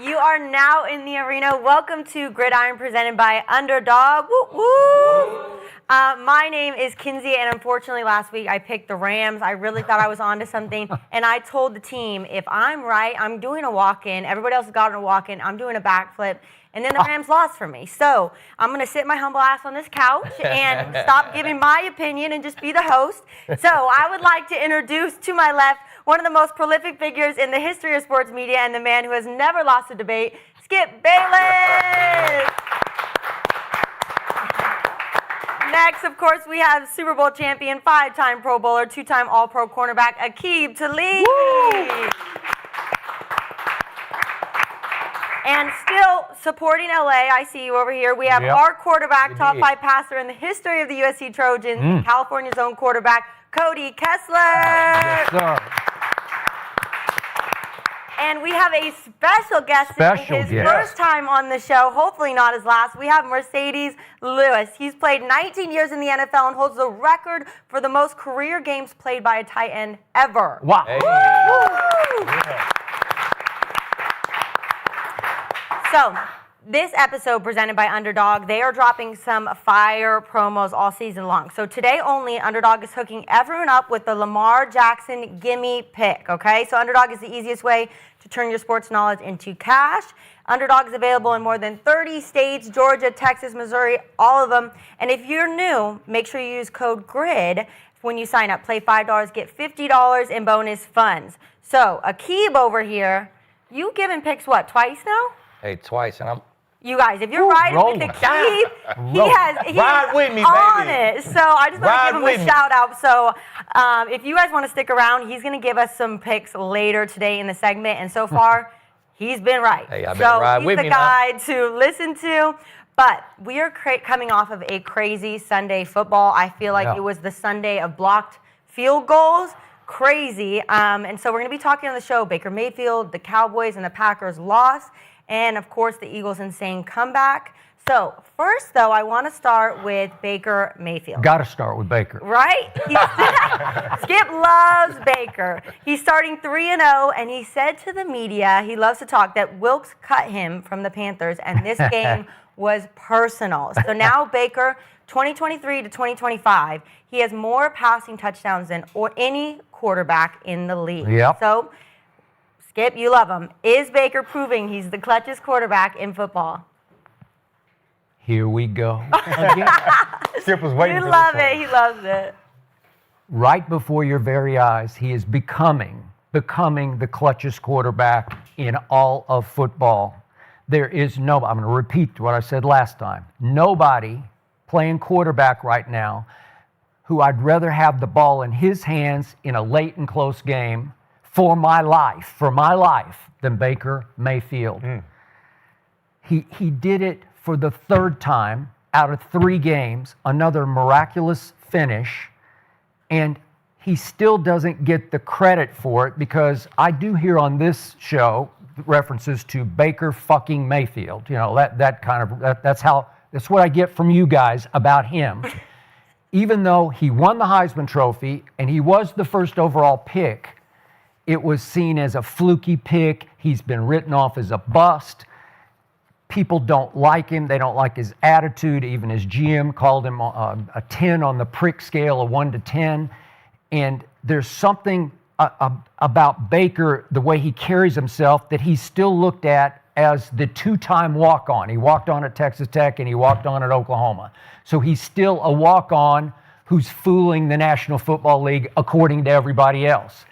You are now in the arena. Welcome to Gridiron presented by Underdog. Woo woo! My name is Kinsey, and unfortunately last week I picked the Rams. I really thought I was onto something, and I told the team, if I'm right, I'm doing a walk-in. Everybody else has gotten a walk-in. I'm doing a backflip, and then the Rams lost for me. So I'm going to sit my humble ass on this couch and stop giving my opinion and just be the host. So I would like to introduce to my left one of the most prolific figures in the history of sports media and the man who has never lost a debate, Skip Bayless. Next, of course, we have Super Bowl champion, 5-time Pro Bowler, 2-time All-Pro cornerback, Aqib Talib. And still supporting LA, I see you over here. We have our quarterback, top 5 passer in the history of the USC Trojans, California's own quarterback, Cody Kessler. Yes, sir. And we have a special guest. His first time on the show, hopefully not his last. We have Mercedes Lewis. He's played 19 years in the NFL and holds the record for the most career games played by a tight end ever. Wow. Hey. So, this episode presented by Underdog, they are dropping some fire promos all season long. So today only, Underdog is hooking everyone up with the Lamar Jackson gimme pick, okay? So Underdog is the easiest way to turn your sports knowledge into cash. Underdog is available in more than 30 states, Georgia, Texas, Missouri, all of them. And if you're new, make sure you use code GRID when you sign up. Play $5, get $50 in bonus funds. So Aqib over here, you given picks what, twice now? Hey, twice, and I'm... You guys, if you're riding with Aqib, he's Ride with me, on baby. it. So I just want to give him a shout out. So if you guys want to stick around, he's going to give us some picks later today in the segment. And so far, he's been right. Hey, I better ride with me now. So he's the guy to listen to. But we are coming off of a crazy Sunday football. I feel like it was the Sunday of blocked field goals. Crazy. And so we're going to be talking on the show. Baker Mayfield, the Cowboys, and the Packers lost. And, of course, the Eagles' insane comeback. So, first, though, I want to start with Baker Mayfield. Got to start with Baker. Right? Skip loves Baker. He's starting 3-0, and he said to the media, he loves to talk, that Wilkes cut him from the Panthers, and this game was personal. So now Baker, 2023 to 2025, he has more passing touchdowns than any quarterback in the league. Yep. So, Skip, you love him. Is Baker proving he's the clutchest quarterback in football? Here we go. Skip was waiting You for love this it. He loves it. Right before your very eyes, he is becoming the clutchest quarterback in all of football. There is no, I'm going to repeat what I said last time, nobody playing quarterback right now who I'd rather have the ball in his hands in a late and close game for my life, than Baker Mayfield. He did it for the third time out of 3 games, another miraculous finish, and he still doesn't get the credit for it because I do hear on this show references to Baker fucking Mayfield. You know, that's what I get from you guys about him. Even though he won the Heisman Trophy and he was the first overall pick, it was seen as a fluky pick. He's been written off as a bust. People don't like him. They don't like his attitude. Even his GM called him a 10 on the prick scale, a 1 to 10. And there's something about Baker, the way he carries himself, that he's still looked at as the 2-time walk-on. He walked on at Texas Tech and he walked on at Oklahoma. So he's still a walk-on who's fooling the National Football League according to everybody else.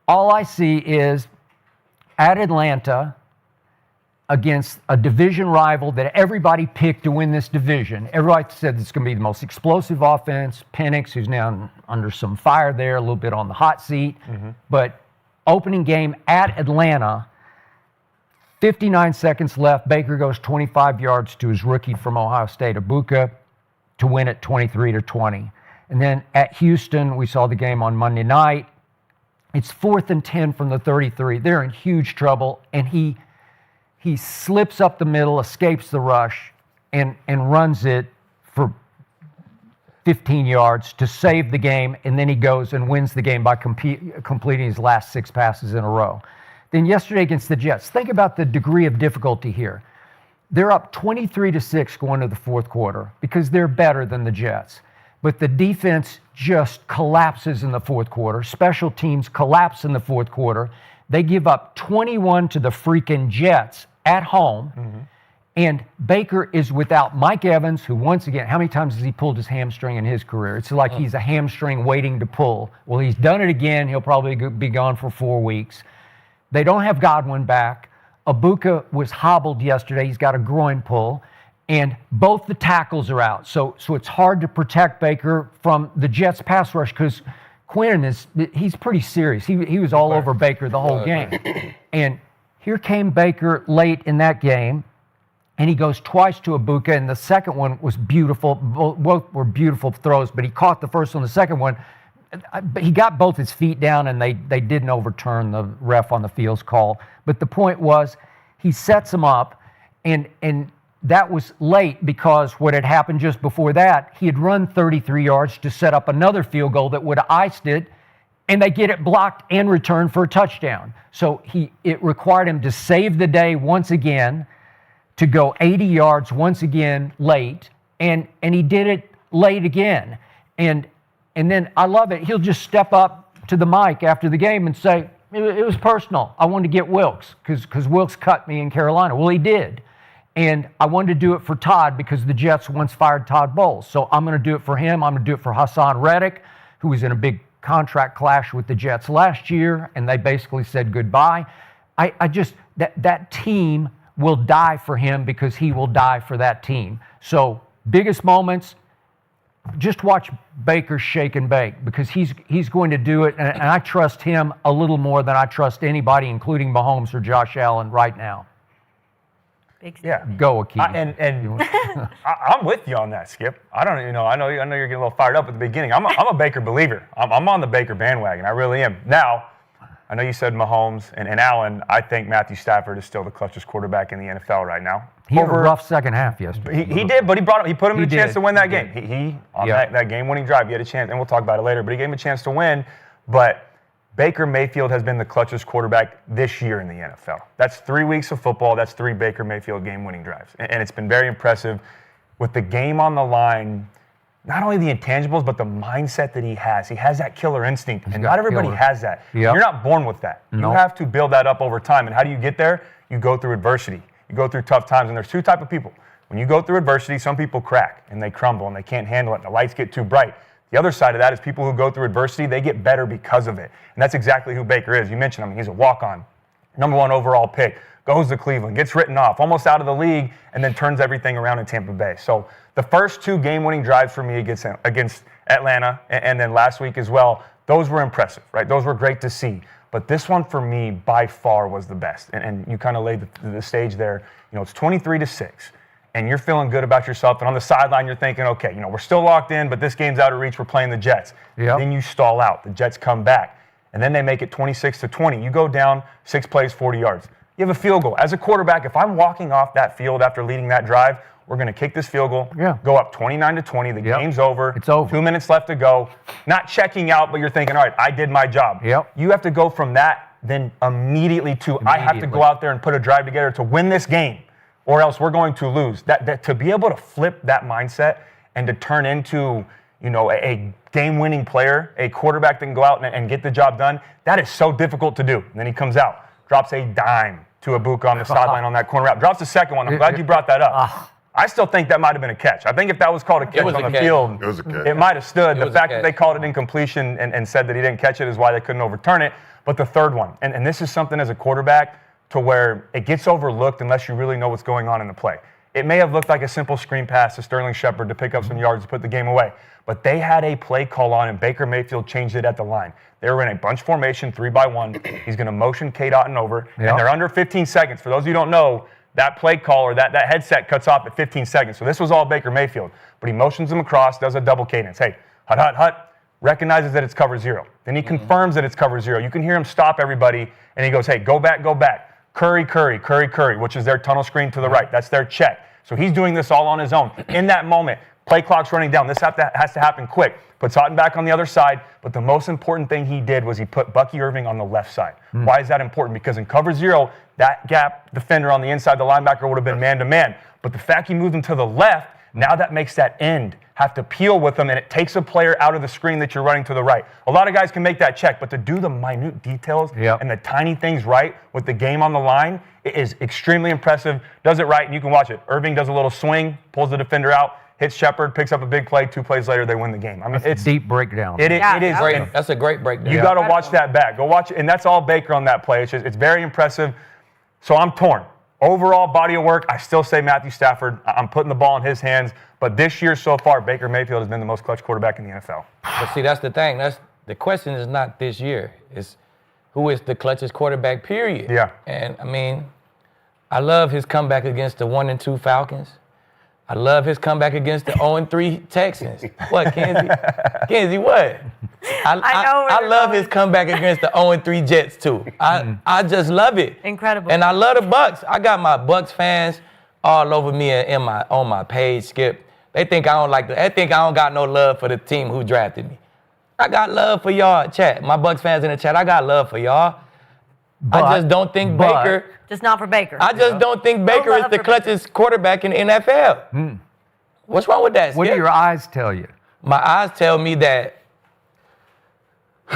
All I see is at Atlanta against a division rival that everybody picked to win this division. Everybody said it's going to be the most explosive offense. Penix, who's now under some fire there, a little bit on the hot seat. But opening game at Atlanta, 59 seconds left. Baker goes 25 yards to his rookie from Ohio State, Ibuka, to win it 23-20. And then at Houston, we saw the game on Monday night. It's 4th and 10 from the 33. They're in huge trouble, and he slips up the middle, escapes the rush, and runs it for 15 yards to save the game, and then he goes and wins the game by completing his last 6 passes in a row. than yesterday against the Jets. Think about the degree of difficulty here. They're up 23-6 going to the fourth quarter because they're better than the Jets. But the defense just collapses in the fourth quarter. Special teams collapse in the fourth quarter. They give up 21 to the freaking Jets at home. Mm-hmm. And Baker is without Mike Evans, who once again, how many times has he pulled his hamstring in his career? It's like he's a hamstring waiting to pull. Well, he's done it again. He'll probably be gone for 4 weeks. They don't have Godwin back. Ibuka was hobbled yesterday. He's got a groin pull. And both the tackles are out. So it's hard to protect Baker from the Jets pass rush because Quinn he's pretty serious. He was all over Baker the whole game. And here came Baker late in that game. And he goes twice to Ibuka, and the second one was beautiful. Both were beautiful throws, but he caught the first one. The second one, he got both his feet down, and they didn't overturn the ref on the field's call. But the point was, he sets him up, and that was late because what had happened just before that, he had run 33 yards to set up another field goal that would have iced it, and they get it blocked and returned for a touchdown. So it required him to save the day once again, to go 80 yards once again late, and he did it late again. And then I love it. He'll just step up to the mic after the game and say, it was personal. I wanted to get Wilkes because Wilkes cut me in Carolina. Well, he did. And I wanted to do it for Todd because the Jets once fired Todd Bowles. So I'm going to do it for him. I'm going to do it for Hassan Reddick, who was in a big contract clash with the Jets last year, and they basically said goodbye. I just, that team will die for him because he will die for that team. So biggest moments, just watch Baker shake and bake because he's going to do it, and I trust him a little more than I trust anybody, including Mahomes or Josh Allen right now. Yeah, go Aqib. I'm with you on that, Skip. I know you're getting a little fired up at the beginning. I'm a Baker believer. I'm on the Baker bandwagon. I really am. Now, I know you said Mahomes and Allen. I think Matthew Stafford is still the clutchest quarterback in the NFL right now. He had a rough second half yesterday. He did, but he put him in a chance to win that game. He on that game-winning drive, he had a chance, and we'll talk about it later, but he gave him a chance to win. But Baker Mayfield has been the clutchest quarterback this year in the NFL. That's 3 weeks of football. That's 3 Baker Mayfield game-winning drives. And it's been very impressive with the game on the line. Not only the intangibles, but the mindset that he has. He has that killer instinct, and not everybody has that. Yep. You're not born with that. Nope. You have to build that up over time. And how do you get there? You go through adversity. You go through tough times, and there's two types of people. When you go through adversity, some people crack, and they crumble, and they can't handle it, and the lights get too bright. The other side of that is people who go through adversity, they get better because of it. And that's exactly who Baker is. You mentioned him. He's a walk-on, #1 overall pick, goes to Cleveland, gets written off, almost out of the league, and then turns everything around in Tampa Bay. So the first 2 game-winning drives for me against Atlanta and then last week as well, those were impressive, right? Those were great to see. But this one for me by far was the best. And you kind of laid the stage there. It's 23-6, and you're feeling good about yourself. And on the sideline, you're thinking, okay, we're still locked in, but this game's out of reach. We're playing the Jets. Yep. Then you stall out. The Jets come back, and then they make it 26-20. You go down 6 plays, 40 yards. You have a field goal. As a quarterback, if I'm walking off that field after leading that drive, we're going to kick this field goal, go up 29-20. The game's over. It's over. 2 minutes left to go. Not checking out, but you're thinking, all right, I did my job. Yep. You have to go from that then immediately to I have to go out there and put a drive together to win this game, or else we're going to lose. That to be able to flip that mindset and to turn into a game-winning player, a quarterback that can go out and get the job done, that is so difficult to do. And then he comes out, drops a dime to Ibuka on the sideline on that corner route. Drops the second one. I'm glad you brought that up. I still think that might have been a catch. I think if that was called a catch on the field, it was a catch. It might have stood. The fact that they called it incompletion and said that he didn't catch it is why they couldn't overturn it. But the third one, and this is something as a quarterback to where it gets overlooked unless you really know what's going on in the play. It may have looked like a simple screen pass to Sterling Shepard to pick up some yards to put the game away. But they had a play call on, and Baker Mayfield changed it at the line. They were in a bunch formation, 3-by-1. He's going to motion K. Dotton over, and they're under 15 seconds. For those of you who don't know, that play call or that headset cuts off at 15 seconds. So this was all Baker Mayfield. But he motions him across, does a double cadence. Hey, hut, hut, hut. Recognizes that it's cover 0. Then he confirms that it's cover 0. You can hear him stop everybody, and he goes, hey, go back, go back. Curry, Curry, Curry, Curry, which is their tunnel screen to the right. That's their check. So he's doing this all on his own. In that moment, Play clock's running down. This has to happen quick. Puts Houghton back on the other side. But the most important thing he did was he put Bucky Irving on the left side. Why is that important? Because in cover 0, that gap defender on the inside, the linebacker would have been man-to-man. But the fact he moved him to the left, now that makes that end have to peel with them, and it takes a player out of the screen that you're running to the right. A lot of guys can make that check, but to do the minute details and the tiny things right with the game on the line, it is extremely impressive. Does it right, and you can watch it. Irving does a little swing, pulls the defender out, hits Shepard, picks up a big play. 2 plays later, they win the game. I mean, it's deep breakdown. It is great. That's a great breakdown. You got to watch that back. Go watch it, and that's all Baker on that play. It's very impressive. So I'm torn. Overall body of work, I still say Matthew Stafford. I'm putting the ball in his hands. But this year so far, Baker Mayfield has been the most clutch quarterback in the NFL. But see, that's the thing. The question is not this year. It's who is the clutchest quarterback, period. Yeah. And, I mean, I love his comeback against the 1-2 Falcons. I love his comeback against the 0-3 Texans. What, Kinsey? Kinsey, what? I love his comeback against the 0-3 Jets, too. I just love it. Incredible. And I love the Bucks. I got my Bucks fans all over me on my page, Skip. They think I don't got no love for the team who drafted me. I got love for y'all, chat. My Bucks fans in the chat, I got love for y'all. I just don't think Baker. Just not for Baker. I just don't think Baker is the clutchest quarterback in the NFL. What's wrong with that, Skip? What do your eyes tell you? My eyes tell me that,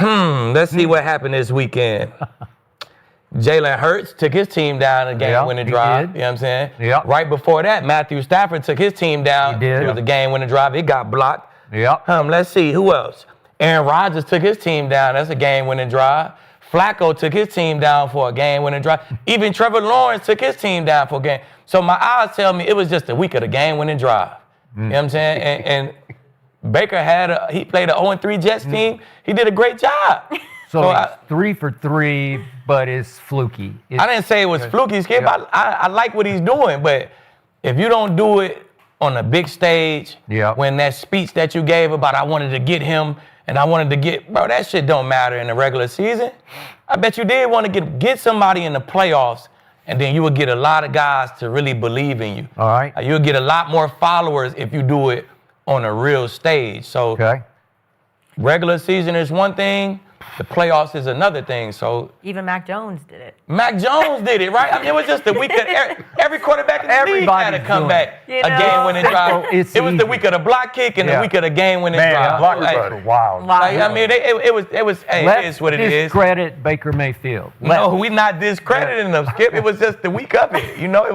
let's see what happened this weekend. Jalen Hurts took his team down in a game-winning drive. Did. You know what I'm saying? Yep. Right before that, Matthew Stafford took his team down. He did. It was a game-winning drive. It got blocked. Yep. Let's see. Who else? Aaron Rodgers took his team down. That's a game-winning drive. Flacco took his team down for a game-winning drive. Even Trevor Lawrence took his team down for a game. So my eyes tell me it was just a week of the game-winning drive. You know what I'm saying? And Baker he played an 0-3 Jets team. He did a great job. So it's 3 for 3, but it's fluky. I didn't say it was fluky, Skip. I like what he's doing, but if you don't do it on a big stage, when that speech that you gave about I wanted to get him and I wanted to get, bro, that shit don't matter in the regular season. I bet you did want to get somebody in the playoffs, and then you would get a lot of guys to really believe in you. All right. You'll get a lot more followers if you do it on a real stage. So regular season is one thing. The playoffs is another thing, so... Even Mac Jones did it. Mac Jones did it, right? I mean, it was just the week that every quarterback in the league had to come back. A game-winning drive. It was the week of the block kick and the week of the game-winning drive. Block kicks were wild. Like, I mean, it is what it is. Discredit Baker Mayfield. No, we not discrediting them, Skip. It was just the week of it. You know, it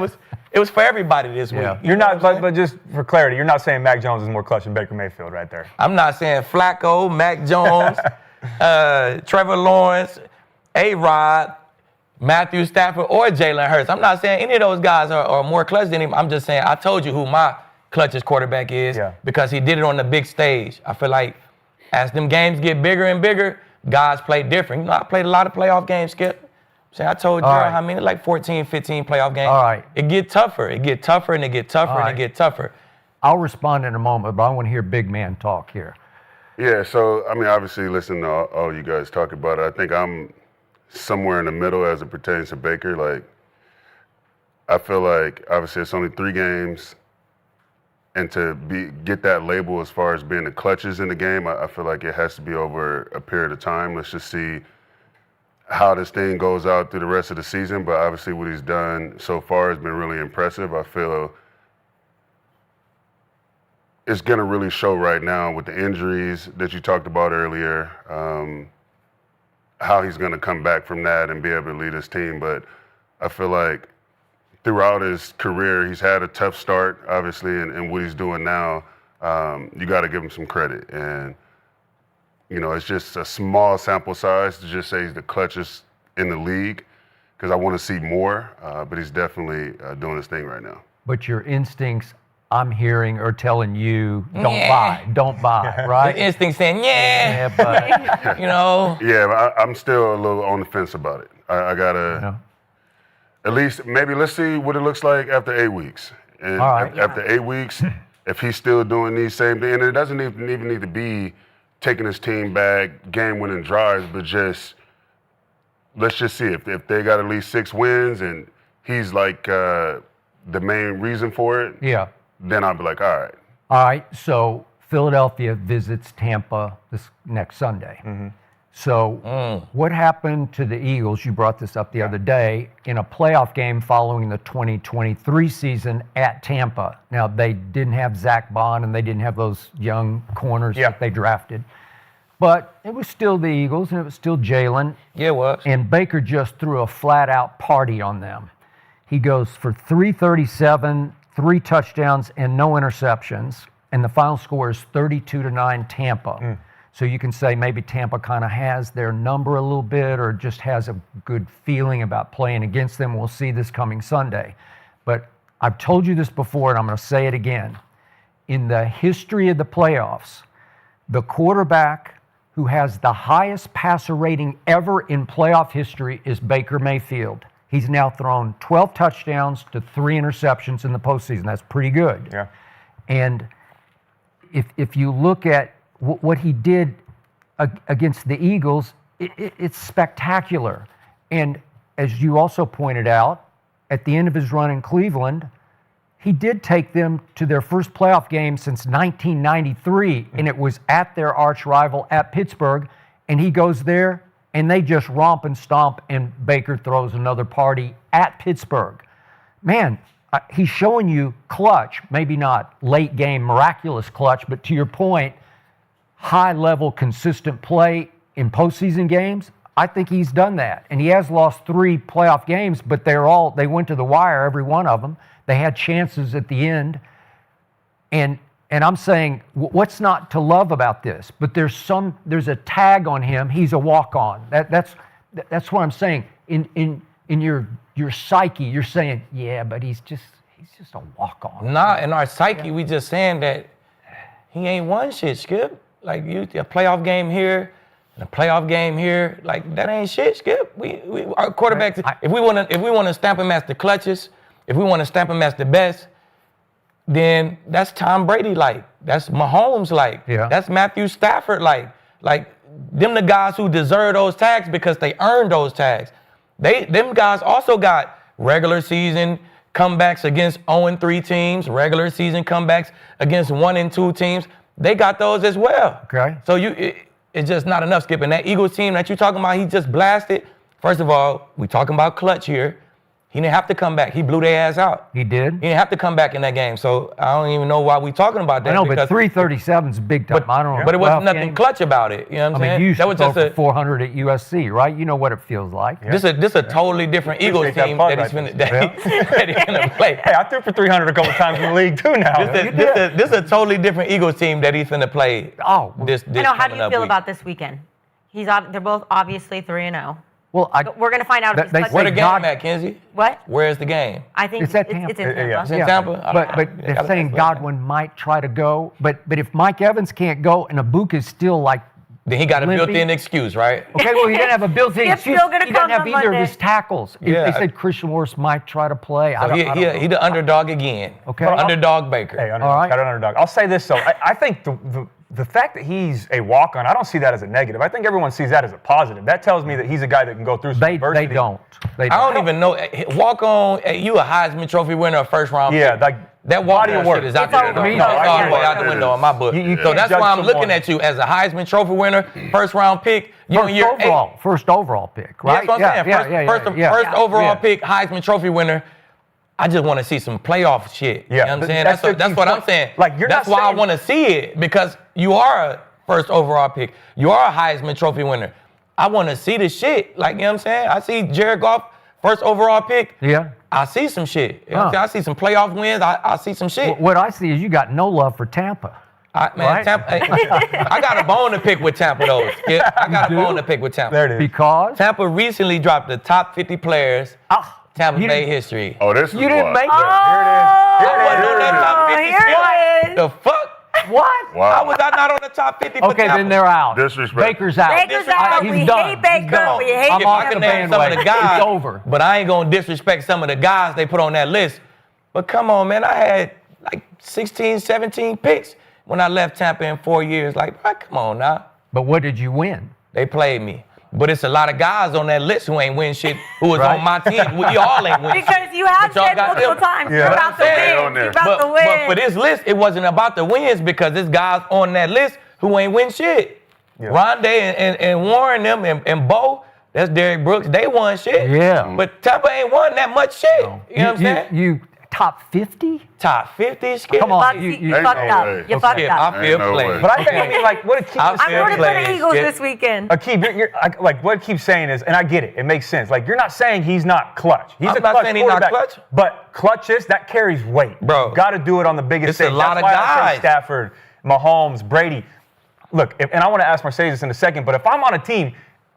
was for everybody this week. You're not, but just for clarity, you're not saying Mac Jones is more clutch than Baker Mayfield right there. I'm not saying Flacco, Mac Jones... Trevor Lawrence, A-Rod, Matthew Stafford, or Jalen Hurts. I'm not saying any of those guys are more clutch than him. I'm just saying I told you who my clutchest quarterback is because he did it on the big stage. I feel like as them games get bigger and bigger, guys play different. You know, I played a lot of playoff games, Skip. So I told you how many, like 14, 15 playoff games. All right. It get tougher. It get tougher and it get tougher and it get tougher. I'll respond in a moment, but I want to hear big man talk here. Yeah, so, I mean, obviously, listening to all you guys talk about it, I think I'm somewhere in the middle as it pertains to Baker. Like, I feel like, obviously, it's only 3 games, and to get that label as far as being the clutches in the game, I feel like it has to be over a period of time. Let's just see how this thing goes out through the rest of the season, but obviously what he's done so far has been really impressive. I feel it's going to really show right now with the injuries that you talked about earlier, how he's going to come back from that and be able to lead his team. But I feel like throughout his career, he's had a tough start, obviously, and what he's doing now, you got to give him some credit. And, you know, it's just a small sample size to just say he's the clutchest in the league because I want to see more, but he's definitely doing his thing right now. But your instincts, I'm hearing or telling you, don't buy, right? Your instincts saying, but you know. Yeah, but I'm still a little on the fence about it. I gotta at least maybe let's see what it looks like after 8 weeks. And after 8 weeks, if he's still doing these same things, and it doesn't even need to be taking his team back, game-winning drives, but just let's just see if they got at least 6 wins and he's like the main reason for it. Yeah. Then I'll be like, all right, All right, so Philadelphia visits Tampa this next Sunday. Mm-hmm. So what happened to the Eagles, you brought this up the other day, in a playoff game following the 2023 season at Tampa? Now, they didn't have Zach Bond and they didn't have those young corners that they drafted. But it was still the Eagles and it was still Jalen. Yeah, it was. And Baker just threw a flat-out party on them. He goes for 337, 3 touchdowns, and no interceptions. And the final score is 32-9 Tampa. So you can say maybe Tampa kind of has their number a little bit or just has a good feeling about playing against them. We'll see this coming Sunday. But I've told you this before, and I'm going to say it again. In the history of the playoffs, the quarterback who has the highest passer rating ever in playoff history is Baker Mayfield. He's now thrown 12 touchdowns to 3 interceptions in the postseason. That's pretty good. Yeah. And if you look at what he did against the Eagles, it's spectacular. And as you also pointed out, at the end of his run in Cleveland, he did take them to their first playoff game since 1993, and it was at their arch rival at Pittsburgh, and he goes there, and they just romp and stomp, and Baker throws another party at Pittsburgh. Man, he's showing you clutch, maybe not late game miraculous clutch, but to your point, high-level, consistent play in postseason games. I think he's done that. And he has lost 3 playoff games, but they went to the wire, every one of them. They had chances at the end. And I'm saying, what's not to love about this? But there's a tag on him. He's a walk-on. That's what I'm saying. In your psyche, you're saying, yeah, but he's just a walk-on. Nah, in our psyche, we just saying that he ain't won shit, Skip. Like, a playoff game here and a playoff game here, like, that ain't shit, Skip. Our quarterbacks, if we want to stamp him as the clutchest, if we want to stamp him as the best, then that's Tom Brady like. That's Mahomes like. Yeah. That's Matthew Stafford like. Like, them the guys who deserve those tags because they earned those tags. Them guys also got regular season comebacks against 0-3 teams, regular season comebacks against 1-2 teams. They got those as well. Okay. So it's just not enough, Skip. And that Eagles team that you're talking about, he just blasted. First of all, we talking about clutch here. He didn't have to come back. He blew their ass out. He did? He didn't have to come back in that game. So I don't even know why we talking about that. I know, but 337 is big time. I don't know. But it wasn't nothing clutch about it. You know what I'm saying? I mean, you used that to was go just for 400 at USC, right? You know what it feels like. Yeah. This a totally different Eagles team that he's finna play. Hey, I threw for 300 a couple times in the league too now. This a totally different Eagles team that he's finna play. Oh, this I know. How do you feel week. about this weekend? They're both obviously 3-0. Well, we're going to find out if he's where the game at, Kinsey? What? Where's the game? I think it's at Tampa. It's in Tampa. It's in Tampa? But they're saying Godwin might try to go. But if Mike Evans can't go and Abuka is still like then he got a limping. built-in excuse, right? Okay, well, he didn't have a built-in excuse. Still gonna He doesn't come have on either of Monday. his tackles. Yeah. They said Christian Morris might try to play. I don't know. He the underdog again. Okay. Underdog Baker. Hey, All right. got an underdog. I'll say this, though. I think the fact that he's a walk-on, I don't see that as a negative. I think everyone sees that as a positive. That tells me that he's a guy that can go through some adversity. They don't. I don't even know. Walk on. You a Heisman Trophy winner, first round. Yeah, pick. like that walk body of on work. shit is out It's there. over. It's No, all the way out the it window is. in my book. You So can't that's judge why I'm looking someone. at you as a Heisman Trophy winner, first round pick. First overall pick, right? That's what I'm saying. First overall pick, Heisman Trophy winner. I just want to see some playoff shit. Yeah, You know what I'm saying? That's what I'm saying. Like, you're that's not why I saying- want to see it, because you are a first overall pick. You are a Heisman Trophy winner. I want to see the shit. Like, you know what I'm saying? I see Jared Goff, first overall pick. Yeah. I see some shit. You know what I'm saying? I see some playoff wins. I see some shit. What I see is you got no love for Tampa. Right? Tampa, I got a bone to pick with Tampa, though. Skip. I got a bone to pick with Tampa. there it is. Because Tampa recently dropped the top 50 players Tampa you Bay didn't- history. Oh, this is you didn't why. make it. I wasn't on that top 50 here it Skip. The fuck? What? Wow. How was I not on the top 50 for Okay, Tampa? then they're out. Disrespect. Baker's out. Baker's out. He's We done. hate Baker. He's done. We hate I'm him. off I the can name some of the bandwagon. guys, It's over. but I ain't gonna disrespect some of the guys they put on that list. But come on, man, I had like 16, 17 picks when I left Tampa in 4 years. Like, bro, come on now. But what did you win? They played me. But it's a lot of guys on that list who ain't win shit, who was on my team. We all ain't win shit. Because you have said multiple times, you're about to win. You're about to win. But for this list, it wasn't about the wins because there's guys on that list who ain't win shit. Yeah. Rondé and Warren them and Bo, that's Derrick Brooks, they won shit. Yeah. But Tampa ain't won that much shit. No. You know what I'm saying? You top 50? Top 50, Skip. Come on. You fucked up. You fucked up. I feel played. But I mean, like, what Aqib I'm rooting for the Eagles this weekend. Aqib, you're like, what Aqib's saying is, and I get it, it makes sense. Like, you're not saying he's not clutch. He's I'm a not clutch saying he's not clutch. But clutches, that carries weight. Bro. You got to do it on the biggest stage. It's a lot That's of why I guys. say Stafford, Mahomes, Brady. Look, and I want to ask Mercedes in a second, but if I'm on a team,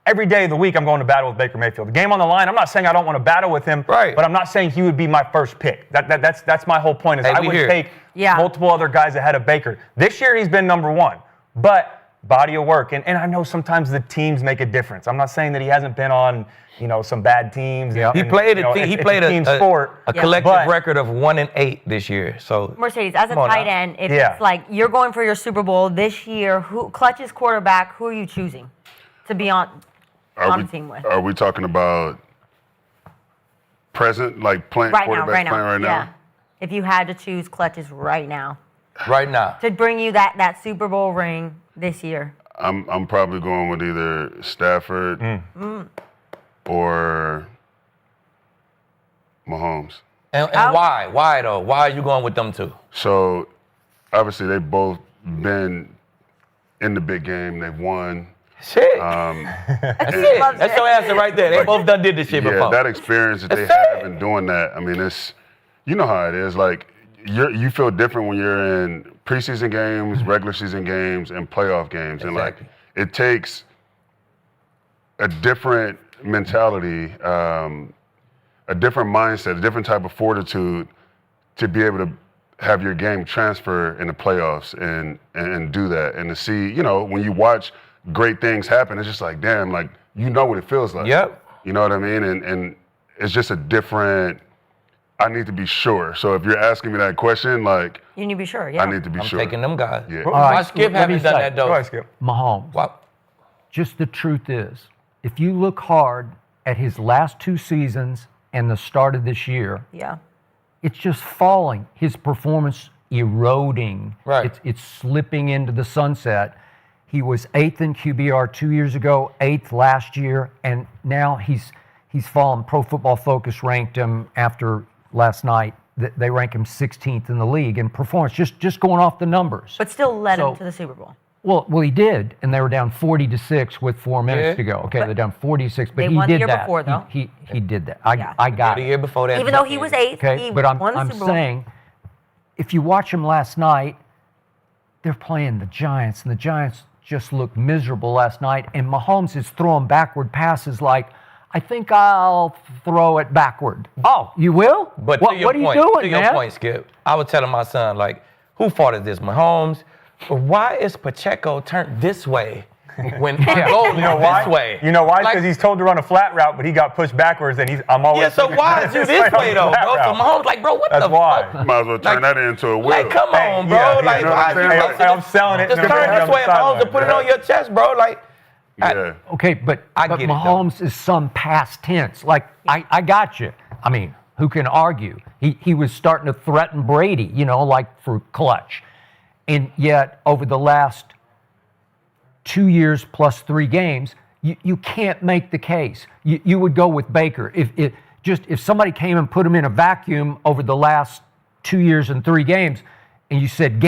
every day of the week I'm going to battle with Baker Mayfield. The game on the line, I'm not saying I don't want to battle with him, right. But I'm not saying he would be my first pick. That's my whole point is I would take multiple other guys ahead of Baker. This year he's been number one, but body of work. And I know sometimes the teams make a difference. I'm not saying that he hasn't been on, some bad teams. Yeah. He played a team sport. A collective record of 1-8 this year. So Mercedes, as a tight end, if it's like you're going for your Super Bowl this year, Clutch's quarterback, who are you choosing to be on the team with? Are we talking about present, like playing quarterback playing right now? Yeah. If you had to choose Clutch's right now. Right now. To bring you that Super Bowl ring this year. I'm probably going with either Stafford or Mahomes. And why? Why though? Why are you going with them two? So obviously they've both been in the big game. They've won. Shit. That's it. That's your answer right there. They both done did this shit before. Yeah, that experience that they have in doing that. I mean, it's, you know how it is. Like, you feel different when you're in preseason games, regular season games, and playoff games. And, like, it takes a different mentality, a different mindset, a different type of fortitude to be able to have your game transfer in the playoffs and do that. And to see, when you watch great things happen, it's just like, damn, like, what it feels like. Yep. You know what I mean? And it's just a different, I need to be sure. So if you're asking me that question, like, you need to be sure, yeah. I need to be sure. I'm taking them guys. Yeah. Why Skip haven't done that, though? Go ahead, Skip. Mahomes. Wow. Just the truth is, if you look hard at his last two seasons and the start of this year, it's just falling. His performance eroding. Right. It's slipping into the sunset. He was 8th in QBR 2 years ago, 8th last year, and now he's fallen. Pro Football Focus ranked him after last night. They rank him 16th in the league in performance, just going off the numbers. But still led him to the Super Bowl. Well, he did, and they were down 40-6 with 4 minutes to go. Okay, they're down 46, but he did that. They won the year before, though. He did that. I got the it. year before that. Even though he was 8th, okay, he but won the I'm Super Bowl. saying, if you watch him last night, they're playing the Giants, and the Giants just looked miserable last night, and Mahomes is throwing backward passes like, I think I'll throw it backward. Oh, you will? But what are you doing, to your point, Skip, I was telling my son, like, who fault is this, Mahomes? But why is Pacheco turned this way when I go this way? You know why? Because he's told to run a flat route, but he got pushed backwards, and I'm always. Yeah, so why is you this way though, bro? So Mahomes like, bro, what the why. fuck? Might as well turn that into a wheel. Like, come on, bro. Like, I'm selling it. Just turn this way, Mahomes, and put it on your chest, bro. Like, okay, but Mahomes is some past tense. Like, I got you. I mean, who can argue? He was starting to threaten Brady, like for clutch. And yet, over the last 2 years plus 3 games, you can't make the case. You would go with Baker. If somebody came and put him in a vacuum over the last 2 years and 3 games, and you said,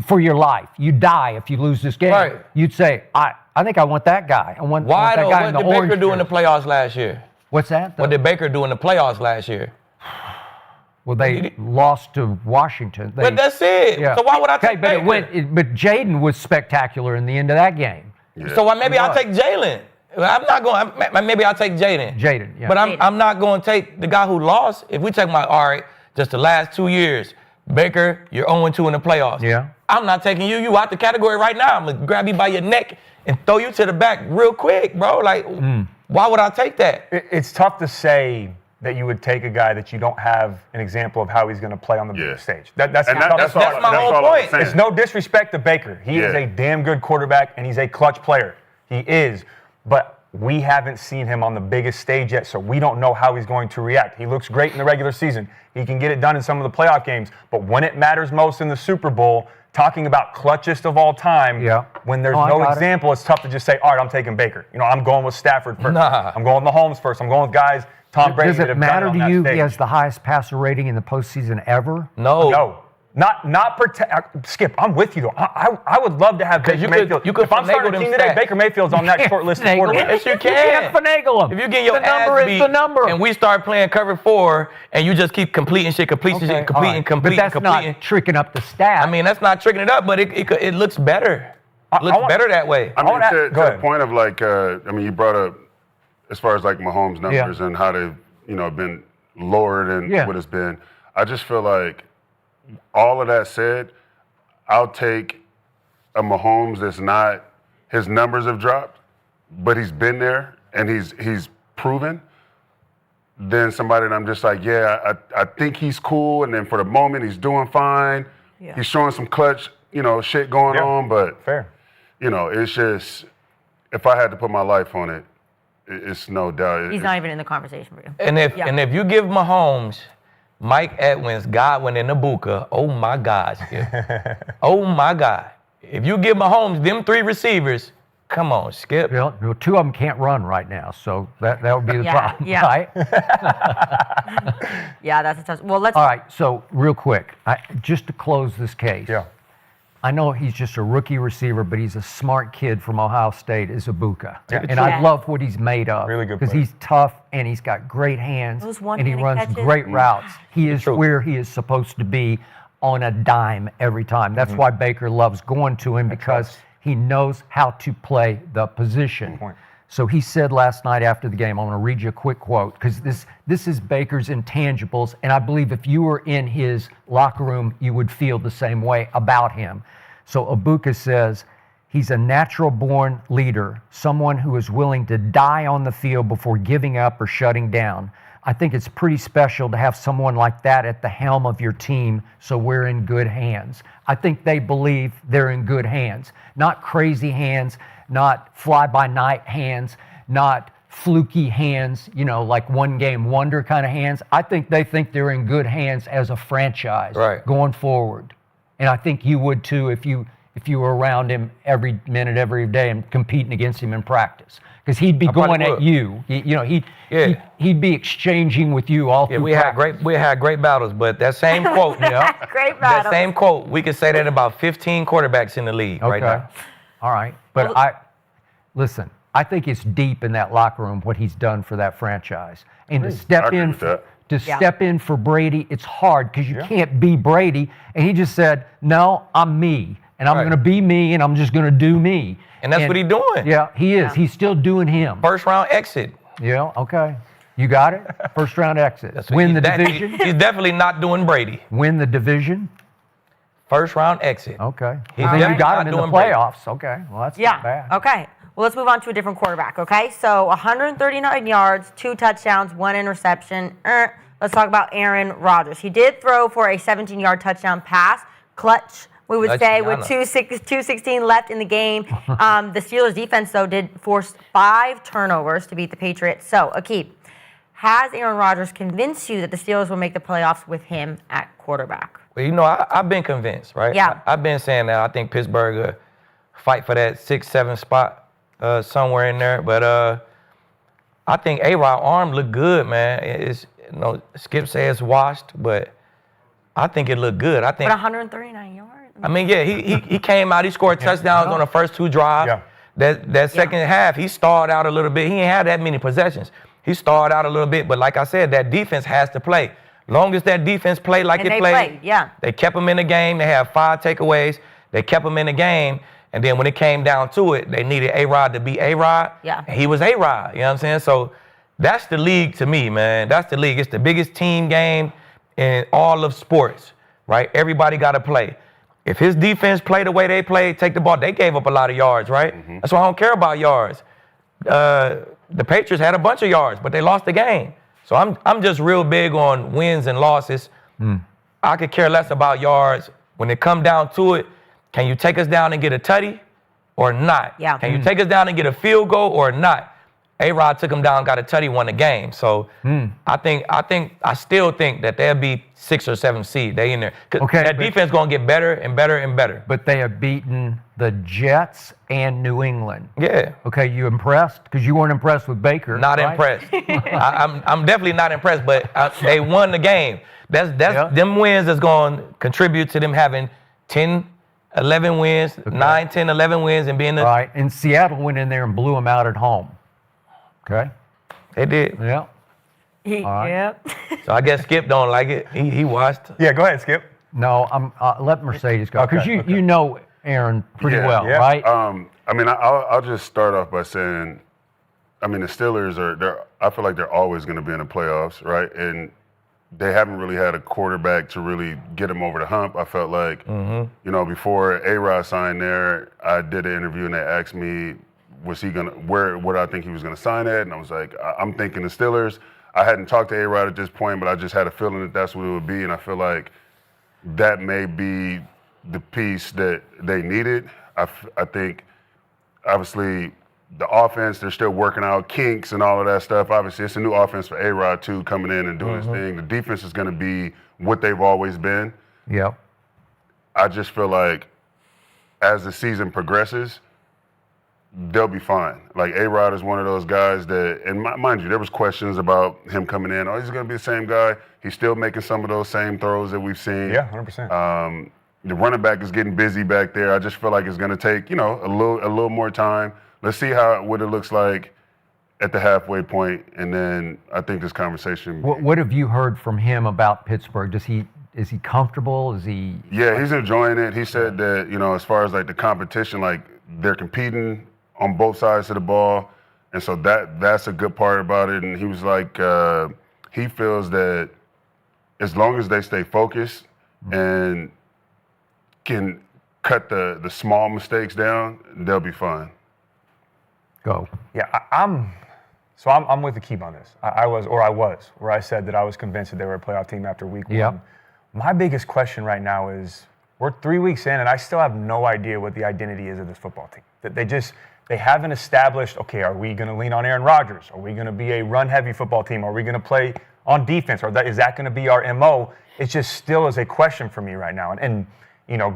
for your life, you die if you lose this game, you'd say, I think I want that guy. I want that guy in the orange. What did Baker do in the playoffs last year? What's that? What did Baker do in the playoffs last year? Well, they lost to Washington. But that's it. Yeah. So why would I take Baker? But Jaden was spectacular in the end of that game. Yeah. So maybe I'll take Jalen. I'm not going. Maybe I'll take Jaden. Jaden, yeah. But I'm not going to take the guy who lost. If we take just the last 2 years, Baker, you're 0-2 in the playoffs. Yeah. I'm not taking you. You out the category right now. I'm gonna grab you by your neck and throw you to the back real quick, bro. Like, why would I take that? It's tough to say that you would take a guy that you don't have an example of how he's going to play on the big stage. That's my whole point. It's no disrespect to Baker. He is a damn good quarterback, and he's a clutch player. He is. But we haven't seen him on the biggest stage yet, so we don't know how he's going to react. He looks great in the regular season. He can get it done in some of the playoff games. But when it matters most in the Super Bowl, talking about clutchest of all time, when there's no example, it's tough to just say, all right, I'm taking Baker. I'm going with Stafford first. I'm going with Mahomes first. I'm going with guys, Tom Brady. Does it matter to you he has the highest passer rating in the postseason ever? No. Not Skip, I'm with you though. I would love to have Baker Mayfield. If I'm starting a team today, Baker Mayfield's on that short list of quarterbacks. Yes, you can. You can't finagle him. If you get your ass beat, the number. And we start playing cover 4, and you just keep completing shit, completing. But that's not tricking up the stats. I mean, that's not tricking it up, but it looks better. It looks better that way. I mean, to the point of like, you brought up as far as like Mahomes' numbers and how they've been lower than what it's been. I just feel like, all of that said, I'll take a Mahomes that's not, his numbers have dropped, but he's been there and he's proven, than somebody that I'm just like, I think he's cool, and then for the moment he's doing fine. Yeah. He's showing some clutch, shit going on, but it's just, if I had to put my life on it, it's no doubt. He's not even in the conversation for you. And if you give Mahomes Mike Edwins, Godwin, and Ibuka, oh my God, Skip. Oh my God. If you give Mahomes them 3 receivers, come on, Skip. Well, 2 of them can't run right now, so that would be the problem, right? Yeah, that's a tough. Well, let's. All right, so real quick, just to close this case. Yeah. I know he's just a rookie receiver, but he's a smart kid from Ohio State, is Ibuka. Yeah. And I love what he's made of. Really good because he's tough and he's got great hands and he runs great routes. He is where he is supposed to be on a dime every time. That's why Baker loves going to him, because he knows how to play the position. So he said last night after the game, I'm going to read you a quick quote, because this is Baker's intangibles, and I believe if you were in his locker room, you would feel the same way about him. So Ibuka says, he's a natural-born leader, someone who is willing to die on the field before giving up or shutting down. I think it's pretty special to have someone like that at the helm of your team, so we're in good hands. I think they believe they're in good hands, not crazy hands, not fly-by-night hands, not fluky hands, like one-game wonder kind of hands. I think they think they're in good hands as a franchise going forward. And I think you would too if you were around him every minute, every day, and competing against him in practice. Because he'd be going at you. He'd be exchanging with you all through practice. We had great battles, but that same quote, great battles. That same quote, we could say that about 15 quarterbacks in the league right now. All right. But listen, I think it's deep in that locker room what he's done for that franchise. And to step in for Brady, it's hard because you can't be Brady. And he just said, no, I'm me. And I'm going to be me, and I'm just going to do me. And that's what he's doing. Yeah, he is. He's still doing him. First round exit. Yeah, okay. You got it? First round exit. Win the division. He's definitely not doing Brady. Win the division. First round exit. Okay. Then you got him in the playoffs. Brady. Okay. Well, that's not bad. Okay. Well, let's move on to a different quarterback, okay? So 139 yards, 2 touchdowns, 1 interception. Let's talk about Aaron Rodgers. He did throw for a 17-yard touchdown pass. Clutch, we would say, with 2:16 left in the game. The Steelers' defense, though, did force 5 turnovers to beat the Patriots. So, Aqib, has Aaron Rodgers convinced you that the Steelers will make the playoffs with him at quarterback? Well, I've been convinced, right? Yeah. I've been saying that I think Pittsburgh will fight for that 6-7 spot somewhere in there. But I think A-Rod arm looked good, man. It's, Skip says it's washed, but I think it looked good. But 139 yards? I mean, he came out. He scored touchdowns on the first 2 drives. Yeah. That second half, he stalled out a little bit. He ain't had that many possessions. He stalled out a little bit, but like I said, that defense has to play. Long as that defense played like it played, they kept him in the game. They had 5 takeaways. They kept him in the game. And then when it came down to it, they needed A-Rod to be A-Rod. Yeah. And he was A-Rod, you know what I'm saying? So that's the league to me, man. That's the league. It's the biggest team game in all of sports, right? Everybody got to play. If his defense played the way they played, take the ball, they gave up a lot of yards, right? Mm-hmm. That's why I don't care about yards. The Patriots had a bunch of yards, but they lost the game. So I'm just real big on wins and losses. I could care less about yards. When it come down to it, can you take us down and get a tutty or not? Yeah. Can you take us down and get a field goal or not? A-Rod took him down, got a tutty, won the game. So I still think that they'll be 6 or 7 seed. They in there. Okay, that defense going to get better and better and better. But they have beaten the Jets and New England. Yeah. Okay, you impressed? Because you weren't impressed with Baker. Not right? impressed. I'm definitely not impressed, but they won the game. That's them wins that's going to contribute to them having 10, 11 wins, 9, 10, 11 wins, and being the... All right, and Seattle went in there and blew them out at home. Okay? They did. Yeah. Right. Yep. So I guess Skip don't like it. He watched. Yeah, go ahead, Skip. No, let Mercedes go. Because Okay, you know Aaron pretty well, Yeah. right? I mean, I'll just start off by saying, I mean, the Steelers I feel like they're always going to be in the playoffs, right? And they haven't really had a quarterback to really get them over the hump. I felt like, before A-Rod signed there, I did an interview and they asked me, was he going to, where I think he was going to sign at? And I was like, I'm thinking the Steelers. I hadn't talked to A-Rod at this point, but I just had a feeling that that's what it would be. And I feel like that may be the piece that they needed. I think, obviously, the offense, they're still working out kinks and all of that stuff. Obviously, it's a new offense for A-Rod, too, coming in and doing his thing. The defense is going to be what they've always been. Yep. I just feel like as the season progresses, they'll be fine. Like, A-Rod is one of those guys that, and mind you, there was questions about him coming in. Oh, he's going to be the same guy. He's still making some of those same throws that we've seen. Yeah, 100%. The running back is getting busy back there. I just feel like it's going to take, a little more time. Let's see what it looks like at the halfway point, and then I think this conversation. What have you heard from him about Pittsburgh? Is he comfortable? Is he? Yeah, he's enjoying it. He said that as far as like the competition, like they're competing on both sides of the ball, and so that's a good part about it. And he was like, he feels that as long as they stay focused and can cut the small mistakes down, they'll be fine. Go. Yeah, I'm with Aqib on this. I was where I said that I was convinced that they were a playoff team after week 1. Yep. My biggest question right now is we're 3 weeks in and I still have no idea what the identity is of this football team. That they haven't established, okay, are we going to lean on Aaron Rodgers? Are we going to be a run-heavy football team? Are we going to play on defense? Is that going to be our MO? It just still is a question for me right now. And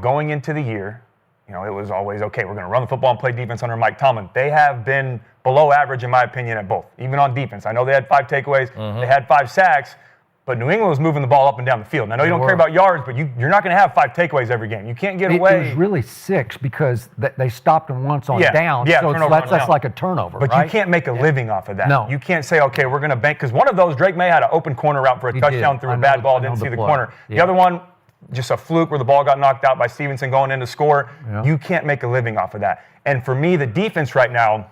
going into the year, it was always, okay, we're going to run the football and play defense under Mike Tomlin. They have been below average, in my opinion, at both, even on defense. I know they had 5 takeaways, they had 5 sacks, but New England was moving the ball up and down the field. And I know you don't care about yards, but you're not going to have 5 takeaways every game. You can't get away. It was really 6 because they stopped him once on down, so that's like a turnover, but right? you can't make a living off of that. No. You can't say, okay, we're going to bank, because one of those, Drake May had an open corner route for a touchdown through a bad ball, didn't see the corner. Yeah. The other one, just a fluke where the ball got knocked out by Stevenson going in to score. Yeah. You can't make a living off of that. And for me, the defense right now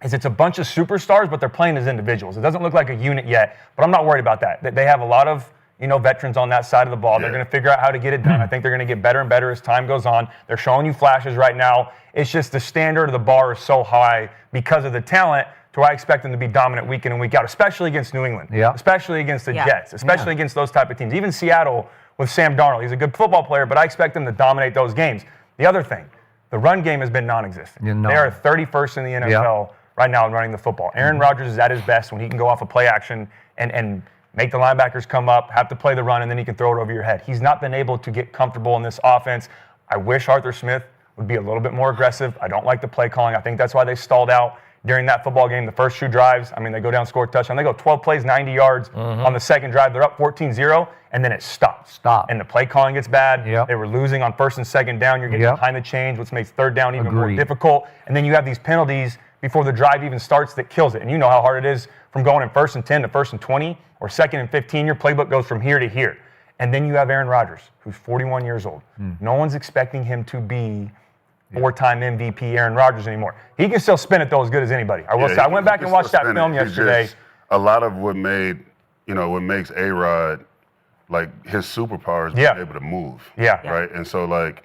is it's a bunch of superstars, but they're playing as individuals. It doesn't look like a unit yet, but I'm not worried about that. They have a lot of veterans on that side of the ball. They're going to figure out how to get it done. I think they're going to get better and better as time goes on. They're showing you flashes right now. It's just the standard of the bar is so high because of the talent to where I expect them to be dominant week in and week out, especially against New England, especially against the Jets, especially against those type of teams. Even Seattle with Sam Darnold. He's a good football player, but I expect them to dominate those games. The other thing, the run game has been non-existent. They are 31st in the NFL right now in running the football. Aaron Rodgers is at his best when he can go off a play action and make the linebackers come up, have to play the run, and then he can throw it over your head. He's not been able to get comfortable in this offense. I wish Arthur Smith would be a little bit more aggressive. I don't like the play calling. I think that's why they stalled out during that football game. The first 2 drives, they go down, score a touchdown. They go 12 plays, 90 yards. On the second drive, they're up 14-0, and then it stops. And the play calling gets bad. They were losing on 1st and 2nd down. You're getting behind the chains, which makes 3rd down even more difficult. And then you have these penalties before the drive even starts that kills it. And you know how hard it is from going in 1st and 10 to 1st and 20 or 2nd and 15. Your playbook goes from here to here. And then you have Aaron Rodgers, who's 41 years old. No one's expecting him to be 4-time MVP Aaron Rodgers anymore. He can still spin it though as good as anybody. I will say. I went back and watched that film yesterday. A lot of what makes A-Rod like his superpower is being able to move. Right. And so like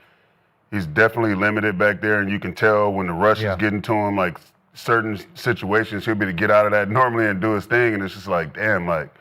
he's definitely limited back there, and you can tell when the rush is getting to him, like certain situations he'll be to get out of that normally and do his thing, and it's just like, damn, like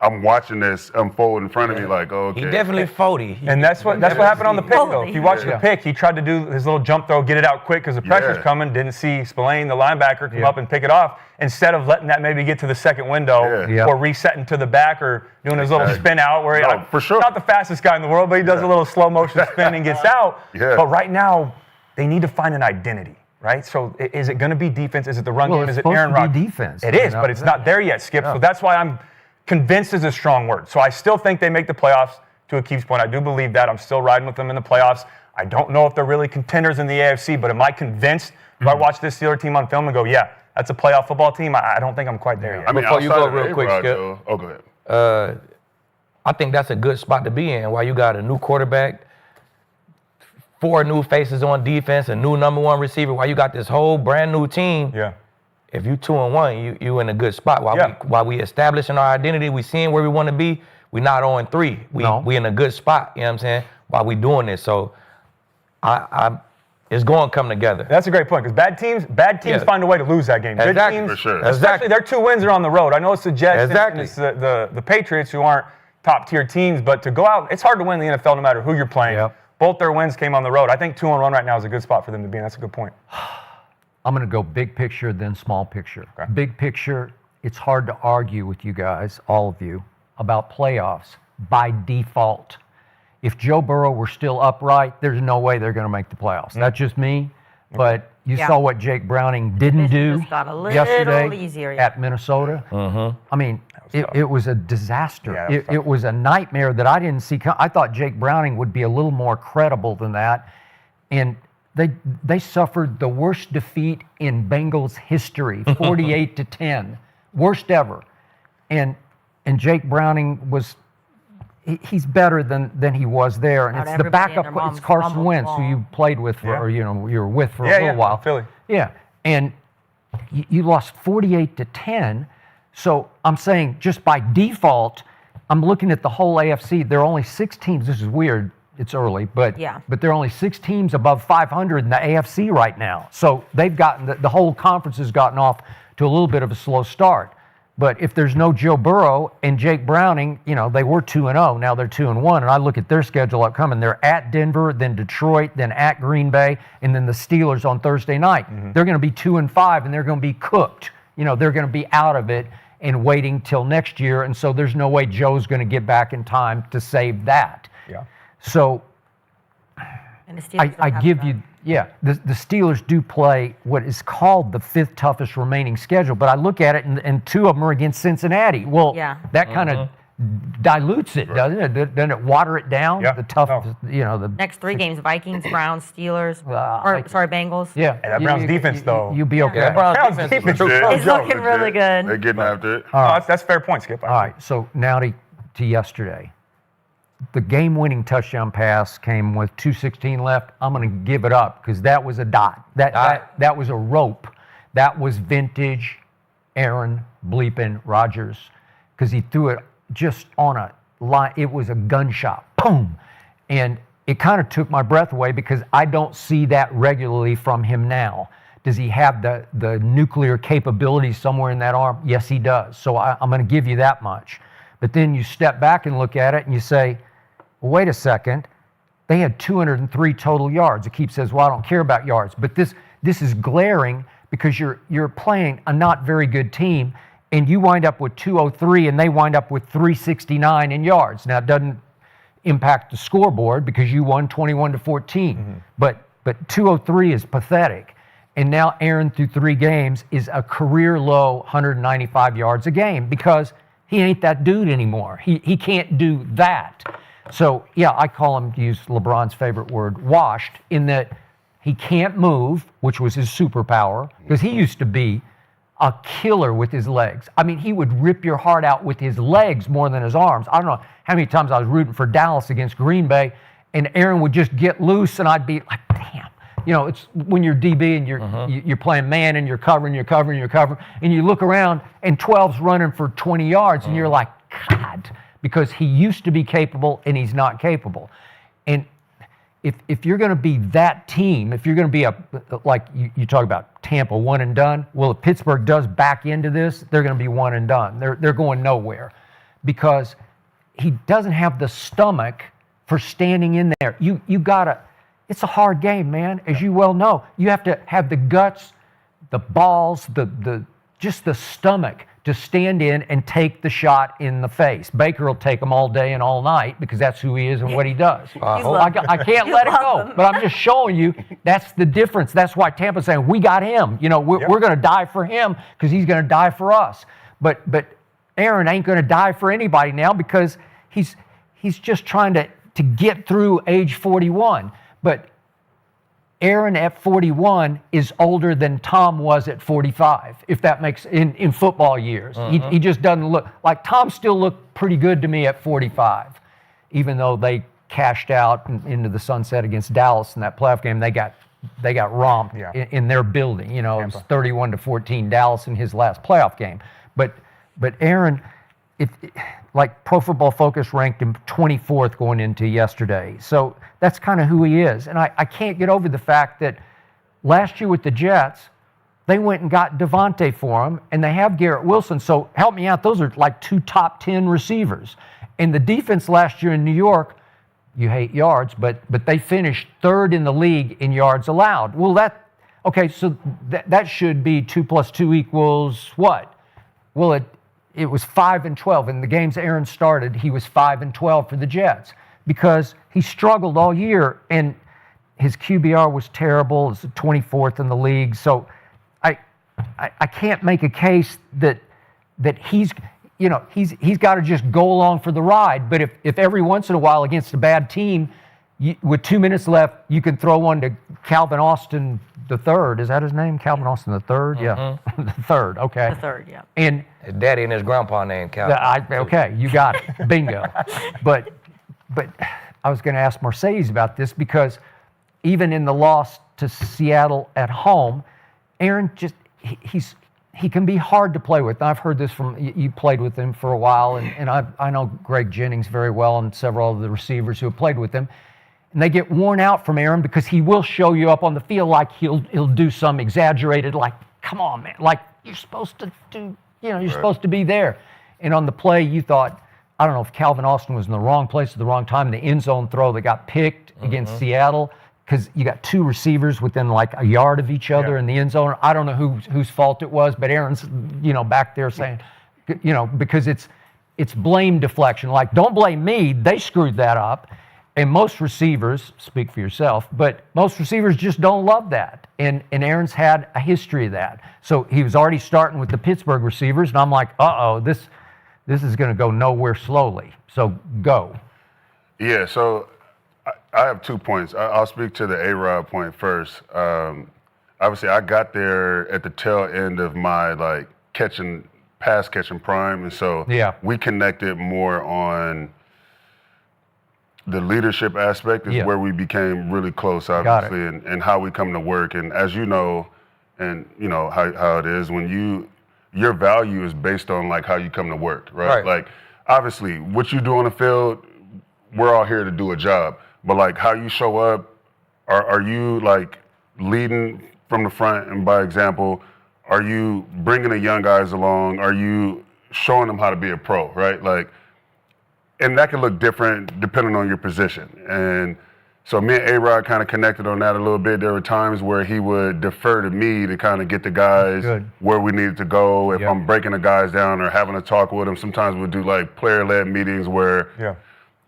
I'm watching this unfold in front of me like, oh, okay. He definitely 40. And that's what happened on the pick, though. If you watch the Yeah. pick, he tried to do his little jump throw, get it out quick because the pressure's coming. Didn't see Spillane, the linebacker, come up and pick it off. Instead of letting that maybe get to the second window or resetting to the back or doing his little spin out where for sure. not the fastest guy in the world, but he does a little slow motion spin and gets out. Yeah. But right now, they need to find an identity. Right, so is it going to be defense? Is it the run game? Is it Aaron Rodgers? Defense. It is, but it's not there yet, Skip. So that's why I'm convinced is a strong word. So I still think they make the playoffs. To Aqib's point, I do believe that. I'm still riding with them in the playoffs. I don't know if they're really contenders in the AFC, but am I convinced if I watch this Steelers team on film and go, yeah, that's a playoff football team? I don't think I'm quite there yet. I mean, Before you go outside of real quick, A-Rod, Skip. though- Oh, go ahead. I think that's a good spot to be in while you got a new quarterback, 4 new faces on defense, a new number 1 receiver, while you got this whole brand new team. Yeah. If you 2-1, you in a good spot. While we establishing our identity, we seeing where we want to be, we not 0-3. We in a good spot, you know what I'm saying, while we doing this. So it's going to come together. That's a great point because bad teams find a way to lose that game. Good Exactly. teams, For sure. especially their 2 wins are on the road. I know it's the Jets Exactly. and it's the Patriots who aren't top-tier teams, but to go out, it's hard to win the NFL no matter who you're playing. Yep. Both their wins came on the road. I think 2-1 right now is a good spot for them to be in. That's a good point. I'm going to go big picture, then small picture. Okay. Big picture, it's hard to argue with you guys, all of you, about playoffs by default. If Joe Burrow were still upright, there's no way they're going to make the playoffs. That's just me. But you saw what Jake Browning didn't do Just got a little yesterday easier, at Minnesota. I mean, it was a disaster. Yeah, It was a nightmare that I didn't see. I thought Jake Browning would be a little more credible than that. And they suffered the worst defeat in Bengals history, 48-10, worst ever. And Jake Browning was he's better than he was there, and Not it's the everybody and backup. their It's moms Carson fumbled Wentz, the who you played with for, or you were with for a little while. Philly. Yeah, and you lost 48-10. So I'm saying just by default, I'm looking at the whole AFC. There are only 6 teams. This is weird. It's early, but there are only 6 teams above 500 in the AFC right now. So they've gotten the whole conference has gotten off to a little bit of a slow start. But if there's no Joe Burrow and Jake Browning, they were 2-0. Now they're 2-1. And I look at their schedule upcoming. They're at Denver, then Detroit, then at Green Bay, and then the Steelers on Thursday night. They're going to be 2-5, and they're going to be cooked. They're going to be out of it and waiting till next year. And so there's no way Joe's going to get back in time to save that. Yeah. So And the Steelers I don't give have you, the Steelers do play what is called the 5th toughest remaining schedule, but I look at it and 2 of them are against Cincinnati. Well, that kind of dilutes it, doesn't it? Doesn't it water it down? Yeah. The tough, No. the next 3 games: Vikings, Browns, Steelers. Bengals. yeah. And that Browns defense, though. You'll be okay. That Browns Browns defense defense is is Yeah, It's looking really good. They're getting after it. That's fair point, Skip. All right, so now to yesterday. The game-winning touchdown pass came with 2:16 left. I'm going to give it up because that was a dot. That was a rope. That was vintage Aaron bleeping Rodgers because he threw it just on a line. It was a gunshot. Boom. And it kind of took my breath away because I don't see that regularly from him now. Does he have the nuclear capability somewhere in that arm? Yes, he does. So I'm going to give you that much. But then you step back and look at it and you say, well, wait a second. They had 203 total yards. Aqib says, well, I don't care about yards. But this is glaring because you're playing a not very good team, and you wind up with 203, and they wind up with 369 in yards. Now, it doesn't impact the scoreboard because you won 21-14. But 203 is pathetic. And now Aaron, through 3 games, is a career low 195 yards a game because he ain't that dude anymore. He can't do that. So, I call him, to use LeBron's favorite word, washed, in that he can't move, which was his superpower, because he used to be a killer with his legs. I mean, he would rip your heart out with his legs more than his arms. I don't know how many times I was rooting for Dallas against Green Bay, and Aaron would just get loose, and I'd be like, damn. It's when you're DB and you're playing man and you're covering, and you look around and 12's running for 20 yards, and you're like, God, because he used to be capable and he's not capable. And if you're going to be that team, if you're going to be like you talk about Tampa, one and done, well, if Pittsburgh does back into this, they're going to be one and done. They're going nowhere. because he doesn't have the stomach for standing in there. You gotta, it's a hard game, man, as you well know. You have to have the guts, the balls, just the stomach to stand in and take the shot in the face. Baker will take them all day and all night because that's who he is and what he does. I can't let it go, but I'm just showing you that's the difference. That's why Tampa's saying, we got him. You know, we're going to die for him because he's going to die for us. But Aaron ain't going to die for anybody now because he's just trying to get through age 41. But Aaron at 41 is older than Tom was at 45, if that makes in football years. He just doesn't look like Tom. Still looked pretty good to me at 45, even though they cashed out into the sunset against Dallas in that playoff game. They got romped in their building. You know, it was 31-14 Dallas in his last playoff game. But Aaron, like Pro Football Focus ranked him 24th going into yesterday. So that's kind of who he is. And I can't get over the fact that last year with the Jets, they went and got Devontae for him, and they have Garrett Wilson. So help me out. Those are like 2 top 10 receivers. And the defense last year in New York, you hate yards, but they finished 3rd in the league in yards allowed. Well, so that should be 2 + 2 = what? Well, it was 5-12. In the games Aaron started, he was 5-12 for the Jets because he struggled all year, and his QBR was terrible. It's 24th in the league. So I can't make a case that he's got to just go along for the ride. But if every once in a while against a bad team, with 2 minutes left, you can throw one to Calvin Austin the third. Is that his name? Calvin Austin the third? Yeah, the third. Okay. The third, yeah. And his daddy and his grandpa named Calvin. Okay, you got it. Bingo. But I was going to ask Mercedes about this because even in the loss to Seattle at home, Aaron he can be hard to play with. And I've heard this from you played with him for a while, and I know Greg Jennings very well and several of the receivers who have played with him. And they get worn out from Aaron because he will show you up on the field like he'll do some exaggerated, like, come on, man, like you're supposed to do, you're supposed to be there. And on the play, you thought, I don't know if Calvin Austin was in the wrong place at the wrong time, the end zone throw that got picked against Seattle, because you got 2 receivers within like a yard of each other in the end zone. I don't know whose fault it was, but Aaron's, back there saying, because it's blame deflection. Like, don't blame me, they screwed that up. And most receivers, speak for yourself, but most receivers just don't love that. And Aaron's had a history of that. So he was already starting with the Pittsburgh receivers, and I'm like, this is going to go nowhere slowly. So go. Yeah, so I have 2 points. I'll speak to the A-Rod point first. Obviously, I got there at the tail end of my pass catching prime, and so we connected more on the leadership aspect is where we became really close, obviously, and how we come to work. And as you know, and you know how it is when your value is based on like how you come to work, right? Like obviously what you do on the field, we're all here to do a job, but like how you show up, are you like leading from the front and by example? Are you bringing the young guys along? Are you showing them how to be a pro, right? Like, and that can look different depending on your position. And so me and A-Rod kind of connected on that a little bit. There were times where he would defer to me to kind of get the guys where we needed to go. If I'm breaking the guys down or having a talk with them, sometimes we'll do like player-led meetings where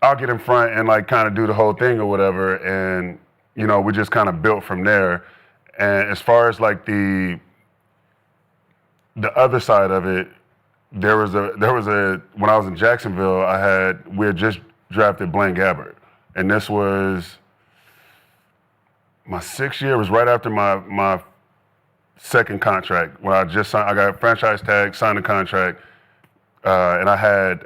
I'll get in front and like kind of do the whole thing or whatever. And, we just kind of built from there. And as far as like the other side of it, there was a when I was in Jacksonville, we had just drafted Blaine Gabbert, and this was my 6th year. It was right after my second contract when I just signed. I got a franchise tag, signed a contract, and I had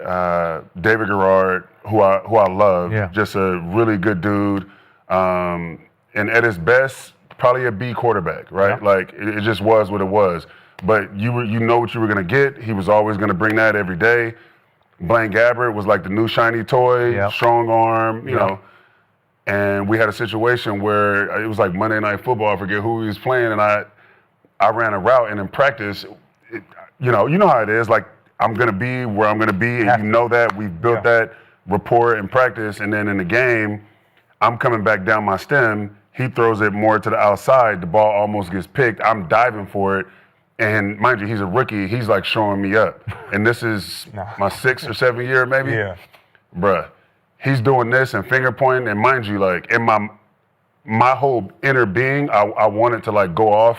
David Garrard, who I love, just a really good dude, and at his best, probably a B quarterback, right? Like it just was what it was. But you know what you were going to get. He was always going to bring that every day. Blaine Gabbert was like the new shiny toy, strong arm, you know. And we had a situation where it was like Monday Night Football. I forget who he was playing, and I ran a route, and in practice, you know how it is. Like I'm going to be where I'm going to be, and you know that. We've built that rapport in practice, and then in the game, I'm coming back down my stem. He throws it more to the outside. The ball almost gets picked. I'm diving for it. And mind you, he's a rookie. He's like showing me up. And this is my 6th or 7th year, maybe. Yeah. Bruh, he's doing this and finger pointing. And mind you, like in my whole inner being, I wanted to like go off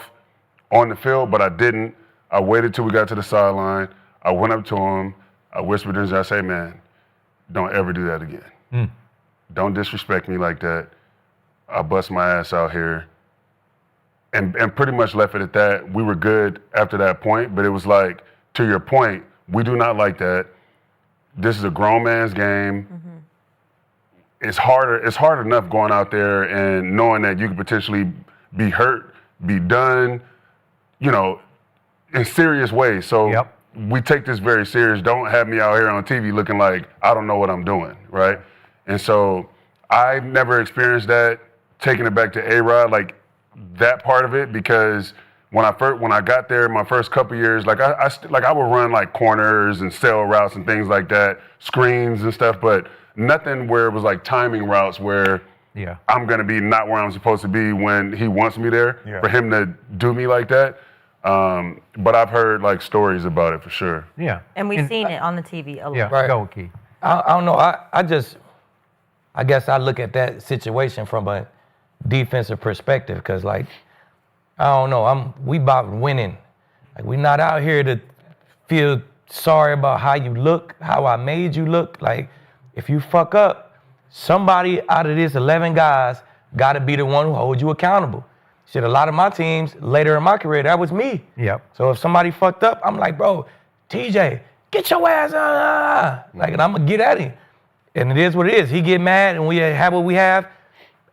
on the field, but I didn't. I waited till we got to the sideline. I went up to him. I whispered in his ear, I say, man, don't ever do that again. Don't disrespect me like that. I bust my ass out here. And pretty much left it at that. We were good after that point, but it was like, to your point, we do not like that. This is a grown man's game. It's hard enough going out there and knowing that you could potentially be hurt, be done, you know, in serious ways. So we take this very serious. Don't have me out here on TV looking like I don't know what I'm doing, right? And so I've never experienced that, taking it back to A-Rod, like that part of it, because when I got there, my first couple years, like I would run like corners and sail routes and things like that, screens and stuff, but nothing where it was like timing routes where I'm gonna be not where I'm supposed to be when he wants me there. For him to do me like that. But I've heard like stories about it for sure. Yeah. And we've seen it on the TV a lot. Yeah, go, Aqib. I don't know. I guess I look at that situation from a defensive perspective, because like, I don't know, we about winning. Like, we not out here to feel sorry about how you look, how I made you look. Like, if you fuck up, somebody out of this 11 guys got to be the one who holds you accountable. Shit, a lot of my teams later in my career, that was me. So if somebody fucked up, I'm like, bro, TJ, get your ass out. Like, and I'm gonna get at him. And it is what it is. He get mad and we have what we have.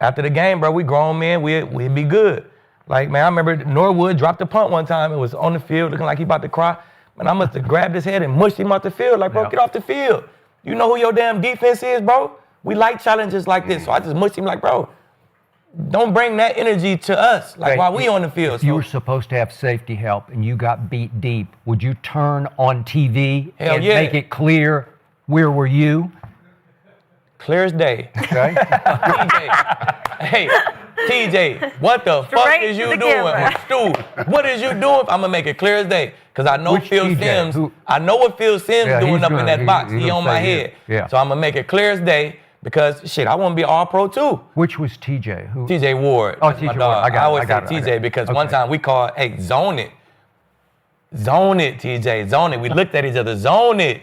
After the game, bro, we grown men, we'd be good. Like, man, I remember Norwood dropped a punt one time. It was on the field looking like he about to cry. Man, I must have grabbed his head and mushed him off the field. Like, bro, get off the field. You know who your damn defense is, bro? We like challenges like this. So I just mushed him like, bro, don't bring that energy to us, like while we on the field. If you were supposed to have safety help and you got beat deep, would you turn on TV and make it clear where were you? Clear as day. Okay. TJ, hey, TJ, what the fuck is you doing? Stu, what is you doing? I'm gonna make it clear as day, because I know Phil Simms. I know what Phil Simms doing up in that box. He on my head. So I'm gonna make it clear as day, because shit, I want to be All-Pro too. Which was TJ? Who? TJ Ward. Oh, TJ Ward. I always say TJ because one time we called, hey, zone it. Zone it, TJ, zone it. We looked at each other, zone it.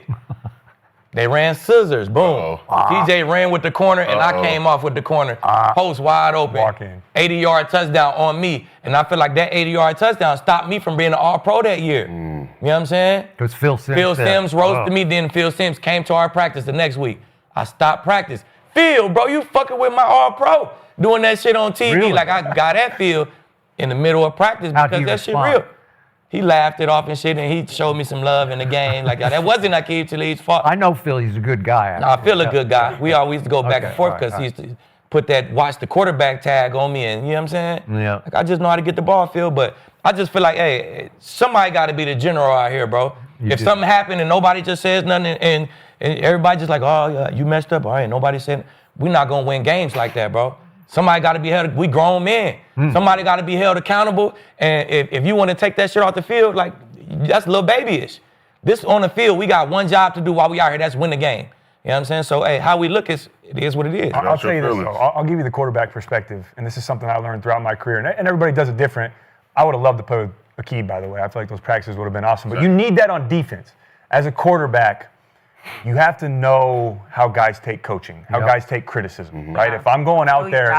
They ran scissors, boom. TJ ran with the corner, and I came off with the corner. Post wide open. Walk in. 80-yard touchdown on me. And I feel like that 80-yard touchdown stopped me from being an All-Pro that year. You know what I'm saying? Because Phil Simms roasted me, then Phil Simms came to our practice the next week. I stopped practice. Phil, bro, you fucking with my All-Pro. Doing that shit on TV. Really? Like, I got at Phil in the middle of practice because that shit real. He laughed it off and shit, and he showed me some love in the game. Like, that wasn't Aqib Talib's fault. I know Phil, he's a good guy. No, Phil a good guy. We always used to go back and forth because he used to put that watch the quarterback tag on me, and you know what I'm saying? Yeah. Like, I just know how to get the ball, Phil, but I just feel like, hey, somebody got to be the general out here, bro. If something happened and nobody just says nothing and everybody just like, oh, yeah, you messed up, all right, nobody said, we're not going to win games like that, bro. Somebody got to be held, we grown men. Somebody got to be held accountable. And if you want to take that shit off the field, like, that's little babyish. This on the field, we got one job to do while we out here, that's win the game. You know what I'm saying? So, hey, how we look it is what it is. I'll tell you this, though. I'll give you the quarterback perspective, and this is something I learned throughout my career, and everybody does it different. I would have loved to play with Aqib, by the way. I feel like those practices would have been awesome. But you need that on defense. As a quarterback, you have to know how guys take coaching, how guys take criticism, right? If I'm going out there,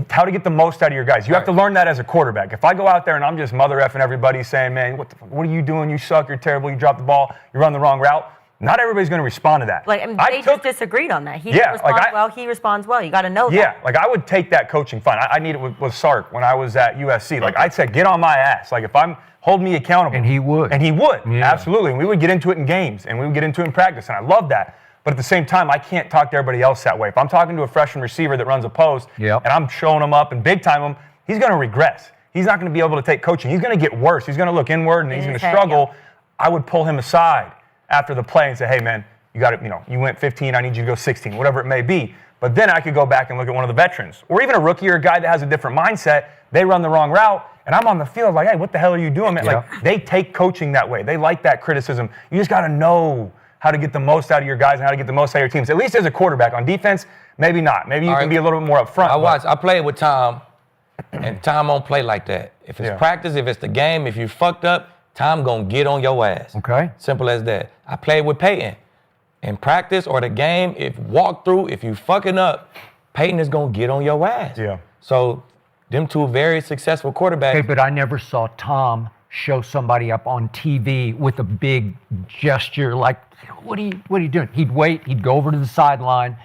how to get the most out of your guys. You have to learn that as a quarterback. If I go out there and I'm just mother effing everybody saying, man, what are you doing? You suck, you're terrible, you dropped the ball, you run the wrong route. Not everybody's going to respond to that. Like, they just disagreed on that. He responds well, he responds well. You got to know that. Yeah, like I would take that coaching fine. I need it with Sark when I was at USC. Like I said, get on my ass. Like if I'm, hold me accountable. And he would. And he would, absolutely. And we would get into it in games, and we would get into it in practice, and I love that. But at the same time, I can't talk to everybody else that way. If I'm talking to a freshman receiver that runs a post, and I'm showing him up and big time him, he's going to regress. He's not going to be able to take coaching. He's going to get worse. He's going to look inward, and he's going to struggle. I would pull him aside after the play and say, hey, man, you got to, you went 15, I need you to go 16, whatever it may be. But then I could go back and look at one of the veterans, or even a rookie or a guy that has a different mindset. They run the wrong route, and I'm on the field like, hey, what the hell are you doing, man? Like, they take coaching that way. They like that criticism. You just got to know how to get the most out of your guys and how to get the most out of your teams. At least as a quarterback. On defense, maybe not. Maybe you can be a little bit more upfront. I played with Tom, and Tom don't play like that. If it's practice, if it's the game, if you fucked up, Tom gonna get on your ass. Okay. Simple as that. I played with Peyton. In practice or the game, if you fucking up, Peyton is gonna get on your ass. Yeah. So them two very successful quarterbacks. Okay, but I never saw Tom show somebody up on TV with a big gesture like, what are you doing? He'd wait, he'd go over to the sideline,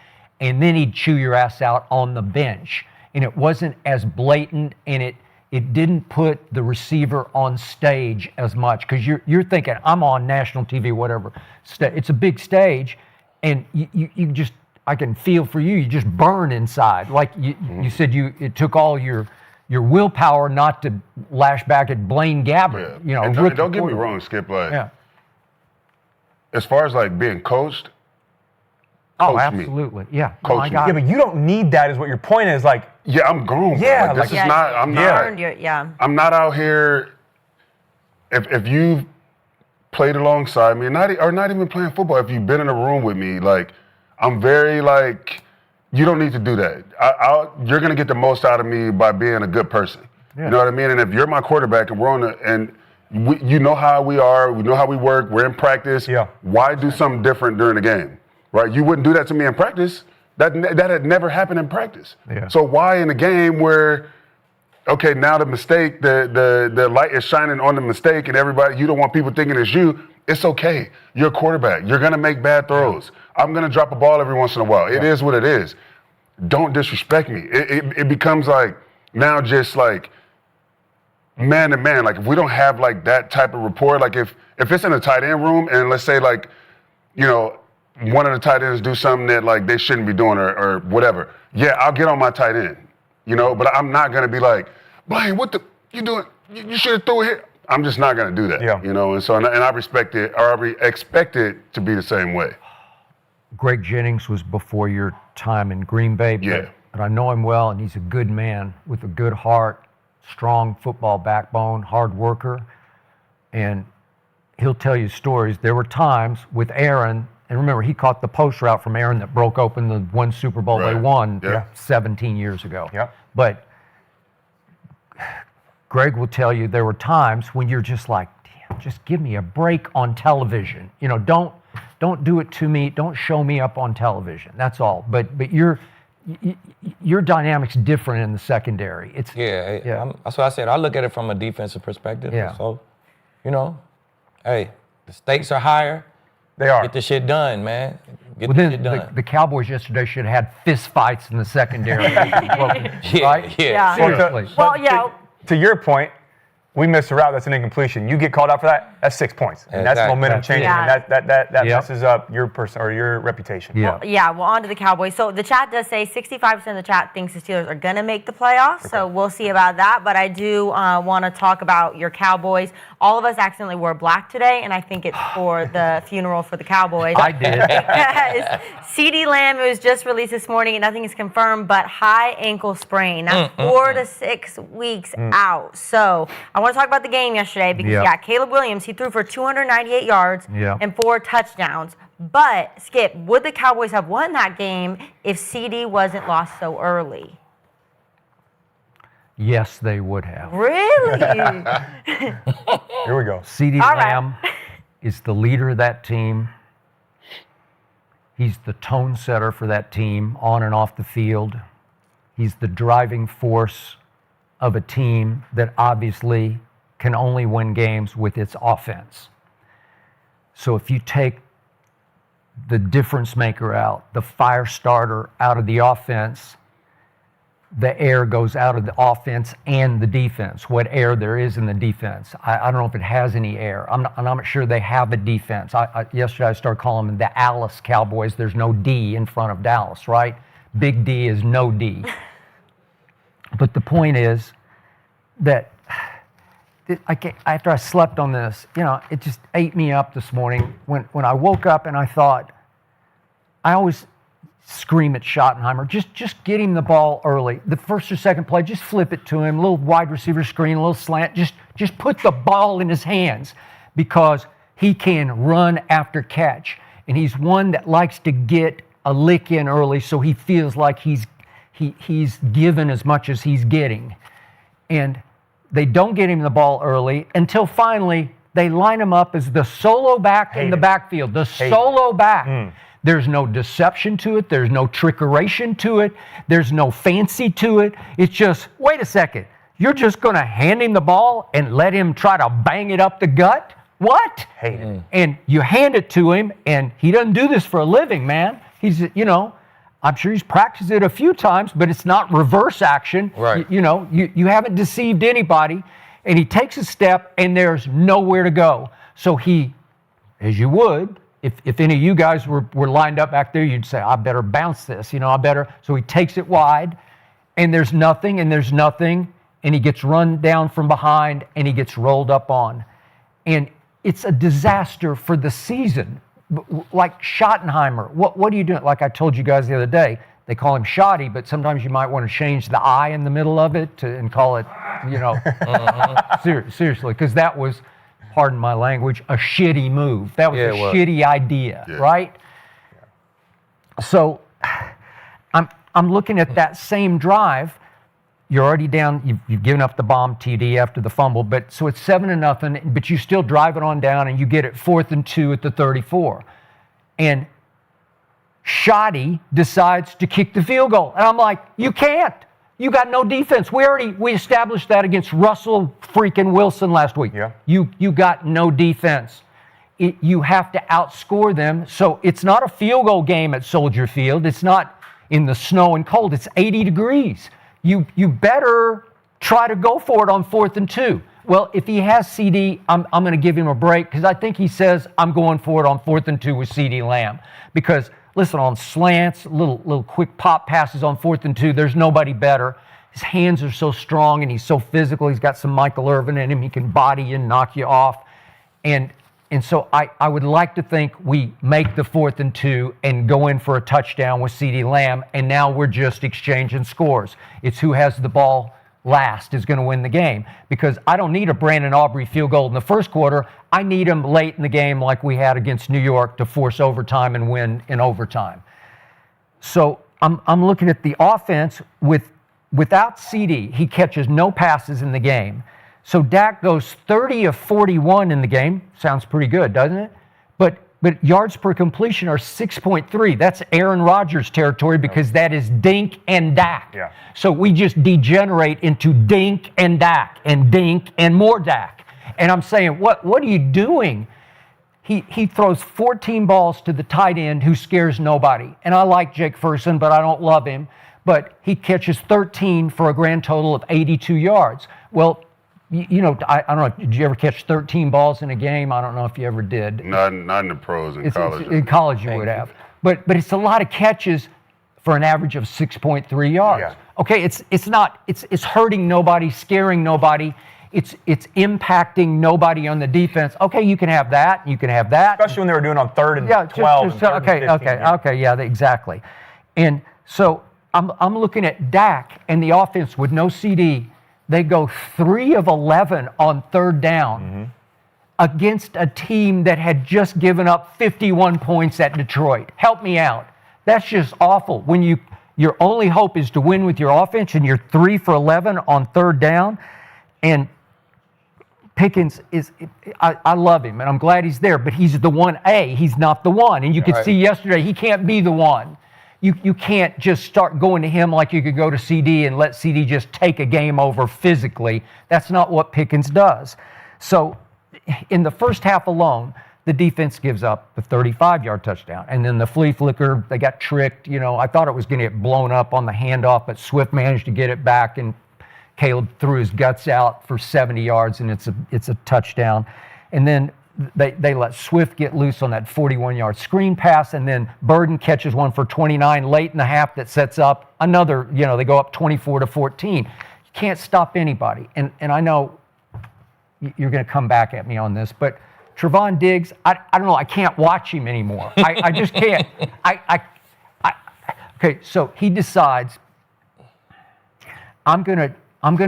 and then he'd chew your ass out on the bench. And it wasn't as blatant, and it didn't put the receiver on stage as much, because you're thinking, I'm on national TV, whatever. It's a big stage, and you just, I can feel for you, you just burn inside. Like you said, it took all your willpower not to lash back at Blaine Gabbert. Yeah. And don't get me wrong, Skip. Like, as far as like being coached, oh, absolutely, yeah. Coach me. Yeah, but you don't need that. Is what your point is? Like, yeah, I'm grown. Yeah, like, this is not. I'm not. I'm not out here. If you've played alongside me, or not even playing football, if you've been in a room with me, like, I'm very like, you don't need to do that. You're gonna get the most out of me by being a good person. Yeah. You know what I mean? And if you're my quarterback and we're on you know how we are, we know how we work, we're in practice. Yeah. Why do something different during the game? Right? You wouldn't do that to me in practice. That had never happened in practice. Yeah. So why in a game where, okay, now the mistake, the light is shining on the mistake, and everybody, you don't want people thinking it's you. It's okay. You're a quarterback. You're gonna make bad throws. I'm gonna drop a ball every once in a while. It is what it is. Don't disrespect me. It becomes like now just like man to man. Like if we don't have like that type of rapport, like if it's in a tight end room and let's say like, one of the tight ends do something that like they shouldn't be doing or whatever. Yeah, I'll get on my tight end, but I'm not gonna be like, Blaine, what you doing? You should have threw it here. I'm just not gonna do that. Yeah. And so and I respect it, or I expect it to be the same way. Greg Jennings was before your time in Green Bay, but I know him well, and he's a good man with a good heart, strong football backbone, hard worker, and he'll tell you stories. There were times with Aaron. And remember, he caught the post route from Aaron that broke open the one Super Bowl they won 17 years ago. Yeah. But Greg will tell you there were times when you're just like, damn, just give me a break on television. Don't do it to me. Don't show me up on television. That's all. But your dynamic's different in the secondary. That's what I said. I look at it from a defensive perspective. Yeah. So, hey, the stakes are higher. They are. Get the shit done, man. Get the shit done. The Cowboys yesterday should have had fist fights in the secondary. Right? Yeah. Seriously. To your point, we missed a route. That's an incompletion. You get called out for that. That's 6 points, and that's momentum changing. And that messes up your person or your reputation. Yeah. Well, on to the Cowboys. So the chat does say 65% of the chat thinks the Steelers are going to make the playoffs. Okay. So we'll see about that. But I do want to talk about your Cowboys. All of us accidentally wore black today, and I think it's for the funeral for the Cowboys. I did. Because CeeDee Lamb was just released this morning, and nothing is confirmed, but high ankle sprain. That's 4 to 6 weeks out. So I want to talk about the game yesterday because, Caleb Williams, he threw for 298 yards and 4 touchdowns. But, Skip, would the Cowboys have won that game if CeeDee wasn't lost so early? Yes, they would have. Really? Here we go. CeeDee Lamb is the leader of that team. He's the tone setter for that team on and off the field. He's the driving force of a team that obviously can only win games with its offense. So if you take the difference maker out, the fire starter out of the offense, the air goes out of the offense and the defense, what air there is in the defense. I don't know if it has any air. I'm not sure they have a defense. Yesterday I started calling them the Alice Cowboys. There's no D in front of Dallas, right? Big D is no D. But the point is that after I slept on this, it just ate me up this morning when I woke up and I thought, I always scream at Schottenheimer, just get him the ball early. The first or second play, just flip it to him, a little wide receiver screen, a little slant, just put the ball in his hands because he can run after catch. And he's one that likes to get a lick in early so he feels like he's given as much as he's getting. And they don't get him the ball early until finally they line him up as the solo back in the backfield. The solo back. There's no deception to it. There's no trickeration to it. There's no fancy to it. It's just, wait a second. You're just going to hand him the ball and let him try to bang it up the gut? What? And you hand it to him, and he doesn't do this for a living, man. He's, I'm sure he's practiced it a few times, but it's not reverse action. Right. You haven't deceived anybody. And he takes a step, and there's nowhere to go. So he, as you would, if any of you guys were lined up back there, you'd say, I better bounce this, I better. So he takes it wide, and there's nothing, and he gets run down from behind, and he gets rolled up on. And it's a disaster for the season. Like Schottenheimer, what are you doing? Like I told you guys the other day, they call him Shotty, but sometimes you might want to change the I in the middle of it and call it, seriously, because that was, pardon my language, a shitty move. That was shitty idea, right? So I'm looking at that same drive. You're already down. You've given up the bomb TD after the fumble, but so it's 7-0. But you still drive it on down, and you get it 4th and 2 at the 34, and Shotty decides to kick the field goal, and I'm like, you can't. You got no defense. We established that against Russell freaking Wilson last week. Yeah. You got no defense. You have to outscore them. So it's not a field goal game at Soldier Field. It's not in the snow and cold. It's 80 degrees. You better try to go for it on 4th and 2. Well, if he has CD, I'm going to give him a break because I think he says I'm going for it on 4th and 2 with CD Lamb because. Listen, on slants, little quick pop passes on 4th and 2, there's nobody better. His hands are so strong and he's so physical. He's got some Michael Irvin in him. He can body you and knock you off. And so I would like to think we make the 4th and 2 and go in for a touchdown with CeeDee Lamb, and now we're just exchanging scores. It's who has the ball last is going to win the game because I don't need a Brandon Aubrey field goal in the first quarter. I need him late in the game like we had against New York to force overtime and win in overtime. So I'm looking at the offense without CD. He catches no passes in the game. So Dak goes 30 of 41 in the game. Sounds pretty good, doesn't it? But yards per completion are 6.3. That's Aaron Rodgers territory because that is Dink and Dak. Yeah. So we just degenerate into Dink and Dak and Dink and more Dak. And I'm saying, what are you doing? He throws 14 balls to the tight end who scares nobody. And I like Jake Ferguson, but I don't love him. But he catches 13 for a grand total of 82 yards. Well, I don't know, did you ever catch 13 balls in a game? I don't know if you ever did. Not in the pros, in college. In college you would have. But it's a lot of catches for an average of 6.3 yards. Yeah. Okay, it's hurting nobody, scaring nobody. It's impacting nobody on the defense. Okay, you can have that. You can have that. Especially when they were doing on 3rd and 12. And 3rd and 15, yeah, exactly. And so I'm looking at Dak and the offense with no CD. They go 3 of 11 on 3rd down against a team that had just given up 51 points at Detroit. Help me out. That's just awful. When your only hope is to win with your offense and you're 3 for 11 on 3rd down. And Pickens I love him and I'm glad he's there, but he's the 1A. He's not the one. And you could see yesterday he can't be the one. You can't just start going to him like you could go to CD and let CD just take a game over physically. That's not what Pickens does. So in the first half alone, the defense gives up a 35-yard touchdown. And then the flea flicker, they got tricked. I thought it was going to get blown up on the handoff, but Swift managed to get it back, and Caleb threw his guts out for 70 yards, and it's a touchdown. And then they let Swift get loose on that 41-yard screen pass, and then Burden catches one for 29 late in the half that sets up another, they go up 24-14. You can't stop anybody. And I know, you're going to come back at me on this, but Trevon Diggs, I don't know. I can't watch him anymore. I just can't. Okay, so he decides I'm gonna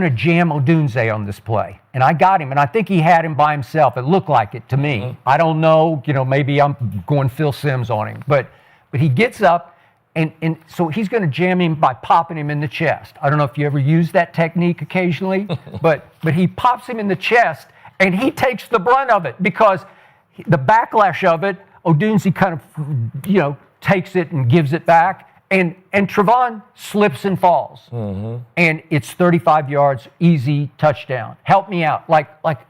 jam Odunze on this play, and I got him, and I think he had him by himself. It looked like it to me. I don't know. Maybe I'm going Phil Simms on him, but he gets up. And so he's going to jam him by popping him in the chest. I don't know if you ever use that technique occasionally, but he pops him in the chest, and he takes the brunt of it because the backlash of it, Odunze kind of, takes it and gives it back, and Trevon slips and falls, and it's 35 yards, easy touchdown. Help me out,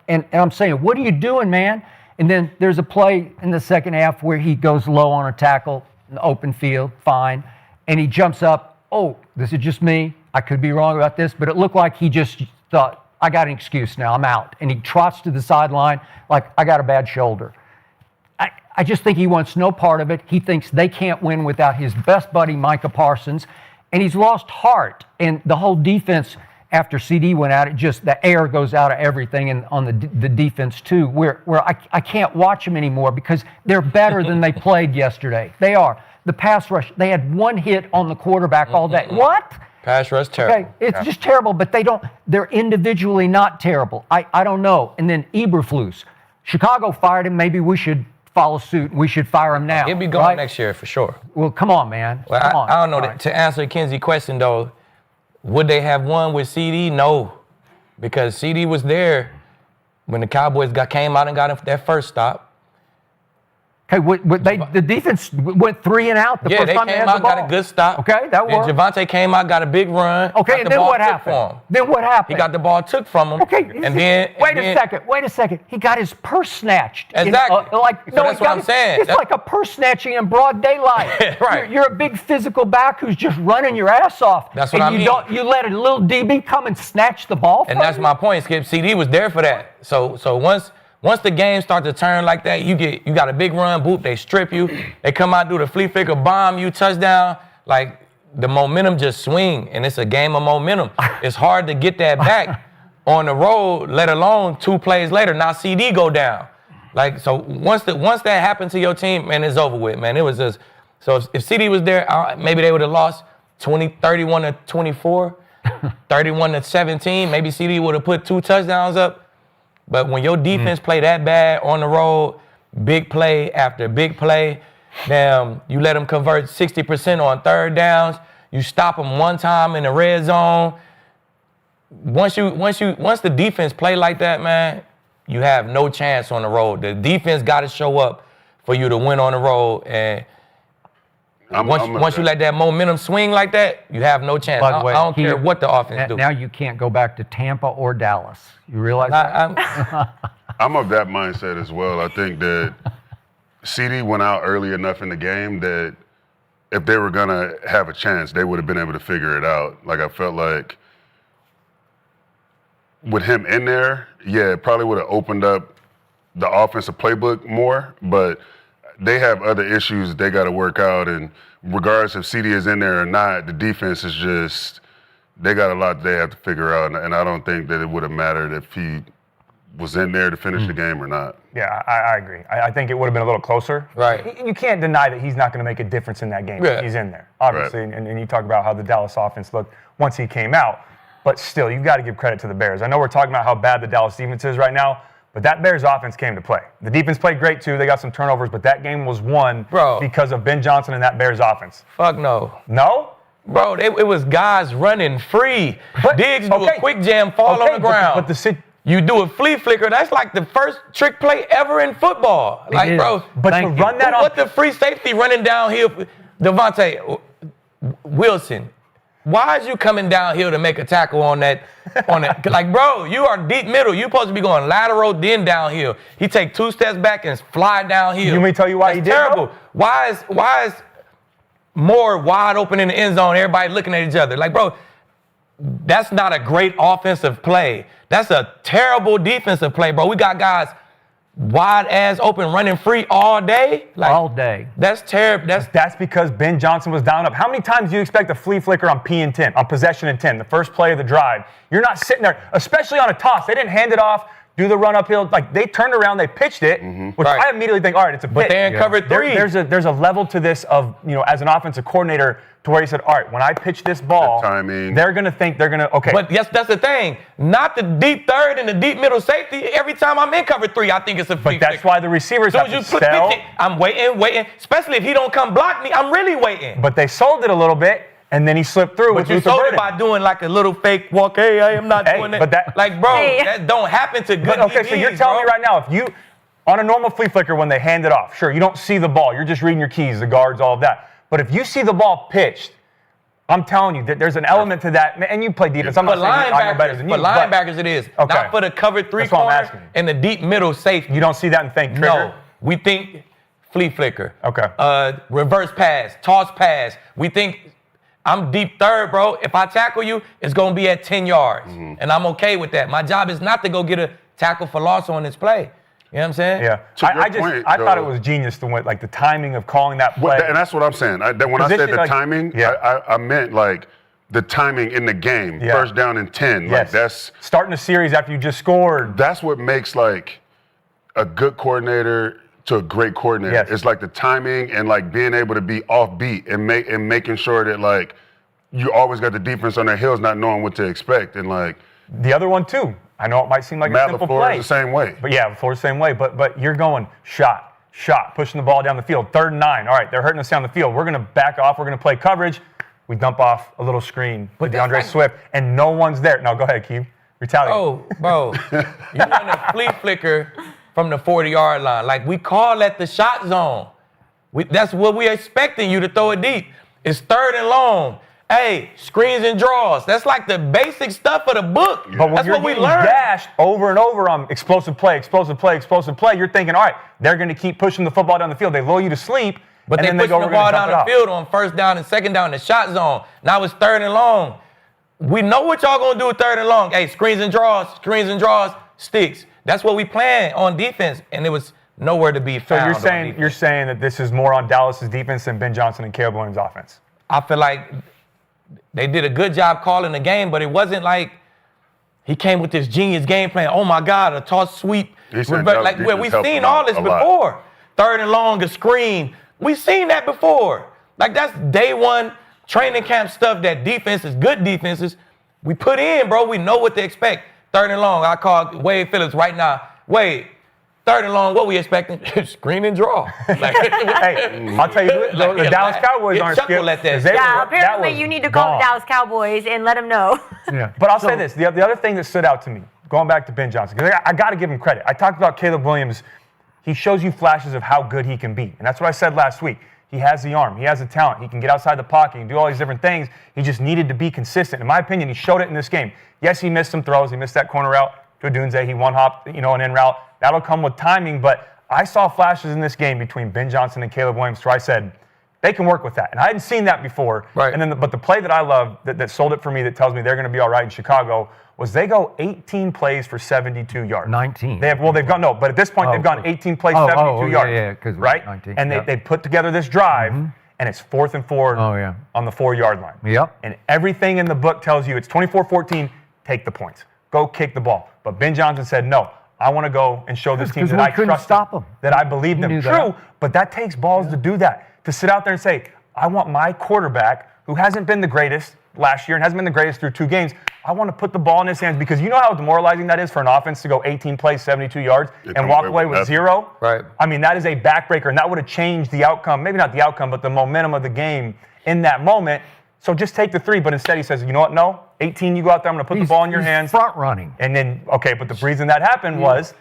and I'm saying, what are you doing, man? And then there's a play in the second half where he goes low on a tackle. In the open field, fine. And he jumps up. Oh, this is just me. I could be wrong about this, but it looked like he just thought, I got an excuse now. I'm out. And he trots to the sideline like, I got a bad shoulder. I just think he wants no part of it. He thinks they can't win without his best buddy, Micah Parsons. And he's lost heart. And the whole defense, after CD went out, the air goes out of everything, and on the defense too, where I can't watch them anymore because they're better than they played yesterday. They are. The pass rush, they had one hit on the quarterback all day. What? Pass rush terrible. Okay, it's just terrible, but they're individually not terrible. I don't know. And then Eberflus. Chicago fired him. Maybe we should follow suit. We should fire him now. He'll be gone next year for sure. Well, come on, man. Well, come on. I don't know. To answer Kinsey's question, though, would they have won with CD? No, because CD was there when the Cowboys came out and got their first stop. Okay, the defense went 3 and out the first time they had the ball. They came out, got a good stop. Okay, that worked. And Javonte came out, got a big run. Okay, and then what happened? He got the ball took from him. Okay, wait a second. He got his purse snatched. Exactly. That's what I'm saying. It's like a purse snatching in broad daylight. Right. You're a big physical back who's just running your ass off. That's what I mean. You let a little DB come and snatch the ball from you? And that's my point, Skip. CD was there for that. So once the game starts to turn like that, you got a big run, boop, they strip you, they come out, do the flea flicker, bomb you, touchdown. Like, the momentum just swing, and it's a game of momentum. It's hard to get that back on the road, let alone 2 plays later. Now CD go down. Like, so once that happened to your team, man, it's over with, man. It was just, so if CD was there, maybe they would have lost 31-24, 31-17. Maybe CD would have put 2 touchdowns up. But when your defense play that bad on the road, big play after big play, damn, you let them convert 60% on third downs, you stop them one time in the red zone. Once the defense play like that, man, you have no chance on the road. The defense got to show up for you to win on the road, and once you let that momentum swing like that, you have no chance. I don't care what the offense do. Now you can't go back to Tampa or Dallas. You realize that? I'm of that mindset as well. I think that CD went out early enough in the game that if they were going to have a chance, they would have been able to figure it out. Like, I felt like with him in there, yeah, it probably would have opened up the offensive playbook more, but they have other issues that they got to work out, and regardless if CD is in there or not, the defense is just, they got a lot they have to figure out, and I don't think that it would have mattered if he was in there to finish the game or not. Yeah, I agree. I think it would have been a little closer. Right. You can't deny that he's not going to make a difference in that game. Yeah. He's in there, obviously, Right. and you talk about how the Dallas offense looked once he came out, but still, you've got to give credit to the Bears. I know we're talking about how bad the Dallas defense is right now, but that Bears offense came to play. The defense played great too. They got some turnovers, but that game was won because of Ben Johnson and that Bears offense. Fuck no. No? Bro, it was guys running free. Diggs do a quick jam, fall on the ground. You do a flea flicker. That's like the first trick play ever in football. Like, bro. But to run that on. What the free safety running downhill? Devontae Wilson. Why is you coming downhill to make a tackle on that? Like, bro, you are deep middle. You're supposed to be going lateral, then downhill. He take 2 steps back and fly downhill. You mean tell you why he did? Terrible. Why is more wide open in the end zone? Everybody looking at each other. Like, bro, that's not a great offensive play. That's a terrible defensive play, bro. We got guys wide ass open running free all day. Like, all day. That's terrible. That's because Ben Johnson was down up. How many times do you expect a flea flicker on P and 10, on possession and 10, the first play of the drive? You're not sitting there, especially on a toss. They didn't hand it off do the run uphill. Like, they turned around, they pitched it, which I immediately think, all right, it's a pitch. But they're in cover 3. There's a level to this of, as an offensive coordinator, to where he said, all right, when I pitch this ball, they're going to think they're going to, okay. But yes, that's the thing. Not the deep third and the deep middle safety. Every time I'm in cover 3, I think it's a flea But that's why the receivers have to sell. I'm waiting. Especially if he don't come block me, I'm really waiting. But they sold it a little bit, and then he slipped through. But you sold it by doing like a little fake walk. Hey, I am not doing that. But that. Like, bro, that don't happen to good Okay, DBs, so you're telling me right now, if you, on a normal flea flicker, when they hand it off, sure, you don't see the ball. You're just reading your keys, the guards, all of that. But if you see the ball pitched, I'm telling you, there's an element to that, and you play defense. I'm not saying I know better than you. For linebackers, it is. Okay. Not for the cover 3 corner and the deep middle safety. You don't see that and think trigger? No. We think flea flicker. Okay. Reverse pass, toss pass. We think I'm deep third, bro. If I tackle you, it's going to be at 10 yards. And I'm okay with that. My job is not to go get a tackle for loss on this play. You know what I'm saying? Yeah. I thought it was genius to win, like the timing of calling that play. And that's what I'm saying. When I said the timing, I meant like the timing in the game. Yeah. First down and 10. Yes. Like that's starting a series after you just scored. That's what makes like a good coordinator to a great coordinator. Yes. It's like the timing and like being able to be offbeat and making sure that like you always got the defense on their heels, not knowing what to expect. And like the other one too. I know it might seem like Matt a simple LaFleur play. is the same way. But yeah, LaFleur's the same way. But you're going shot, pushing the ball down the field. 3rd and 9. All right, they're hurting us down the field. We're going to back off. We're going to play coverage. We dump off a little screen with DeAndre Swift, and no one's there. No, go ahead, Aqib. Retaliate. Oh, bro. You run a flea flicker from the 40-yard line. Like, we call that the shot zone. That's what we're expecting you to throw it deep. It's 3rd and long. Hey, screens and draws. That's like the basic stuff of the book. But when that's you're what we getting learned. dashed over and over on explosive play, you're thinking, all right, they're going to keep pushing the football down the field. They lull you to sleep. But and they then pushing go, the ball down the field on 1st down and 2nd down in the shot zone. Now it's 3rd and long. We know what y'all going to do with 3rd and long. Hey, screens and draws, sticks. That's what we planned on defense, and it was nowhere to be found. So you're saying that this is more on Dallas's defense than Ben Johnson and Caleb Williams' offense? I feel like they did a good job calling the game, but it wasn't like he came with this genius game plan. Oh my God, a toss sweep. Like where we've seen all this before. 3rd and long, a screen. We've seen that before. Like that's day one training camp stuff that good defenses, we put in, bro. We know what to expect. 3rd and long, I call Wade Phillips right now. Wade, 3rd and long, what we expecting? Screen and draw. Like, hey, I'll tell you, the Dallas Cowboys aren't skilled. Apparently you need to call the Dallas Cowboys and let them know. Yeah. But I'll say this, the other thing that stood out to me, going back to Ben Johnson, because I got to give him credit. I talked about Caleb Williams. He shows you flashes of how good he can be. And that's what I said last week. He has the arm. He has the talent. He can get outside the pocket. He can do all these different things. He just needed to be consistent. In my opinion, he showed it in this game. Yes, he missed some throws. He missed that corner route to Dunze. He one-hopped, an in route. That'll come with timing. But I saw flashes in this game between Ben Johnson and Caleb Williams where I said, they can work with that. And I hadn't seen that before. Right. And then, but the play that I love that sold it for me that tells me they're going to be all right in Chicago was they go 18 plays for 72 yards. 19. They've gone, no, but at this point they've gone 18 plays, 72 yards. Yeah, right? 19. And they put together this drive, and it's 4th and 4 on the 4-yard line. Yep. And everything in the book tells you it's 24-14, take the points. Go kick the ball. But Ben Johnson said, no, I want to go and show this team that I trust stop them. That I believe them. True, but that takes balls to do that. To sit out there and say, I want my quarterback, who hasn't been the greatest last year and hasn't been the greatest through 2 games, I want to put the ball in his hands because you know how demoralizing that is for an offense to go 18 plays, 72 yards, and walk away with 0? Right. I mean, that is a backbreaker, and that would have changed the outcome. Maybe not the outcome, but the momentum of the game in that moment. So just take the 3, but instead he says, you know what, no, 18, you go out there, I'm going to put the ball in your hands. Front running. And then, okay, but the reason that happened was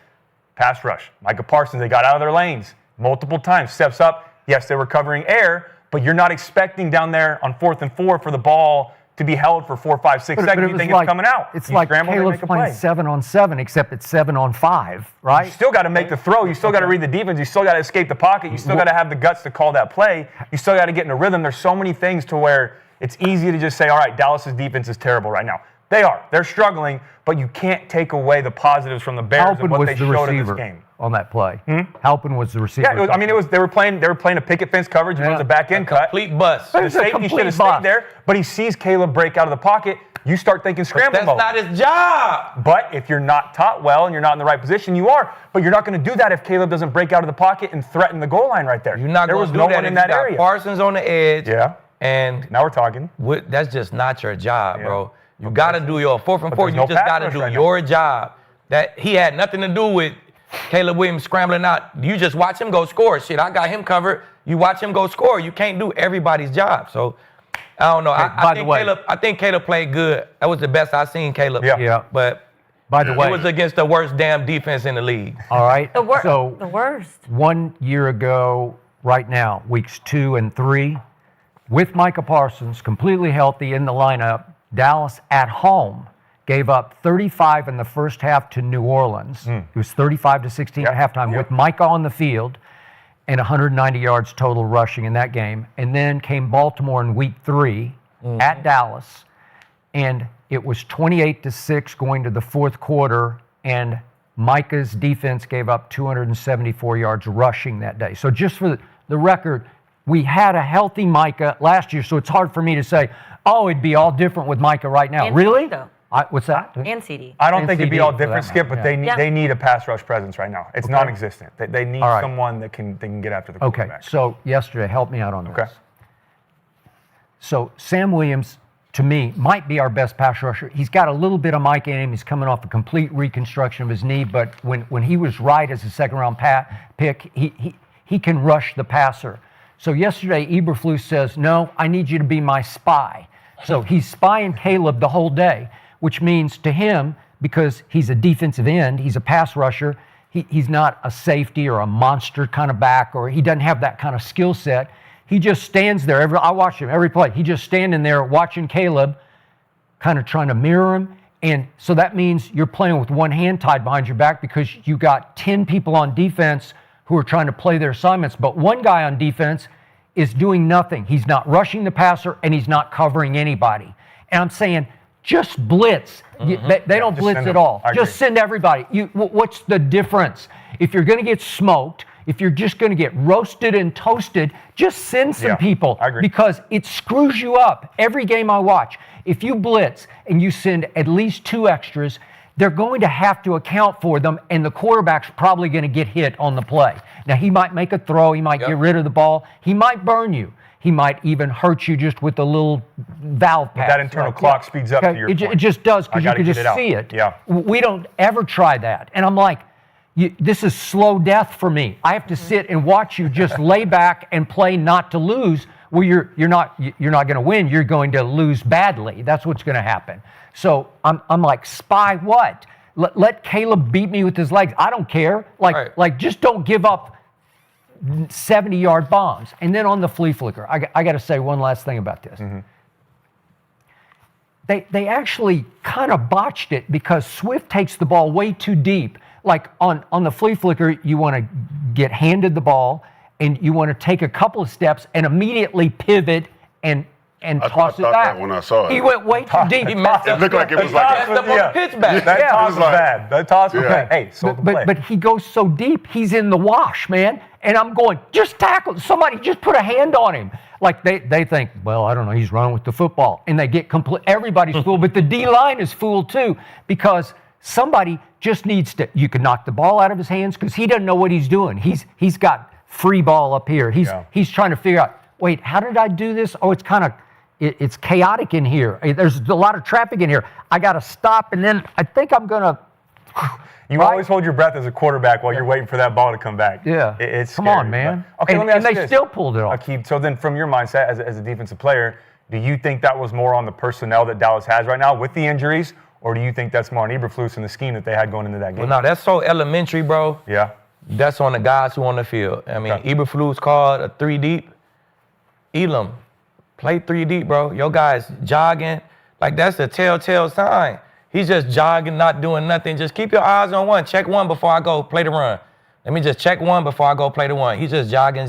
pass rush. Micah Parsons, they got out of their lanes multiple times, steps up. Yes, they were covering air, but you're not expecting down there on 4th and 4 for the ball to be held for 4, 5, 6 seconds. You think it's coming out. It's like Caleb's playing 7-on-7, except it's 7-on-5, right? You still got to make the throw. You still got to read the defense. You still got to escape the pocket. You still got to have the guts to call that play. You still got to get in a rhythm. There's so many things to where it's easy to just say, all right, Dallas's defense is terrible right now. They are. They're struggling, but you can't take away the positives from the Bears and what they showed in this game. On that play. Halpin was the receiver. Yeah, they were playing a picket fence coverage. It was a back end cut. Complete bust. The safety should have stayed there, but he sees Caleb break out of the pocket. you start thinking scramble mode. That's not his job. But if you're not taught well and you're not in the right position, you are. But you're not going to do that if Caleb doesn't break out of the pocket and threaten the goal line right there. You're not going to do no that one if in you that got area. Parsons on the edge. Yeah. And now we're talking. That's just not your job, bro. You got to do your 4th and 4. You no just got to pass do rush right your job. That he had nothing to do with Caleb Williams scrambling out. You just watch him go score. Shit, I got him covered. You watch him go score. You can't do everybody's job. So I don't know. I think Caleb played good. That was the best I seen Caleb. Yeah. But by the way, it was against the worst damn defense in the league. All right. The worst. 1 year ago, right now, weeks 2 and 3, with Micah Parsons completely healthy in the lineup, Dallas at home gave up 35 in the first half to New Orleans. It was 35-16 at halftime with Micah on the field and 190 yards total rushing in that game. And then came Baltimore in week 3 at Dallas, and it was 28-6 going to the fourth quarter, and Micah's defense gave up 274 yards rushing that day. So just for the record, we had a healthy Micah last year, so it's hard for me to say, oh, it'd be all different with Micah right now. And really? CD, What's that? and CD. I don't And think it'd be CD all for different, that Skip, matter. but they need a pass rush presence right now. It's non-existent. They need All right. someone that can get after the Okay, quarterback. so yesterday, help me out on this. Okay. So Sam Williams, to me, might be our best pass rusher. He's got a little bit of Mike in him. He's coming off a complete reconstruction of his knee, but when he was right as a second-round pick, he can rush the passer. So yesterday, Eberflus says, no, I need you to be my spy. So he's spying Caleb the whole day, which means to him, because he's a defensive end, he's a pass rusher, he's not a safety or a monster kind of back, or he doesn't have that kind of skill set. He just stands there. I watch him every play. He just standing there watching Caleb, kind of trying to mirror him. And so that means you're playing with one hand tied behind your back because you got 10 people on defense who are trying to play their assignments. But one guy on defense is doing nothing. He's not rushing the passer, and he's not covering anybody. And I'm saying, just blitz. They don't blitz at all. Just send everybody. What's the difference? If you're going to get smoked, if you're just going to get roasted and toasted, just send some people. I agree. Because it screws you up. Every game I watch, if you blitz and you send at least 2 extras, they're going to have to account for them, and the quarterback's probably going to get hit on the play. Now, he might make a throw. He might get rid of the ball. He might burn you. He might even hurt you just with a little valve pass. That internal clock speeds up to your point. It just does, because you can just see it. Yeah. We don't ever try that. And I'm like, this is slow death for me. I have to sit and watch you just lay back and play not to lose. Well, you're not going to win. You're going to lose badly. That's what's going to happen. So I'm like, spy what? Let Caleb beat me with his legs. I don't care. Like just don't give up 70-yard bombs. And then on the flea flicker, I got to say one last thing about this. They actually kind of botched it because Swift takes the ball way too deep. Like on the flea flicker, you want to get handed the ball and you want to take a couple of steps and immediately pivot and toss it back. That when I saw it. He went way too deep. It looked like it was like the pitch back. That toss was bad. That toss was Yeah. bad. Hey, sold the play. But he goes so deep, he's in the wash, man. And I'm going, just tackle. Somebody just put a hand on him. Like they think, well, I don't know, he's running with the football. And they get everybody's fooled, but the D-line is fooled too, because somebody just needs to, you can knock the ball out of his hands because he doesn't know what he's doing. He's got free ball up here. He's trying to figure out, wait, how did I do this? Oh, it's chaotic in here. There's a lot of traffic in here. I got to stop, and then I think I'm going to. You always hold your breath as a quarterback while you're waiting for that ball to come back. Yeah. It's Come scary, on, man. but- Okay, let me ask you and they this. still pulled it off. Aqib, so then from your mindset as a defensive player, do you think that was more on the personnel that Dallas has right now with the injuries, or do you think that's more on Eberflus and the scheme that they had going into that game? Well, no, that's so elementary, bro. Yeah. That's on the guys who on the field. I mean, Okay. Eberflus called a 3 deep. Elam, play 3 deep, bro. Your guys jogging. Like, that's a telltale sign. He's just jogging, not doing nothing. Just keep your eyes on one. Check one before I go play the run. Let me just check one before I go play the one. He's just jogging.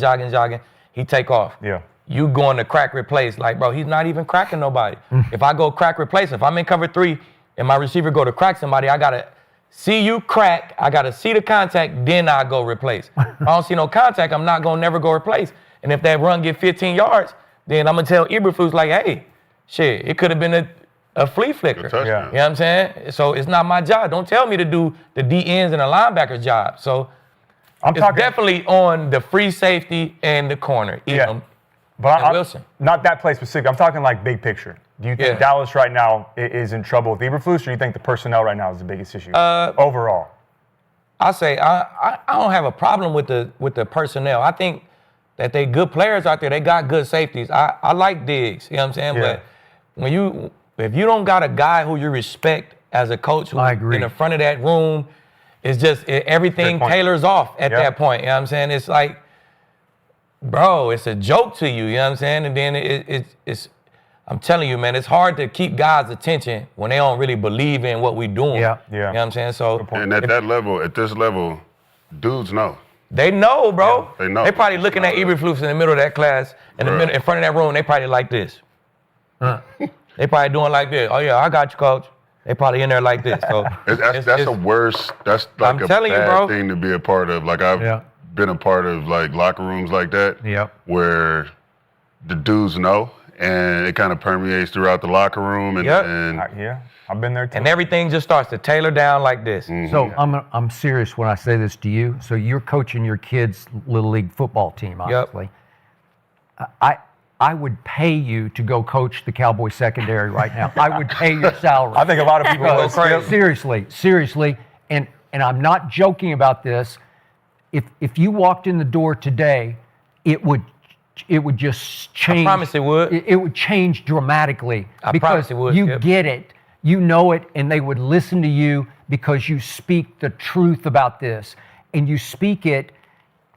He take off. Yeah. You going to crack replace. Like, bro, he's not even cracking nobody. If I go crack replace, if I'm in cover 3 and my receiver go to crack somebody, I got to see you crack. I got to see the contact, then I go replace. If I don't see no contact, I'm not going to never go replace. And if that run get 15 yards, then I'm going to tell Eberflus, like, hey, shit, it could have been a flea flicker. Good touchdown. You know what I'm saying? So it's not my job. Don't tell me to do the D ends and the linebacker's job. So it's definitely on the free safety and the corner. But Wilson. Not that play specific. I'm talking like big picture. Do you think Dallas right now is in trouble with Eberflus, or do you think the personnel right now is the biggest issue overall? I say I don't have a problem with the personnel. I think that they good players out there. They got good safeties. I like Diggs. You know what I'm saying? Yeah. But if you don't got a guy who you respect as a coach who's in the front of that room, it's just everything tailors off at that point. You know what I'm saying? It's like, bro, it's a joke to you. You know what I'm saying? And then it's I'm telling you, man, it's hard to keep guys' attention when they don't really believe in what we're doing. Yeah. You know what I'm saying? So And at this level, dudes know. they know, bro. Yeah, they know. They probably looking at Eberflus in the middle of that class, in front of that room. They probably like this. They probably doing like this. Oh yeah, I got you, coach. They probably in there like this. So That's the worst. That's like I'm a telling you, bad bro. thing to be a part of. Like I've been a part of like locker rooms like that, where the dudes know, and it kind of permeates throughout the locker room. And I've been there too. And everything just starts to tailor down like this. So I'm serious when I say this to you. So you're coaching your kids' little league football team, obviously. I would pay you to go coach the Cowboy secondary right now. I would pay your salary. I think a lot of people will crazy. Seriously, and I'm not joking about this. If you walked in the door today, it would just change. I promise it would. It would change dramatically. I promise it would. You get it, you know it, and they would listen to you because you speak the truth about this, and you speak it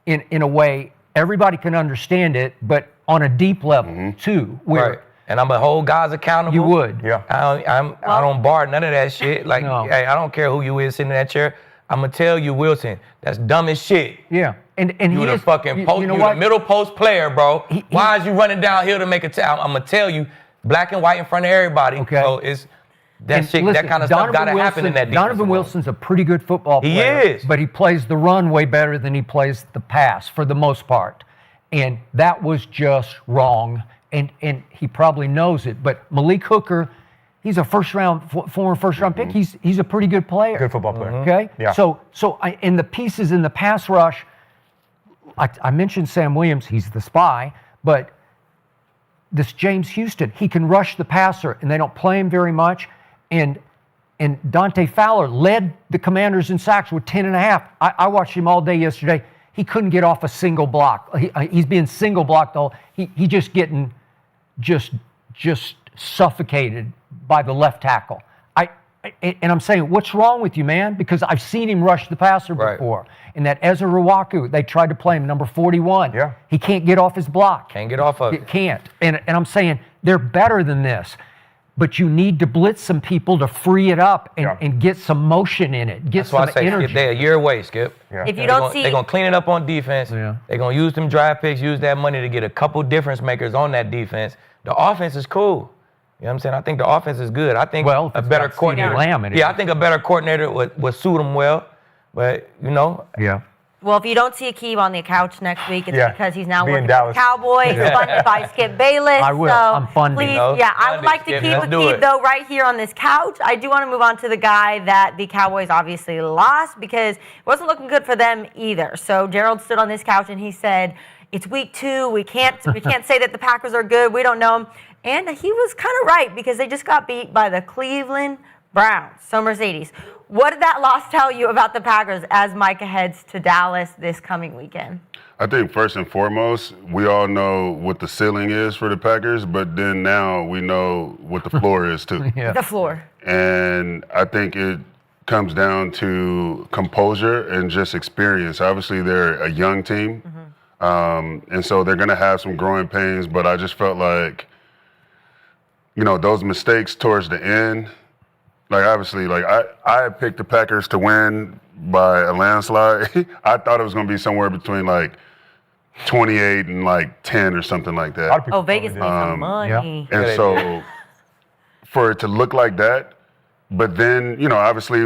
in a way everybody can understand it, but on a deep level too. Where And I'm gonna hold guys accountable. You would. Yeah. I don't bar none of that shit. Like, hey, I don't care who you is sitting in that chair. I'm gonna tell you, Wilson, that's dumb as shit. Yeah. And you the fucking post, you the middle post player, bro. Why is you running downhill to make a tackle? I'm gonna tell you, black and white in front of everybody. Okay. So it's that shit, that kind of stuff gotta happen in that defense. Donovan Wilson's a pretty good football player. He is. But he plays the run way better than he plays the pass for the most part. And that was just wrong. And he probably knows it. But Malik Hooker, he's a former first round pick. He's a pretty good player. Good football player. Okay? Yeah. So in the pieces in the pass rush, I mentioned Sam Williams, he's the spy, but this James Houston, he can rush the passer, and they don't play him very much. And Dante Fowler led the Commanders in sacks with 10.5. I watched him all day yesterday. He couldn't get off a single block. He's being single blocked all. He just getting just suffocated by the left tackle. And I'm saying, what's wrong with you, man? Because I've seen him rush the passer before. And that Ezra Rawaku, they tried to play him, number 41. Yeah. He can't get off his block. Can't get off of it. Can't. And I'm saying, they're better than this. But you need to blitz some people to free it up and get some motion in it. Get some energy. They're a year away, Skip. Yeah. If you don't see, they're going to clean it up on defense. Yeah. They're going to use them draft picks, use that money to get a couple difference makers on that defense. The offense is cool. You know what I'm saying? I think the offense is good. I think a better coordinator. I think a better coordinator would suit them well. But, Yeah. well, if you don't see Aqib on the couch next week, it's because he's now working for Dallas. the Cowboys, funded by Skip Bayless. I will. So I'm funding. please, Fund I would it, like to Skip. keep Let's do Aqib, it. though, right here on this couch. I do want to move on to the guy that the Cowboys obviously lost because it wasn't looking good for them either. So Gerald stood on this couch and he said, it's week 2. We can't say that the Packers are good. We don't know them. And he was kind of right because they just got beat by the Cleveland Browns. So Mercedes, what did that loss tell you about the Packers as Micah heads to Dallas this coming weekend? I think first and foremost, we all know what the ceiling is for the Packers, but then now we know what the floor is too. Yeah. The floor. And I think it comes down to composure and just experience. Obviously, they're a young team, and so they're going to have some growing pains, but I just felt like, those mistakes towards the end, like obviously, like I picked the Packers to win by a landslide. I thought it was going to be somewhere between like 28 and like 10 or something like that. Oh, Vegas made some money. Yeah. And so for it to look like that, but then, obviously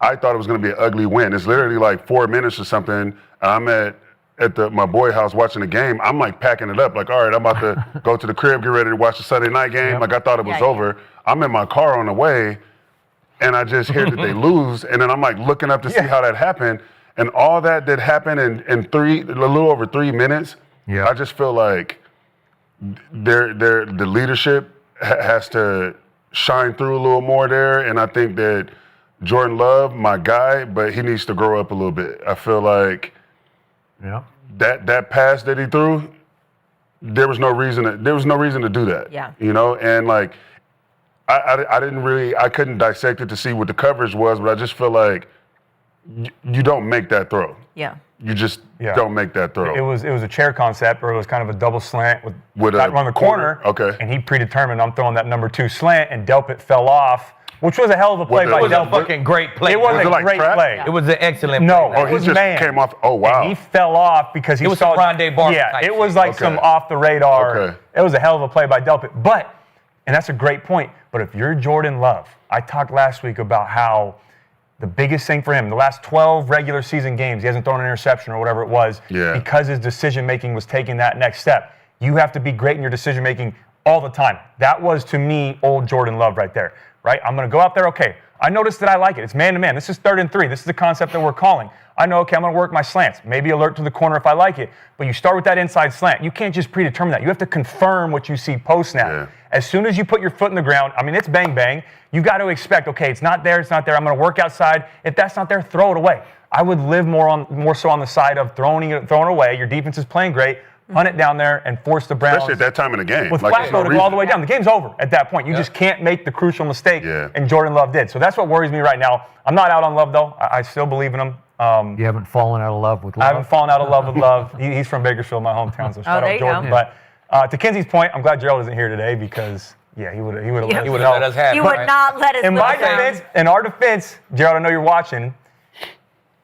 I thought it was going to be an ugly win. It's literally like 4 minutes or something. I'm at at my boy house watching the game, I'm like packing it up. Like, all right, I'm about to go to the crib, get ready to watch the Sunday night game. Like, I thought it was over. I'm in my car on the way, and I just hear that they lose, and then I'm like looking up to see how that happened, and all that happened in a little over 3 minutes. Yeah. I just feel like the leadership has to shine through a little more there, and I think that Jordan Love, my guy, but he needs to grow up a little bit. I feel like that pass that he threw, there was no reason to do that. Yeah. You know, and like I couldn't dissect it to see what the coverage was, but I just feel like you don't make that throw. Yeah. You just don't make that throw. It was a chair concept, or it was kind of a double slant with around the corner. Okay. And he predetermined, I'm throwing that number 2 slant, and Delpit fell off, which was a hell of a play by Delpit. It was a fucking great play. It was a great play. It was an excellent play. No, he just came off. Oh, wow. And he fell off because he saw Rondé Barber. Yeah, it was like some off the radar. Okay. It was a hell of a play by Delpit. And that's a great point, but if you're Jordan Love, I talked last week about how the biggest thing for him, the last 12 regular season games, he hasn't thrown an interception or whatever it was, because his decision-making was taking that next step. You have to be great in your decision-making all the time. That was, to me, old Jordan Love right there, right? I'm going to go out there, okay. I noticed that I like it. It's man-to-man. This is 3rd and 3. This is the concept that we're calling. I know, okay, I'm going to work my slants. Maybe alert to the corner if I like it. But you start with that inside slant. You can't just predetermine that. You have to confirm what you see post-snap. Yeah. As soon as you put your foot in the ground, I mean, it's bang-bang. You got to expect, okay, it's not there, it's not there. I'm going to work outside. If that's not there, throw it away. I would live more so on the side of throwing it away. Your defense is playing great. Hunt it down there and force the Browns. Especially at that time in the game. With Flacco to go all the way down. The game's over at that point. You just can't make the crucial mistake, and Jordan Love did. So that's what worries me right now. I'm not out on Love, though. I still believe in him. You haven't fallen out of love with Love? I haven't fallen out of love with Love. He's from Bakersfield, my hometown, so shout out Jordan. But to Kinsey's point, I'm glad Gerald isn't here today because, he would have let us have it. He would not let us. In our defense, Gerald, I know you're watching.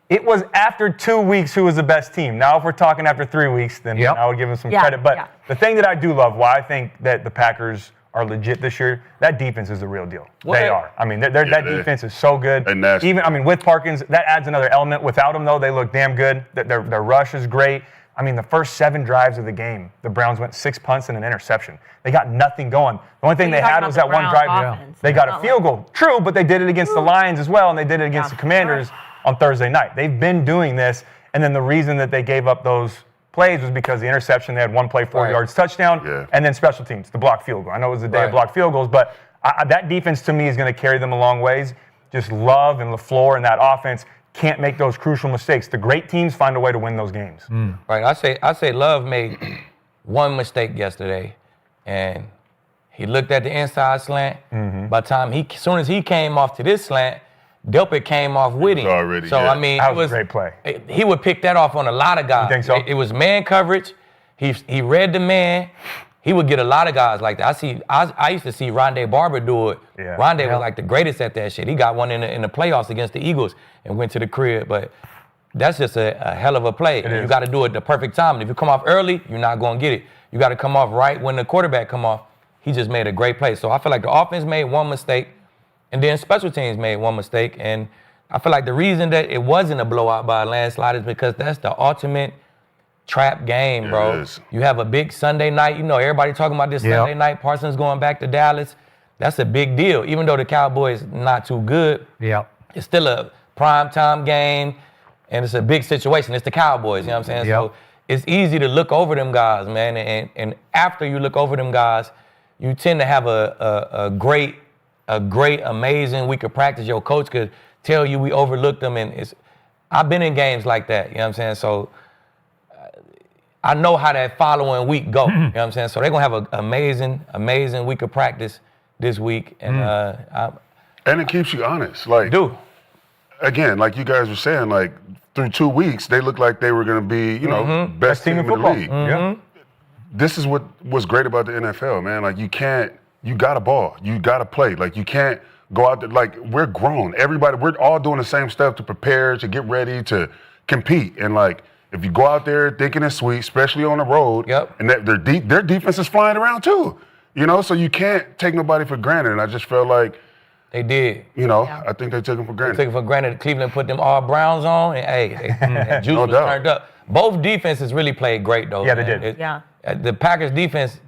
It was after 2 weeks who was the best team. Now, if we're talking after 3 weeks, then I would give them some credit. But the thing that I do love, why I think that the Packers are legit this year, that defense is the real deal. They are. I mean, that defense is so good. Even with Parkins, that adds another element. Without him, though, they look damn good. Their rush is great. I mean, the first 7 drives of the game, the Browns went 6 punts and an interception. They got nothing going. The only thing they had was that one drive. They got a field goal. True, but they did it against the Lions as well, and they did it against the Commanders on Thursday night. They've been doing this, and then the reason that they gave up those plays was because the interception, they had one play, 4 yards, touchdown, and then special teams, the blocked field goal. I know it was the day of blocked field goals, but that defense to me is going to carry them a long ways. Just Love and LaFleur and that offense can't make those crucial mistakes. The great teams find a way to win those games. Right. I say Love made one mistake yesterday, and he looked at the inside slant. By the time as soon as he came off to this slant, Delpit came off with him. I mean, that was a great play. He would pick that off on a lot of guys. You think so? It was man coverage. He read the man. He would get a lot of guys like that. I used to see Rondé Barber do it. Yeah. Rondé was like the greatest at that shit. He got one in the playoffs against the Eagles and went to the crib. But that's just a hell of a play. You got to do it the perfect time. And if you come off early, you're not going to get it. You got to come off right when the quarterback come off. He just made a great play. So I feel like the offense made one mistake, and then special teams made one mistake. And I feel like the reason that it wasn't a blowout by a landslide is because that's the ultimate trap game, bro. You have a big Sunday night. You know, everybody talking about this Sunday night. Parsons going back to Dallas. That's a big deal. Even though the Cowboys not too good, it's still a primetime game, and it's a big situation. It's the Cowboys, you know what I'm saying? So it's easy to look over them guys, man. And after you look over them guys, you tend to have a great, amazing week of practice. Your coach could tell you we overlooked them, and I've been in games like that, you know what I'm saying? So I know how that following week go, you know what I'm saying? So they're going to have an amazing week of practice this week. And and it keeps you honest. Like, again, like you guys were saying, like through 2 weeks, they looked like they were going to be, you know, best team in the league. This is what was great about the NFL, man. Like you got a ball. You got to play. Like you can't go out there. Like we're grown. Everybody, we're all doing the same stuff to prepare, to get ready, to compete. And like, if you go out there thinking it's sweet, especially on the road, and that their defense is flying around too, you know, so you can't take nobody for granted. And I just felt like they did. You know, I think they took them for granted. They took them for granted. Cleveland put them all Browns on, and hey, that juice was turned up. Both defenses really played great, though. Yeah, they did. The Packers defense,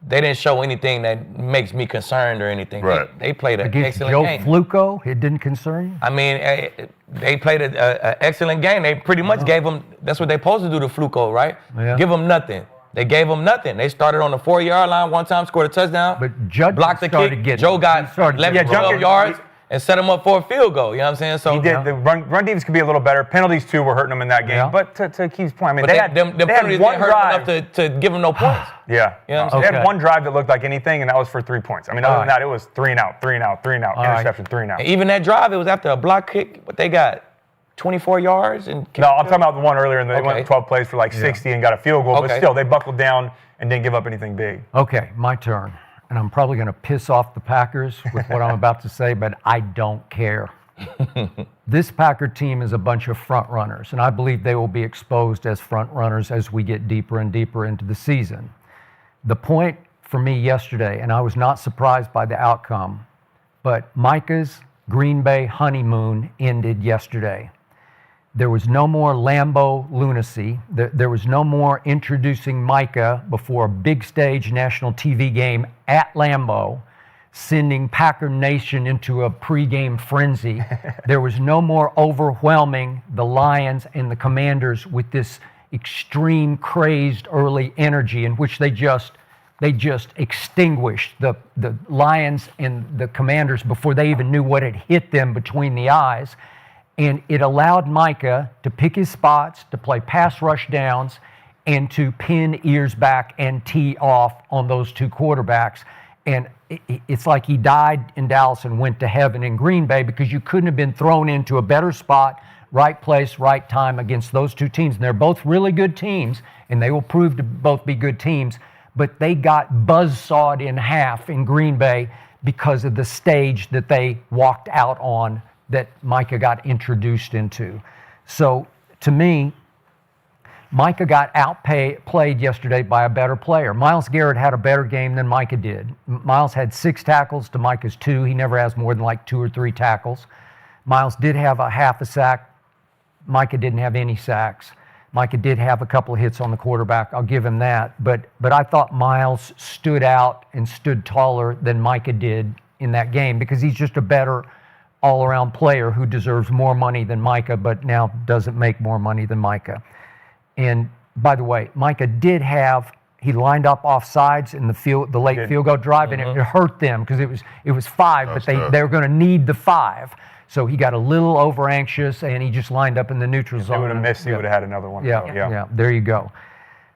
they didn't show anything that makes me concerned or anything. Right. They played an Against excellent Joe game. Flacco, it didn't concern you? I mean, they played an excellent game. They pretty much gave them, that's what they're supposed to do to Flacco, right? Yeah. Give them nothing. They gave him nothing. They started on the 4-yard line one time, scored a touchdown. But Judkins blocked the started kick. getting Joe got he started 11, getting 12 yards and set him up for a field goal. You know what I'm saying? So He did. The run defense could be a little better. Penalties, too, were hurting them in that game. Yeah. But to Aqib's point, I mean, but they had penalties one didn't hurt drive. enough to give them no points. Yeah. You know what I'm They saying? had one drive that looked like anything, and that was for 3 points. I mean, other than that, it was 3 and out, 3 and out, 3 and out, interception, 3 and out. And even that drive, it was after a block kick, but they got 24 yards. And No, I'm talking about the one earlier, and they went Okay. 12 plays for like 60 and got a field goal. But Okay. still, they buckled down and didn't give up anything big. Okay, my turn. And I'm probably going to piss off the Packers with what I'm about to say, but I don't care. This Packer team is a bunch of front runners, and I believe they will be exposed as front runners as we get deeper and deeper into the season. The point for me yesterday, and I was not surprised by the outcome, but Micah's Green Bay honeymoon ended yesterday. There was no more Lambeau lunacy. There was no more introducing Micah before a big stage national TV game at Lambeau, sending Packer Nation into a pregame frenzy. There was no more overwhelming the Lions and the Commanders with this extreme crazed early energy in which they just extinguished the Lions and the Commanders before they even knew what had hit them between the eyes. And it allowed Micah to pick his spots, to play pass rush downs, and to pin ears back and tee off on those two quarterbacks. And it's like he died in Dallas and went to heaven in Green Bay because you couldn't have been thrown into a better spot, right place, right time against those two teams. And they're both really good teams, and they will prove to both be good teams. But they got buzzsawed in half in Green Bay because of the stage that they walked out on that Micah got introduced into. So to me, Micah got outplayed yesterday by a better player. Myles Garrett had a better game than Micah did. Myles had 6 tackles to Micah's 2. He never has more than like 2 or 3 tackles. Myles did have a half a sack. Micah didn't have any sacks. Micah did have a couple of hits on the quarterback. I'll give him that. But I thought Myles stood out and stood taller than Micah did in that game because he's just a better all-around player who deserves more money than Micah, but now doesn't make more money than Micah. And by the way, Micah did have, he lined up off sides in the late field goal drive, and it hurt them because it was 5, but they were going to need the 5. So he got a little over anxious, and he just lined up in the neutral zone. If he would have missed, he would have had another one. Yeah, there you go.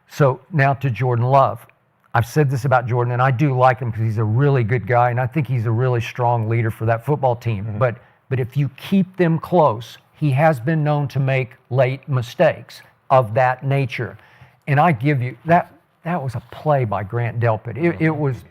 So now to Jordan Love. I've said this about Jordan, and I do like him because he's a really good guy, and I think he's a really strong leader for that football team. Mm-hmm. But if you keep them close, he has been known to make late mistakes of that nature. And I give you, that was a play by Grant Delpit. It was,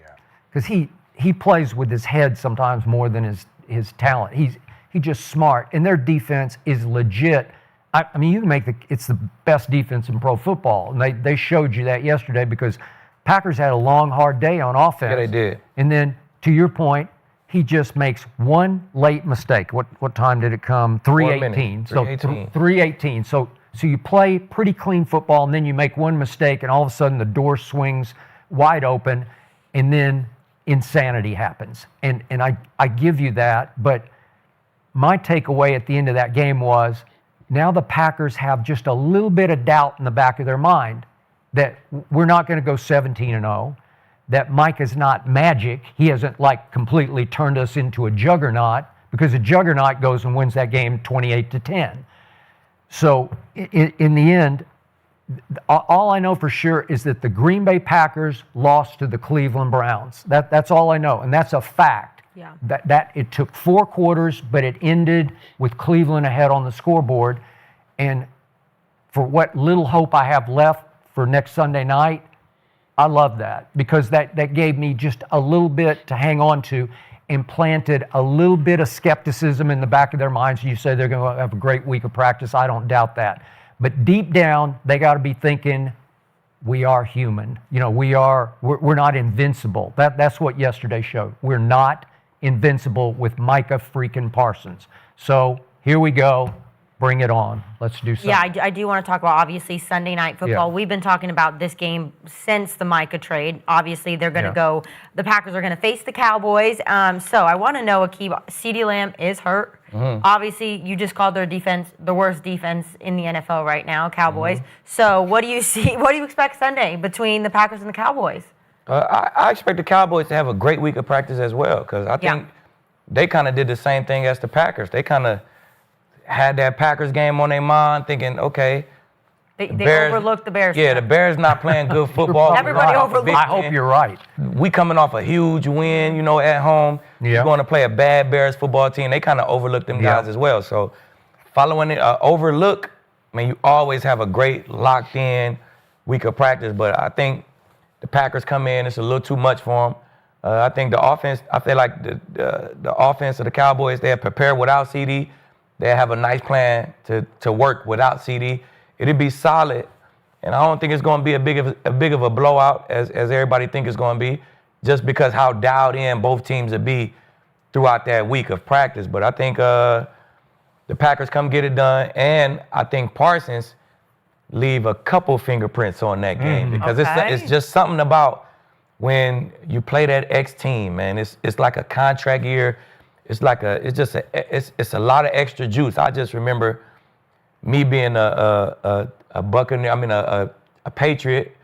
because he plays with his head sometimes more than his talent. He's just smart, and their defense is legit. I mean, you can make it's the best defense in pro football, and they showed you that yesterday because Packers had a long, hard day on offense. Yeah, they did. And then, to your point, he just makes one late mistake. What time did it come? 3:18. So 3:18. So you play pretty clean football, and then you make one mistake, and all of a sudden the door swings wide open, and then insanity happens. And I give you that, but my takeaway at the end of that game was now the Packers have just a little bit of doubt in the back of their mind that we're not going to go 17-0, that Micah's not magic. He hasn't completely turned us into a juggernaut because a juggernaut goes and wins that game 28-10. So in the end, all I know for sure is that the Green Bay Packers lost to the Cleveland Browns. That's all I know, and that's a fact. Yeah. That it took 4 quarters, but it ended with Cleveland ahead on the scoreboard. And for what little hope I have left for next Sunday night, I love that because that gave me just a little bit to hang on to and planted a little bit of skepticism in the back of their minds. You say they're going to have a great week of practice. I don't doubt that. But deep down, they got to be thinking, we are human. You know, we're not invincible. That's what yesterday showed. We're not invincible with Micah freaking Parsons. So here we go. Bring it on. Let's do something. Yeah, I do want to talk about, obviously, Sunday Night Football. Yeah. We've been talking about this game since the Micah trade. Obviously, they're going to go, the Packers are going to face the Cowboys. So I want to know, Aqib, CeeDee Lamb is hurt. Obviously, you just called their defense the worst defense in the NFL right now, Cowboys. So what do you see? What do you expect Sunday between the Packers and the Cowboys? I expect the Cowboys to have a great week of practice as well, because I think they kind of did the same thing as the Packers. They kind of had that Packers game on their mind, thinking, okay, They overlooked the Bears. Yeah, the Bears not playing good football. Everybody overlooked. I hope you're right. We coming off a huge win, at home. Yeah. We're going to play a bad Bears football team. They kind of overlooked them guys as well. So following it, overlook, you always have a great locked in week of practice, but I think the Packers come in, it's a little too much for them. I think the offense, I feel like the offense of the Cowboys, they are prepared without CD. They have a nice plan to work without CD. It'll be solid, and I don't think it's going to be a big of a blowout as everybody think it's going to be, just because how dialed in both teams will be throughout that week of practice. But I think the Packers come get it done, and I think Parsons leave a couple fingerprints on that game, because it's just something about when you play that X team, man. It's like a contract year. It's a lot of extra juice. I just remember me being a Buccaneer, a Patriot,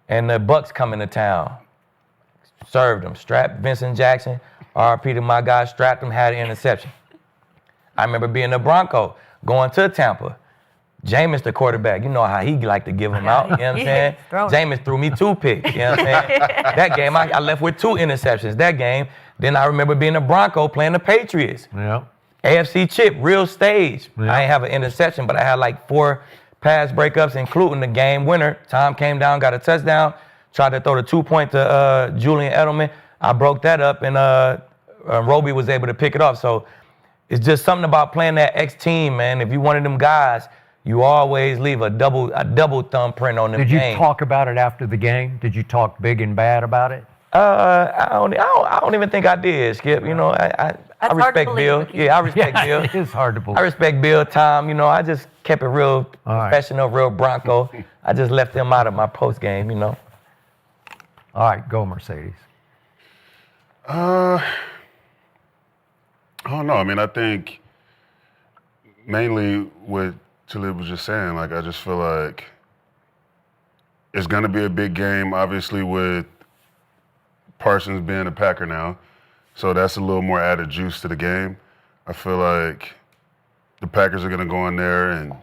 and the Bucks coming to town. Served them, strapped Vincent Jackson, RP to my guy, strapped him, had an interception. I remember being a Bronco, going to Tampa. Jameis, the quarterback, you know how he like to give them out, you know what I'm saying? Jameis threw me 2 picks, you know what I'm saying? That game, I left with 2 interceptions that game. Then I remember being a Bronco playing the Patriots. Yeah. AFC chip, real stage. Yeah. I ain't have an interception, but I had like 4 pass breakups, including the game winner. Tom came down, got a touchdown, tried to throw the 2-point to Julian Edelman. I broke that up, and Roby was able to pick it up. So it's just something about playing that X team, man. If you one of them guys, you always leave a double thumbprint on them Did you game. talk about it after the game? Did you talk big and bad about it? I don't even think I did, Skip. I respect Bill. Yeah, I respect Bill. It is hard to believe. I respect Bill, Tom. I just kept it real professional, real Bronco. I just left them out of my post game, All right, go Mercedes. I don't know. I think mainly what Talib was just saying, I just feel like it's going to be a big game, obviously, with Parsons being a Packer now. So that's a little more added juice to the game. I feel like the Packers are going to go in there and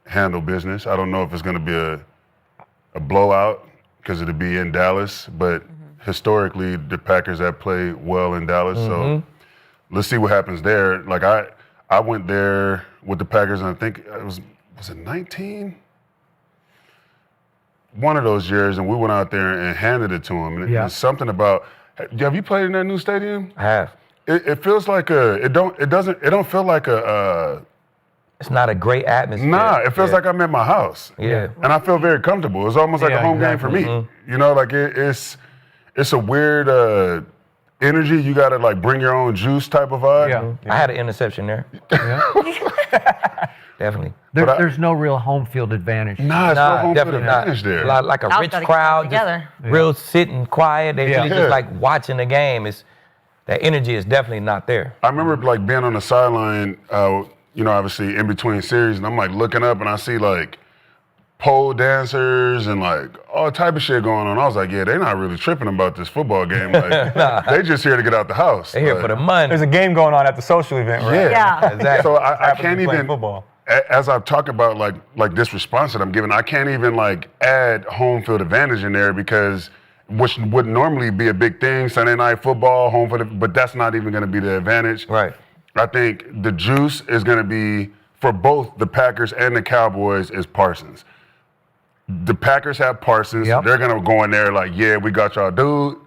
handle business. I don't know if it's going to be a blowout because it'll be in Dallas, but historically the Packers have played well in Dallas. So let's see what happens there. I went there with the Packers, and I think it was it 19? One of those years, and we went out there and handed it to them. And it's something about. Have you played in that new stadium? I have. It feels like it don't feel like It's not a great atmosphere. Nah, it feels like I'm at my house. Yeah. And I feel very comfortable. It's almost like a home game for me. It's a weird energy. You gotta bring your own juice type of vibe. Yeah. I had an interception there. Definitely. There's no real home field advantage. Nah, it's no home field advantage there. Like a rich crowd, just real sitting quiet. They really just like watching the game. That energy is definitely not there. I remember being on the sideline, obviously in between series, and I'm looking up and I see pole dancers and all type of shit going on. I was like, yeah, they're not really tripping about this football game. They just here to get out the house. They're here for the money. There's a game going on at the social event, right? Yeah. Exactly. So I can't even football. As I talk about this response that I'm giving, I can't even add home field advantage in there, because which would normally be a big thing, Sunday night football, home field, but that's not even going to be the advantage. Right. I think the juice is going to be for both the Packers and the Cowboys is Parsons. The Packers have Parsons. Yep. They're going to go in there yeah, we got y'all, dude.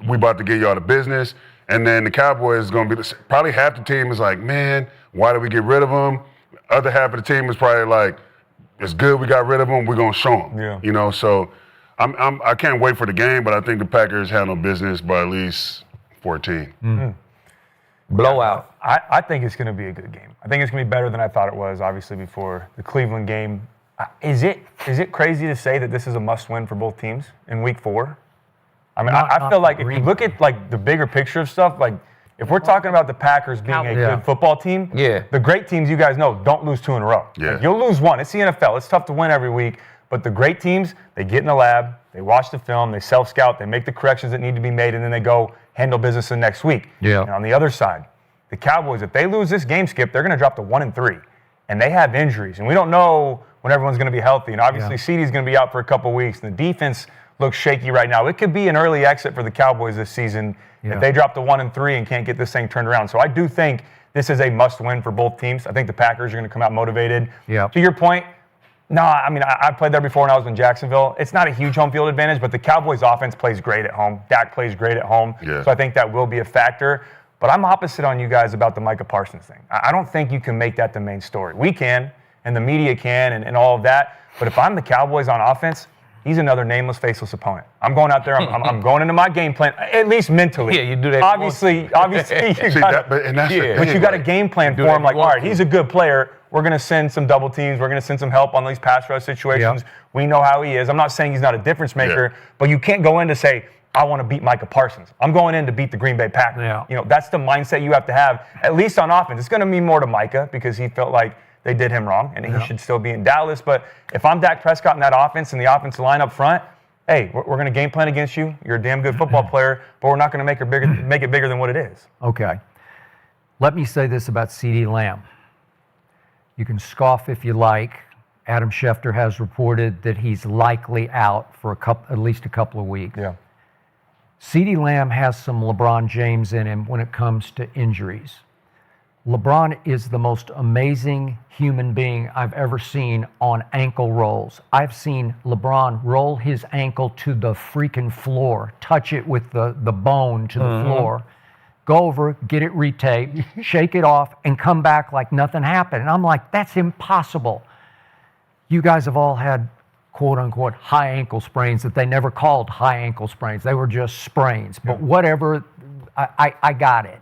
We about to get y'all the business. And then the Cowboys is going to be probably half the team is man, why did we get rid of him? Other half of the team is probably it's good we got rid of him. We're going to show him. Yeah. So I can't wait for the game, but I think the Packers handle business by at least 14. Blowout. I think it's going to be a good game. I think it's going to be better than I thought it was, obviously, before the Cleveland game. Is it crazy to say that this is a must-win for both teams in Week 4? I mean, I feel like if you look at like the bigger picture of stuff, like if we're talking about the Packers being a good football team, the great teams, you guys know, don't lose 2 in a row. Yeah. Like, you'll lose 1. It's the NFL. It's tough to win every week. But the great teams, they get in the lab, they watch the film, they self-scout, they make the corrections that need to be made, and then they go handle business the next week. Yeah. And on the other side, the Cowboys, if they lose this game, Skip, they're going to drop to 1-3. And they have injuries. And we don't know when everyone's going to be healthy. And obviously, CeeDee's going to be out for a couple weeks. And the defense looks shaky right now. It could be an early exit for the Cowboys this season if they drop to 1-3 and can't get this thing turned around. So I do think this is a must-win for both teams. I think the Packers are going to come out motivated. Yeah. To your point, no, I mean, I played there before when I was in Jacksonville. It's not a huge home field advantage, but the Cowboys' offense plays great at home. Dak plays great at home. Yeah. So I think that will be a factor. But I'm opposite on you guys about the Micah Parsons thing. I don't think you can make that the main story. We can, and the media can, and all of that. But if I'm the Cowboys on offense, he's another nameless, faceless opponent. I'm going out there. I'm going into my game plan, at least mentally. Yeah, you do that. Obviously, you got but you got a game plan for him. Like, all right, he's a good player. We're going to send some double teams. We're going to send some help on these pass rush situations. Yep. We know how he is. I'm not saying he's not a difference maker, but you can't go in to say, I want to beat Micah Parsons. I'm going in to beat the Green Bay Packers. Yeah. You know, that's the mindset you have to have, at least on offense. It's going to mean more to Micah because he felt like they did him wrong, and he should still be in Dallas. But if I'm Dak Prescott in that offense and the offensive line up front, hey, we're going to game plan against you. You're a damn good football player, but we're not going to make it bigger than what it is. Okay. Let me say this about CeeDee Lamb. You can scoff if you like. Adam Schefter has reported that he's likely out for at least a couple of weeks. Yeah. CeeDee Lamb has some LeBron James in him when it comes to injuries. LeBron is the most amazing human being I've ever seen on ankle rolls. I've seen LeBron roll his ankle to the freaking floor, touch it with the bone to the floor, go over, get it retaped, shake it off, and come back like nothing happened. And I'm like, that's impossible. You guys have all had quote-unquote high ankle sprains that they never called high ankle sprains. They were just sprains. But whatever, I got it.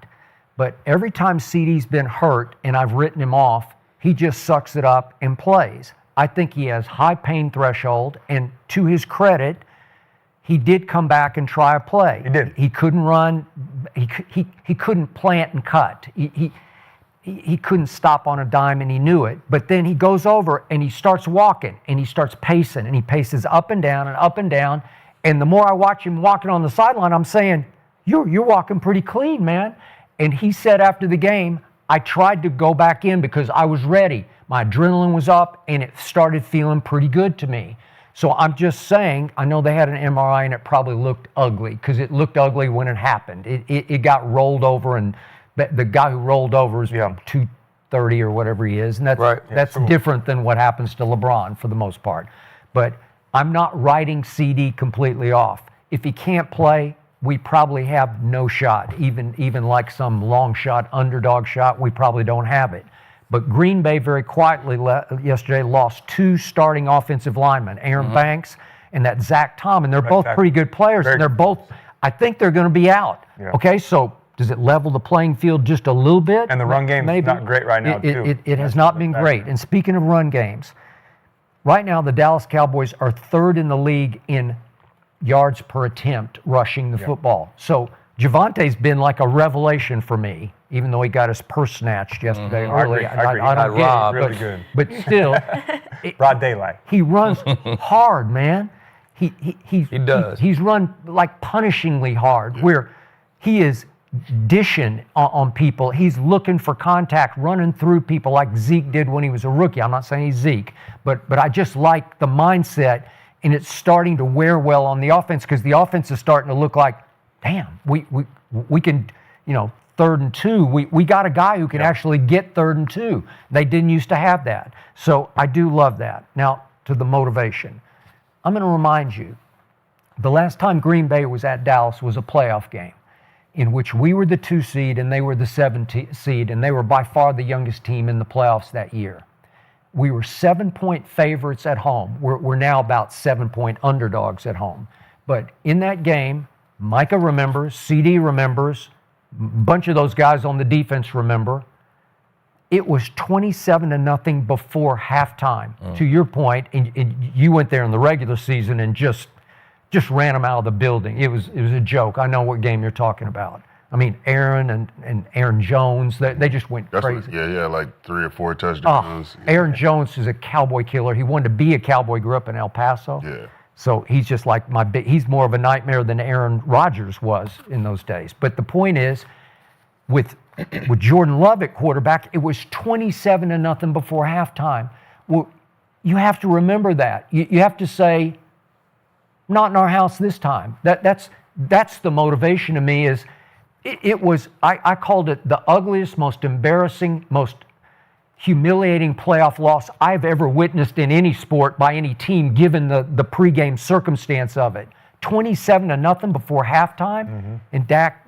But every time CeeDee's been hurt and I've written him off, he just sucks it up and plays. I think he has high pain threshold, and to his credit, he did come back and try a play. He did. He couldn't run. He couldn't plant and cut. He couldn't stop on a dime, and he knew it. But then he goes over and he starts walking and he starts pacing, and he paces up and down and up and down. And the more I watch him walking on the sideline, I'm saying, you're walking pretty clean, man. And he said after the game, I tried to go back in because I was ready. My adrenaline was up, and it started feeling pretty good to me. So I'm just saying, I know they had an MRI, and it probably looked ugly because it looked ugly when it happened. It got rolled over, and the guy who rolled over is 230 or whatever he is, and that's different than what happens to LeBron for the most part. But I'm not writing CeeDee completely off. If he can't play, we probably have no shot. Even like some long shot, underdog shot, we probably don't have it. But Green Bay very quietly yesterday lost 2 starting offensive linemen, Aaron Banks and that Zach Tom, and they're both pretty good players, and they're both, I think they're going to be out. Yeah. Okay, so does it level the playing field just a little bit? And the run game is not great right now, too. It has not been great. And speaking of run games, right now the Dallas Cowboys are 3rd in the league in yards per attempt rushing the football. So Javante's been like a revelation for me, even though he got his purse snatched yesterday early. I agree. I don't get it, really good. But still, broad daylight. He runs hard, man. He does. He's run like punishingly hard, where he is dishing on people. He's looking for contact, running through people like Zeke did when he was a rookie. I'm not saying he's Zeke, but I just like the mindset. And it's starting to wear well on the offense because the offense is starting to look like, damn, we can, 3rd and 2. We got a guy who can actually get 3rd and 2. They didn't used to have that. So I do love that. Now, to the motivation. I'm going to remind you, the last time Green Bay was at Dallas was a playoff game in which we were the 2 seed and they were the 7 seed, and they were by far the youngest team in the playoffs that year. We were 7-point favorites at home. We're now about 7-point underdogs at home. But in that game, Micah remembers, CeeDee remembers, bunch of those guys on the defense remember. It was 27-0 before halftime. To your point, and you went there in the regular season and just ran them out of the building. It was a joke. I know what game you're talking about. I mean, Aaron and Aaron Jones, they just went crazy. Like 3 or 4 touchdowns. Aaron Jones is a cowboy killer. He wanted to be a cowboy, grew up in El Paso. Yeah. So he's just like he's more of a nightmare than Aaron Rodgers was in those days. But the point is, with Jordan Love at quarterback, it was 27-0 before halftime. Well, you have to remember that. You have to say, not in our house this time. That's the motivation to me is, it was, I called it the ugliest, most embarrassing, most humiliating playoff loss I've ever witnessed in any sport by any team, given the pregame circumstance of it. 27-0 before halftime, and Dak,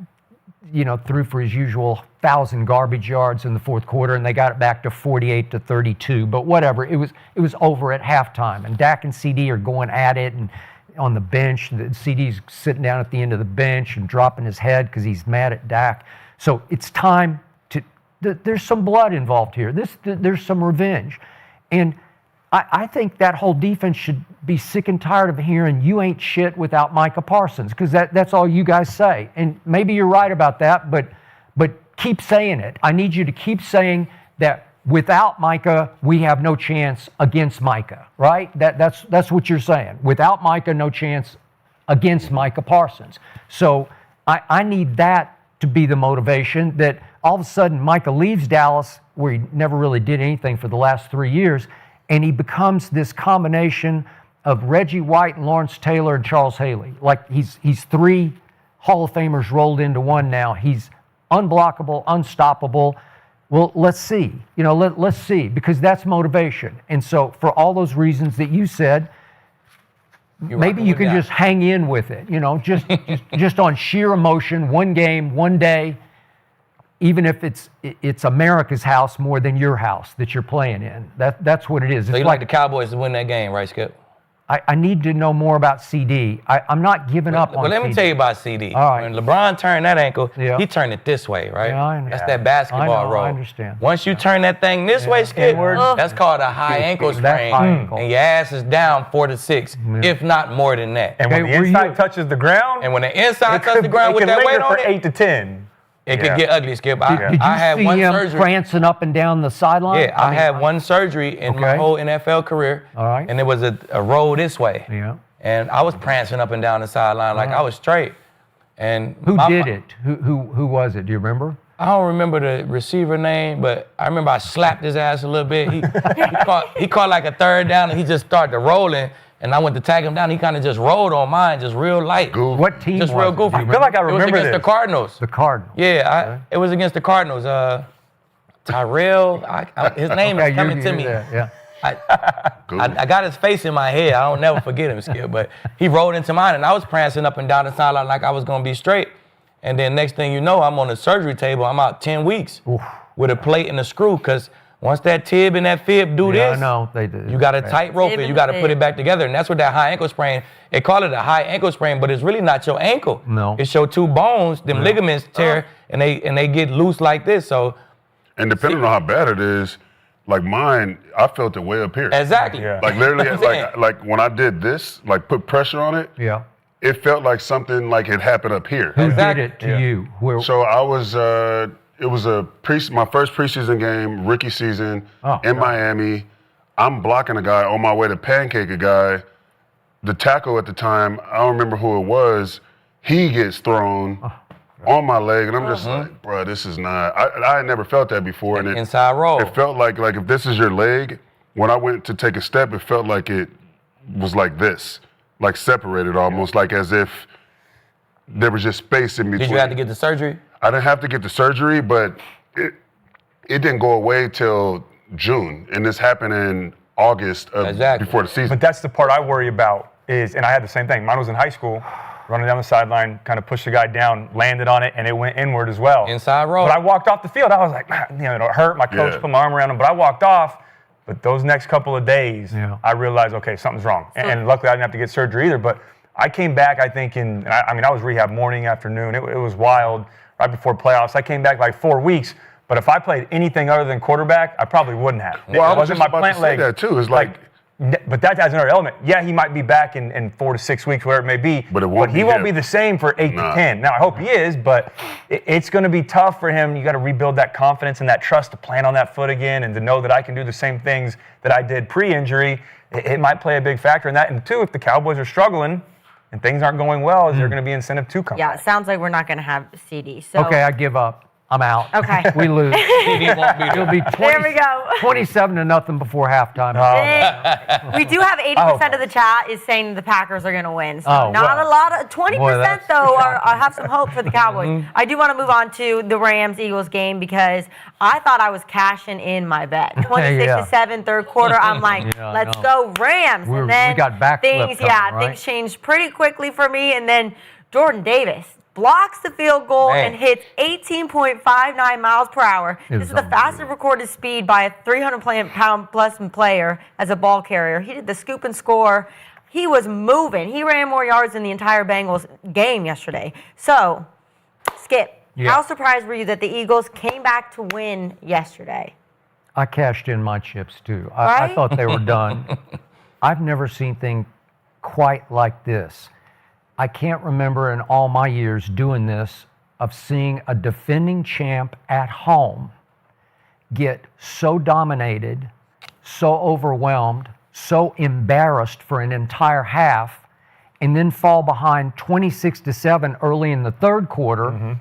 threw for his usual 1,000 garbage yards in the fourth quarter, and they got it back to 48-32. But whatever, it was over at halftime, and Dak and CD are going at it, and on the bench, the CD's sitting down at the end of the bench and dropping his head because he's mad at Dak. So it's time to. There's some blood involved here. There's some revenge, and I think that whole defense should be sick and tired of hearing you ain't shit without Micah Parsons, because that's all you guys say. And maybe you're right about that, but keep saying it. I need you to keep saying that without Micah, we have no chance against Micah, right? That's what you're saying. Without Micah, no chance against Micah Parsons. So I need that to be the motivation, that all of a sudden Micah leaves Dallas, where he never really did anything for the last 3 years, and he becomes this combination of Reggie White and Lawrence Taylor and Charles Haley. Like he's 3 Hall of Famers rolled into one now. He's unblockable, unstoppable. Well, let's see. Let's see, because that's motivation. And so for all those reasons that you said, maybe you can just hang in with it, just on sheer emotion, one game, one day, even if it's America's house more than your house that you're playing in. That's what it is. So you like the Cowboys to win that game, right, Skip? I need to know more about CD. I'm not giving up on But let CD. me tell you about CD. All right. When LeBron turned that ankle, Yeah. he turned it this way, right? Yeah, I know. That's that basketball roll. I understand. Once you turn that thing this way, Skip, that's called a high ankle That's sprain. high ankle. And your ass is down 4 to 6, if not more than that. And when the inside touches the ground, And when the inside touches the ground with it that could weight linger on for it, 8 to 10. it could get ugly, Skip. Did you I had see one him surgery. prancing up and down the sideline? Yeah, I had one surgery in my Okay. whole NFL career. All right. And it was a roll this way. Yeah. And I was prancing up and down the sideline like I was straight. And Who did it? Who was it? Do you remember? I don't remember the receiver name, but I remember I slapped his ass a little bit. He caught like a third down, and he just started rolling. And I went to tag him down. He kind of just rolled on mine, just real light. Goof. What team Just was real it? goofy. Do you I feel like I It was remember against this. the Cardinals. The Cardinals. Yeah, it was against the Cardinals. Tyrell, his name is coming to me. Yeah. I got his face in my head. I don't never forget him, Skip. But he rolled into mine, and I was prancing up and down the sideline like I was going to be straight. And then next thing you know, I'm on the surgery table. I'm out 10 weeks with a plate and a screw, because once that tib and that fib do Yeah, this, I know they did. you got to tightrope Tib it. and You got to fib. put it back together. And that's what that high ankle sprain, they call it a high ankle sprain, but it's really not your ankle. No. It's your 2 bones, them ligaments tear, and they get loose like this. So And depending on how bad it is, like mine, I felt it way up here. exactly. Yeah. Like literally, I'm saying. like when I did this, like put pressure on it, Yeah. it felt like something like had happened up here. Who Exactly. did it to you? Where, So I was, it was my first preseason game, rookie season in Miami. I'm blocking a guy on my way to pancake a guy. The tackle at the time, I don't remember who it was. He gets thrown on my leg, and I'm just like, bro, this is not. I had never felt that before, and Inside roll. it felt like if this is your leg. When I went to take a step, it felt like it was like this, like separated almost, like as if there was just space in between. Did you have to get the surgery? I didn't have to get the surgery, but it didn't go away till June, and this happened in August before the season. But that's the part I worry about is, and I had the same thing. Mine was in high school, running down the sideline, kind of pushed the guy down, landed on it, and it went inward as well. Inside roll. But I walked off the field. I was like, it hurt. My coach put my arm around him, but I walked off. But those next couple of days, I realized, okay, something's wrong. And luckily, I didn't have to get surgery either. But I came back, I think, I was rehab morning, afternoon. It was wild. right before playoffs. I came back like 4 weeks, but if I played anything other than quarterback, I probably wouldn't have. Well, I was just about to say that too. It's like but that adds another element. Yeah, he might be back in 4 to 6 weeks, whatever it may be. But he won't be the same for 8 to 10. Now, I hope he is, but it's going to be tough for him. You got to rebuild that confidence and that trust to plan on that foot again and to know that I can do the same things that I did pre-injury. It might play a big factor in that. And two, if the Cowboys are struggling and things aren't going well, is there going to be incentive to come back? It sounds like we're not going to have CD. So. Okay, I give up. I'm out. Okay. We lose. It'll be 20, there we go. 27-0 before halftime. We do have 80% of the chat is saying the Packers are going to win. So a lot of 20% though I have some hope for the Cowboys. I do want to move on to the Rams-Eagles game because I thought I was cashing in my bet. 26-7 third quarter. I'm like, let's go Rams. And then we got backflip things changed pretty quickly for me. And then Jordan Davis blocks the field goal and hits 18.59 miles per hour. This is the fastest recorded speed by a 300-pound plus player as a ball carrier. He did the scoop and score. He was moving. He ran more yards than the entire Bengals game yesterday. So, Skip, how surprised were you that the Eagles came back to win yesterday? I cashed in my chips too. I thought they were done. I've never seen things quite like this. I can't remember in all my years doing this of seeing a defending champ at home get so dominated, so overwhelmed, so embarrassed for an entire half, and then fall behind 26-7 early in the third quarter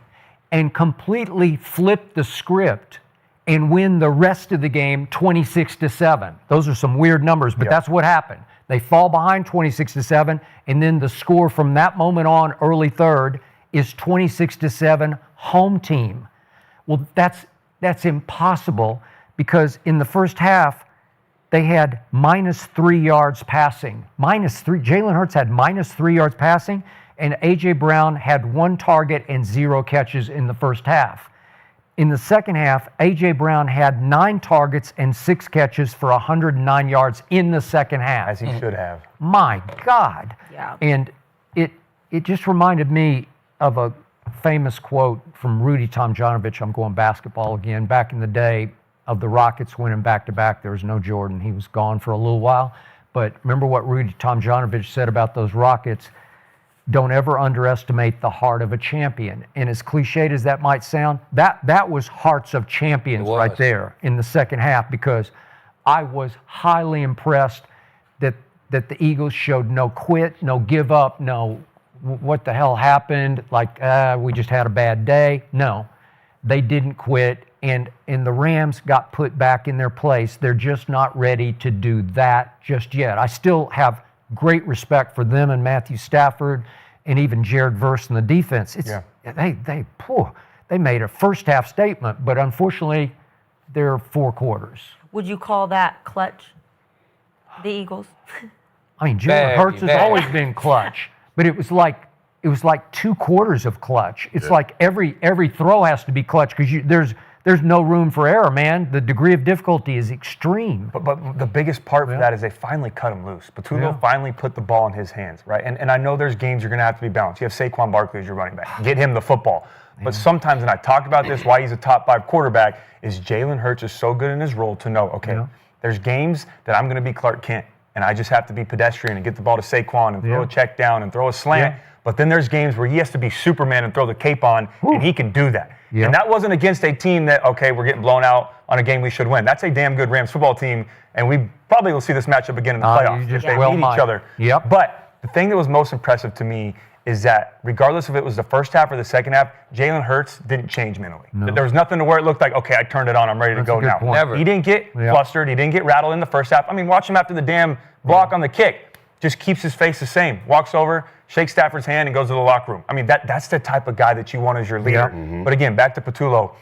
and completely flip the script and win the rest of the game 26-7. Those are some weird numbers, but that's what happened. They fall behind 26-7, and then the score from that moment on, early third, is 26-7 home team. Well, that's impossible because in the first half, they had -3 yards passing. -3. Jalen Hurts had -3 yards passing, and A.J. Brown had 1 target and 0 catches in the first half. In the second half, A.J. Brown had 9 targets and 6 catches for 109 yards in the second half. As he should have. My God. Yeah. And it just reminded me of a famous quote from Rudy Tomjanovich. I'm going basketball again. Back in the day of the Rockets winning back-to-back, there was no Jordan. He was gone for a little while. But remember what Rudy Tomjanovich said about those Rockets? Don't ever underestimate the heart of a champion. And as cliched as that might sound, that was hearts of champions right there in the second half, because I was highly impressed that the Eagles showed no quit, no give up, no what the hell happened, like we just had a bad day. No, they didn't quit, and the Rams got put back in their place. They're just not ready to do that just yet. I still have great respect for them and Matthew Stafford and even Jared Verse in the defense. They made a first half statement, but unfortunately, they're 4 quarters. Would you call that clutch, the Eagles? I mean, Jalen Hurts has always been clutch, but it was like 2 quarters of clutch. It's like every throw has to be clutch because there's no room for error, man. The degree of difficulty is extreme. But the biggest part for that is they finally cut him loose. Patullo finally put the ball in his hands, right? And I know there's games you're going to have to be balanced. You have Saquon Barkley as your running back. Get him the football. But sometimes, and I talked about this, why he's a top 5 quarterback, is Jalen Hurts is so good in his role to know, there's games that I'm going to be Clark Kent, and I just have to be pedestrian and get the ball to Saquon and throw a check down and throw a slant. But then there's games where he has to be Superman and throw the cape on, and he can do that. And that wasn't against a team that, we're getting blown out on a game we should win. That's a damn good Rams football team, and we probably will see this matchup again in the playoffs if they meet each other. But the thing that was most impressive to me is that regardless if it was the first half or the second half, Jalen Hurts didn't change mentally. There was nothing to where it looked like, I turned it on, I'm ready to go now. Never. He didn't get flustered. He didn't get rattled in the first half. I mean, watch him after the damn block on the kick. Just keeps his face the same. Walks over, shakes Stafford's hand, and goes to the locker room. I mean, that's the type of guy that you want as your leader. But again, back to Patullo.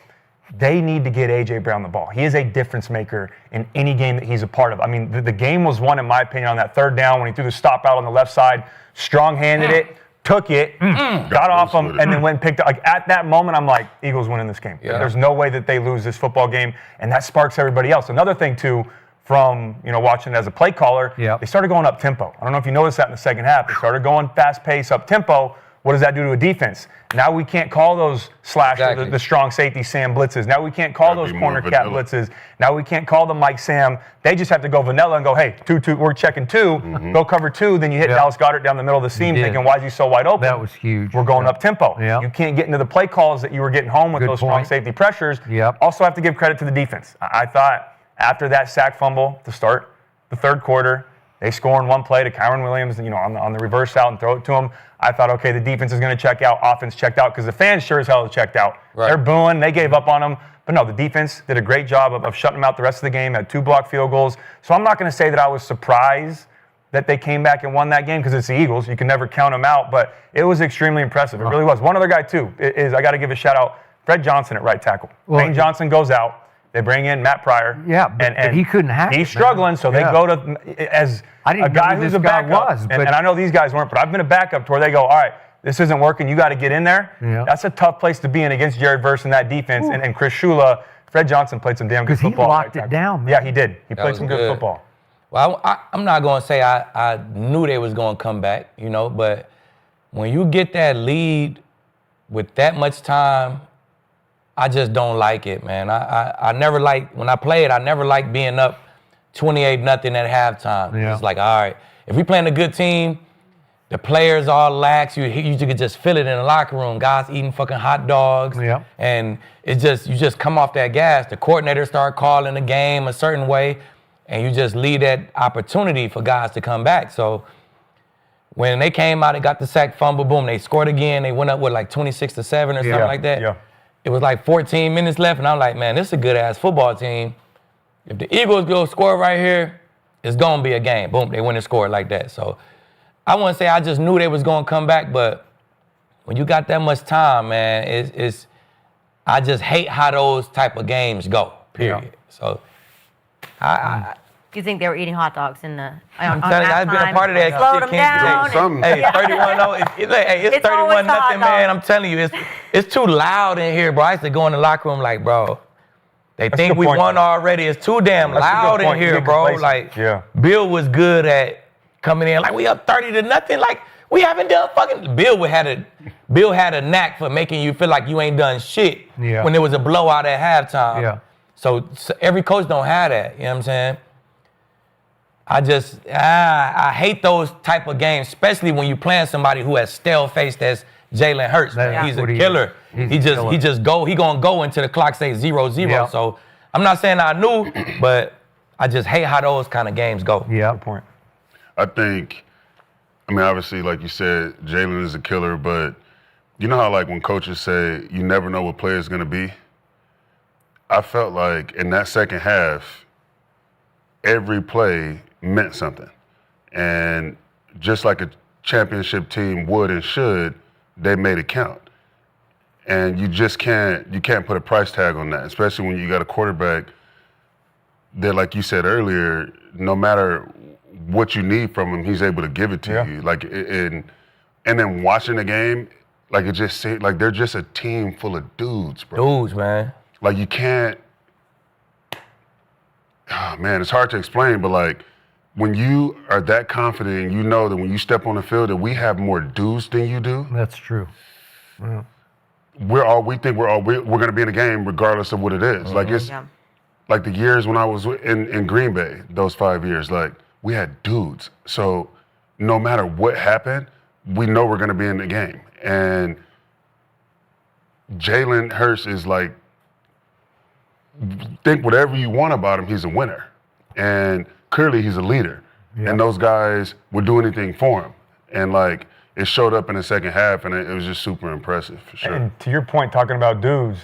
They need to get A.J. Brown the ball. He is a difference maker in any game that he's a part of. I mean, the game was won, in my opinion, on that third down when he threw the stop out on the left side, strong-handed it, took it, got off him, and then went and picked it. Like, at that moment, I'm like, Eagles winning this game. There's no way that they lose this football game, and that sparks everybody else. Another thing, too, from watching it as a play caller, they started going up tempo. I don't know if you noticed that in the second half. They started going fast pace, up tempo, What does that do to a defense? Now we can't call those slasher, the strong safety Sam blitzes. Now we can't call those corner cat blitzes. Now we can't call them Mike Sam. They just have to go vanilla and go, hey, 2-2, we're checking 2, go cover 2. Then you hit Dallas Goedert down the middle of the seam thinking, why is he so wide open? That was huge. We're going up tempo. You can't get into the play calls that you were getting home with those strong safety pressures. Also have to give credit to the defense. I thought after that sack fumble to start the third quarter, they score in one play to Kyron Williams, on the reverse out and throw it to him. I thought, okay, the defense is going to check out, offense checked out, because the fans sure as hell have checked out. They're booing, they gave up on them. But no, the defense did a great job of shutting them out the rest of the game, had 2 blocked field goals. So I'm not going to say that I was surprised that they came back and won that game, because it's the Eagles. You can never count them out, but it was extremely impressive. It really was. One other guy, too, is I got to give a shout-out, Fred Johnson at right tackle. Wayne Johnson goes out. They bring in Matt Pryor. But he couldn't hack it. He's struggling, so they go to as a guy who's a backup. And I know these guys weren't, but I've been a backup to where they go, all right, this isn't working. You got to get in there. That's a tough place to be in against Jared Verse and that defense. And Chris Shula, Fred Johnson played some damn good football. Because he locked it down. Yeah, he did. He played some good football. Well, I'm not going to say I knew they was going to come back, but when you get that lead with that much time, I just don't like it, man. I never liked, when I played, I never liked being up 28-0 at halftime. It's like, all right, if we playing a good team, the players all lax. You could just feel it in the locker room. Guys eating fucking hot dogs. And it's just, you just come off that gas. The coordinator start calling the game a certain way, and you just leave that opportunity for guys to come back. So when they came out, they got the sack fumble, boom, they scored again. They went up with like 26-7 or something like that. It was like 14 minutes left, and I'm like, man, this is a good-ass football team. If the Eagles go score right here, it's going to be a game. Boom, they went and scored like that. So I wouldn't say I just knew they was going to come back, but when you got that much time, man, I just hate how those type of games go, period. So Do you think they were eating hot dogs in the I'm telling you, I've been a part of that. Slowed them down. Hey, 31-0. It's 31-0, man. I'm telling you, it's too loud in here, bro. I used to go in the locker room like, bro, they think we won already. It's too damn loud in here, bro. Like, Bill was good at coming in like we up 30-0. Like, we haven't done fucking. Bill had a knack for making you feel like you ain't done shit when there was a blowout at halftime. So every coach don't have that. You know what I'm saying? I hate those type of games, especially when you playing somebody who has stale face as Jalen Hurts. He's a killer. He gonna go until the clock says 0-0. So I'm not saying I knew, but I just hate how those kind of games go. Good point. I think, obviously, like you said, Jalen is a killer, but you know how like when coaches say you never know what player is gonna be? I felt like in that second half, every play meant something. And just like a championship team would and should, they made it count. And you can't put a price tag on that, especially when you got a quarterback that, like you said earlier, no matter what you need from him, he's able to give it to you. Like, and then watching the game, like it just seemed like they're just a team full of dudes, bro. Dudes, man. Like you can't, oh man, it's hard to explain, but like when you are that confident and you know that when you step on the field that we have more dudes than you do. That's true. Yeah. We think we're going to be in the game regardless of what it is. Like it's like the years when I was in Green Bay, those 5 years, like we had dudes. So no matter what happened, we know we're going to be in the game. And Jalen Hurts is like, think whatever you want about him, he's a winner. And clearly he's a leader. And those guys would do anything for him. And like, it showed up in the second half, and it was just super impressive, for sure. And to your point, talking about dudes,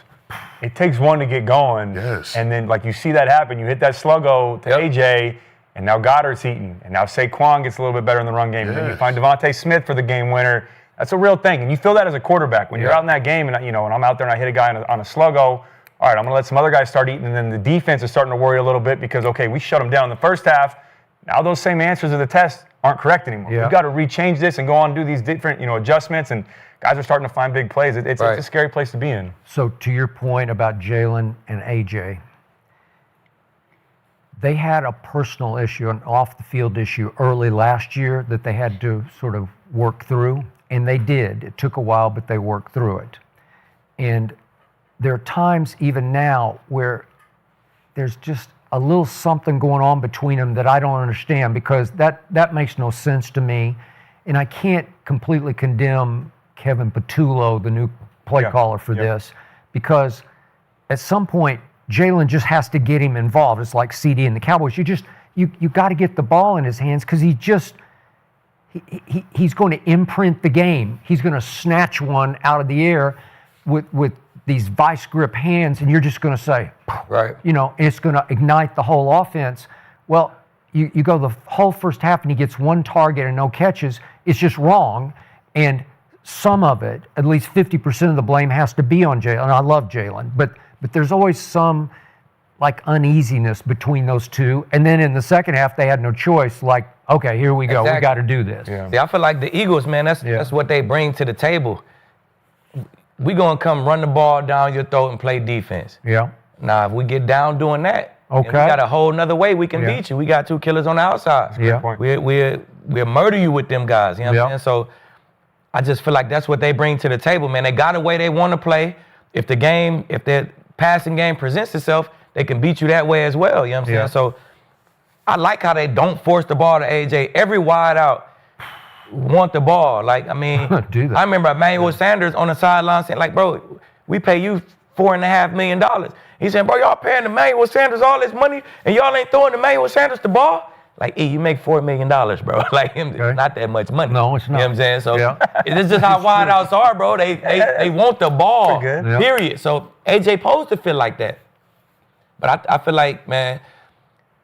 it takes one to get going. Yes. And then, like, you see that happen. You hit that sluggo to AJ, and now Goddard's eating. And now Saquon gets a little bit better in the run game. And then you find Devontae Smith for the game winner. That's a real thing. And you feel that as a quarterback. When you're out in that game, and, when I'm out there and I hit a guy on a sluggo, all right, I'm going to let some other guys start eating. And then the defense is starting to worry a little bit because, okay, we shut them down in the first half. Now those same answers of the test aren't correct anymore. We've got to rechange this and go on and do these different, adjustments, and guys are starting to find big plays. It's a scary place to be in. So to your point about Jalen and AJ, they had a personal issue, an off-the-field issue early last year that they had to sort of work through. And they did. It took a while, but they worked through it. And there are times even now where there's just a little something going on between them that I don't understand, because that makes no sense to me. And I can't completely condemn Kevin Patullo, the new play caller, for this, because at some point, Jalen just has to get him involved. It's like CD and the Cowboys. You got to get the ball in his hands, because he's going to imprint the game. He's going to snatch one out of the air with these vice grip hands, and you're just going to say, right, and it's going to ignite the whole offense. Well, you go the whole first half and he gets one target and no catches. It's just wrong. And some of it, at least 50% of the blame, has to be on Jalen. I love Jalen, but there's always some like uneasiness between those two. And then in the second half, they had no choice. Like, okay, here we go. Exactly. We got to do this. Yeah. See, I feel like the Eagles, man, that's what they bring to the table. We gonna come run the ball down your throat and play defense. Yeah. Now, if we get down doing that, okay, we got a whole nother way we can beat you. We got 2 killers on the outside. Yeah. We'll murder you with them guys. You know what I'm saying? So I just feel like that's what they bring to the table, man. They got a way they want to play. If their passing game presents itself, they can beat you that way as well. You know what I'm saying? So I like how they don't force the ball to AJ. Every wide out want the ball. Like, I mean, I remember Emmanuel Sanders on the sideline saying, like, bro, we pay you $4.5 million. He said, bro, y'all paying Emmanuel Sanders all this money and y'all ain't throwing Emmanuel Sanders the ball? Like, you make $4 million, bro. Like, it's not that much money. No, it's not. You know what I'm saying? So it's just how wideouts are, bro. They want the ball, period. So AJ supposed to feel like that. But I feel like, man,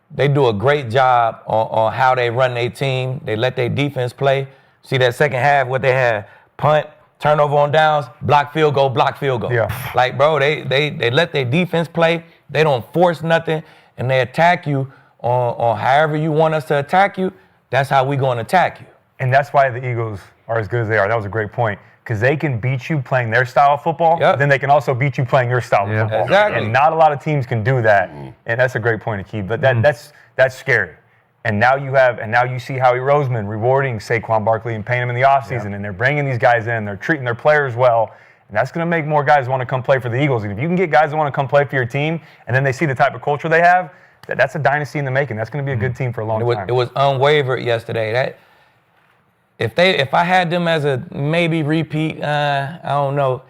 they do a great job on how they run their team. They let their defense play. See that second half, what they had: punt, turnover on downs, block field goal, block field goal. Yeah. Like, bro, they let their defense play. They don't force nothing, and they attack you on however you want us to attack you. That's how we going to attack you. And that's why the Eagles are as good as they are. That was a great point. Because they can beat you playing their style of football, then they can also beat you playing your style of football. Exactly. And not a lot of teams can do that. And that's a great point, Aqib. But that's scary. And now you see Howie Roseman rewarding Saquon Barkley and paying him in the offseason, and they're bringing these guys in, they're treating their players well, and that's going to make more guys want to come play for the Eagles. And if you can get guys that want to come play for your team, and then they see the type of culture they have, that's a dynasty in the making. That's going to be a good team for a long time. It was unwavered yesterday. If I had them as a maybe repeat, I don't know.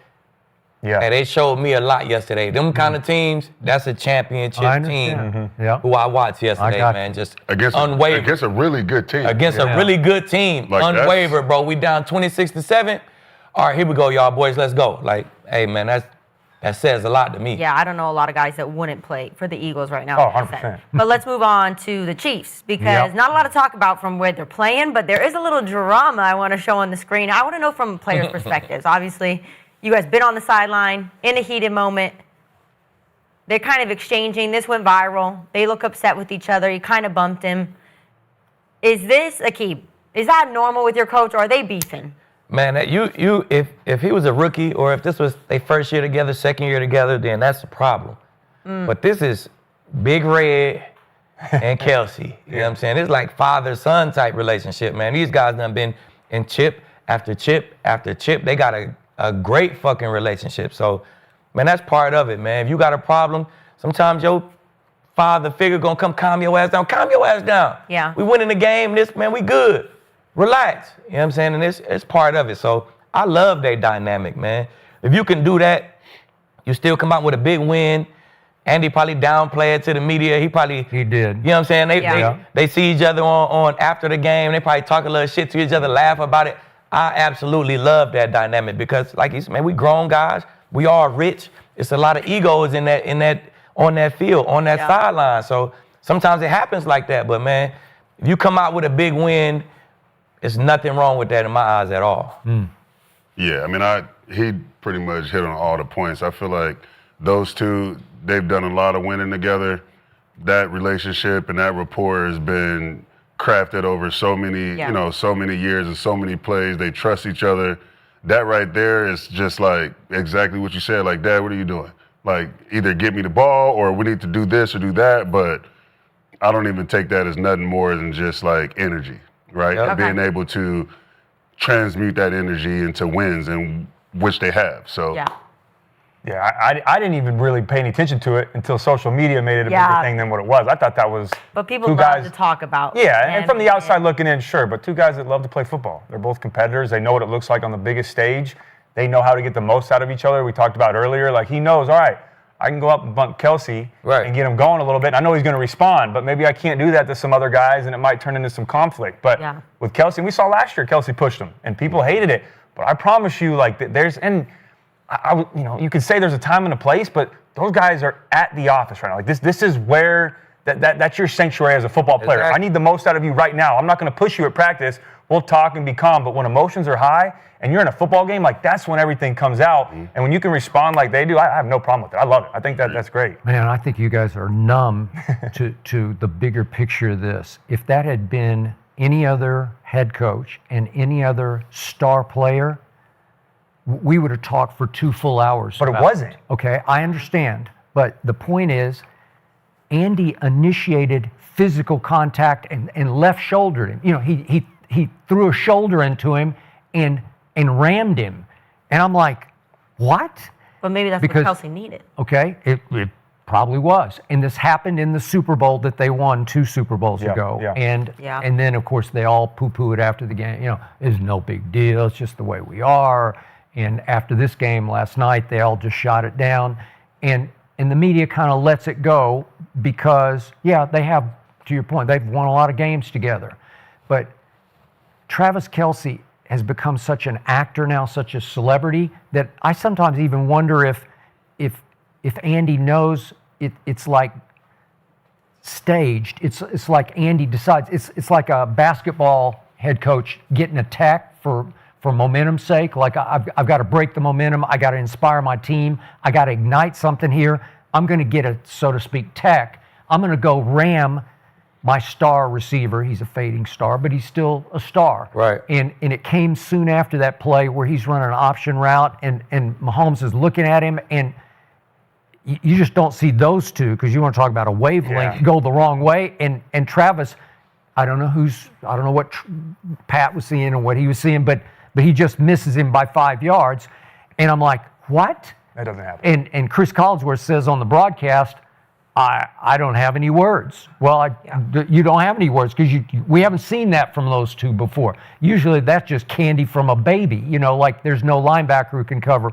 Yeah. Hey, they showed me a lot yesterday. Them kind of teams, that's a championship team who I watched yesterday, man. Just unwavered. Against a really good team. Against a really good team. Like unwavered, bro. We down 26-7. All right, here we go, y'all boys. Let's go. Like, hey, man, that says a lot to me. Yeah, I don't know a lot of guys that wouldn't play for the Eagles right now. Oh, 100%. But let's move on to the Chiefs, because not a lot to talk about from where they're playing, but there is a little drama I want to show on the screen. I want to know from players' perspectives. Obviously, you guys been on the sideline in a heated moment. They're kind of exchanging. This went viral. They look upset with each other. You kind of bumped him. Is this, Aqib, is that normal with your coach, or are they beefing? Man, if he was a rookie, or if this was their first year together, second year together, then that's the problem. But this is Big Red and Kelsey. You know what I'm saying? It's like father-son type relationship, man. These guys done been in chip after chip after chip. They got a great fucking relationship. So, man, that's part of it, man. If you got a problem, sometimes your father figure gonna come calm your ass down. Calm your ass down. Yeah. We winning the game, we good. Relax. You know what I'm saying? And it's part of it. So I love their dynamic, man. If you can do that, you still come out with a big win. Andy probably downplayed it to the media. He did. You know what I'm saying? They see each other on after the game. They probably talk a little shit to each other, laugh about it. I absolutely love that dynamic, because, like you said, man, we grown guys. We all rich. It's a lot of egos on that field, on that sideline. So sometimes it happens like that. But, man, if you come out with a big win, there's nothing wrong with that in my eyes at all. Yeah, I mean, he pretty much hit on all the points. I feel like those two, they've done a lot of winning together. That relationship and that rapport has been crafted over so many, so many years and so many plays. They trust each other. That right there is just like exactly what you said. Like, Dad, what are you doing? Like, either get me the ball or we need to do this or do that. But I don't even take that as nothing more than just like energy. Right? Okay. Being able to transmute that energy into wins, and which they have. So. Yeah. Yeah, I didn't even really pay any attention to it until social media made it a bigger thing than what it was. I thought that was But people two love guys to talk about. Yeah, and from the outside looking in, sure, but two guys that love to play football. They're both competitors. They know what it looks like on the biggest stage. They know how to get the most out of each other. We talked about earlier, like he knows, all right, I can go up and bunk Kelsey and get him going a little bit. And I know he's going to respond, but maybe I can't do that to some other guys, and it might turn into some conflict. But with Kelsey, and we saw last year, Kelsey pushed him, and people hated it. But I promise you, like, there's you could say there's a time and a place, but those guys are at the office right now. Like this is where that's your sanctuary as a football player. Exactly. I need the most out of you right now. I'm not going to push you at practice. We'll talk and be calm. But when emotions are high and you're in a football game, like that's when everything comes out. Mm-hmm. And when you can respond like they do, I have no problem with it. I love it. I think that's great. Man, I think you guys are numb to the bigger picture of this. If that had been any other head coach and any other star player, we would have talked for 2 full hours. But it wasn't. Okay, I understand. But the point is, Andy initiated physical contact and left shouldered him. You know, he threw a shoulder into him and rammed him. And I'm like, what? But maybe that's what Kelsey needed. Okay, it probably was. And this happened in the Super Bowl that they won 2 Super Bowls ago. Yeah. And then, of course, they all poo-poo it after the game. You know, it's no big deal. It's just the way we are. And after this game last night, they all just shot it down. And the media kind of lets it go because, they have, to your point, they've won a lot of games together. But Travis Kelce has become such an actor now, such a celebrity, that I sometimes even wonder if Andy knows it's like staged. It's like Andy decides. It's like a basketball head coach getting attacked for momentum's sake. Like I've got to break the momentum. I got to inspire my team. I got to ignite something here. I'm going to get a, so to speak, tech. I'm going to go ram my star receiver. He's a fading star, but he's still a star. Right. And it came soon after that play where he's running an option route and Mahomes is looking at him, and you just don't see those two, because you want to talk about a wavelength, go the wrong way. And Travis, I don't know what Pat was seeing and what he was seeing, but he just misses him by 5 yards. And I'm like, what? That doesn't happen. And Chris Collinsworth says on the broadcast, I don't have any words. Well, you don't have any words because we haven't seen that from those two before. Usually that's just candy from a baby. You know, like there's no linebacker who can cover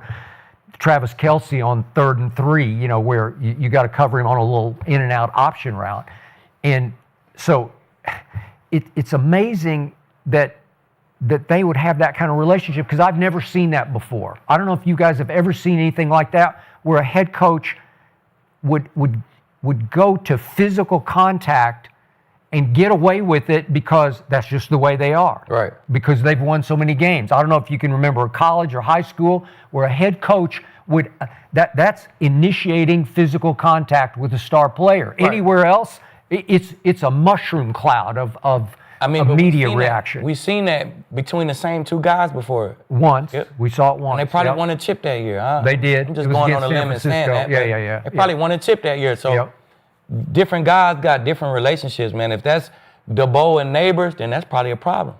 Travis Kelce on 3rd and 3, you know, where you got to cover him on a little in and out option route. And so it's amazing that they would have that kind of relationship, because I've never seen that before. I don't know if you guys have ever seen anything like that, where a head coach would go to physical contact and get away with it because that's just the way they are. Right. Because they've won so many games. I don't know if you can remember college or high school where a head coach would, that's initiating physical contact with a star player. Right. Anywhere else, it's a mushroom cloud of media reaction. We've seen that between the same 2 guys before. Once. Yep. We saw it once. And they probably won a chip that year, huh? They did. I'm just going on a limb and saying that. Yeah. They probably won a chip that year. So different guys got different relationships, man. If that's DeBow and Neighbors, then that's probably a problem.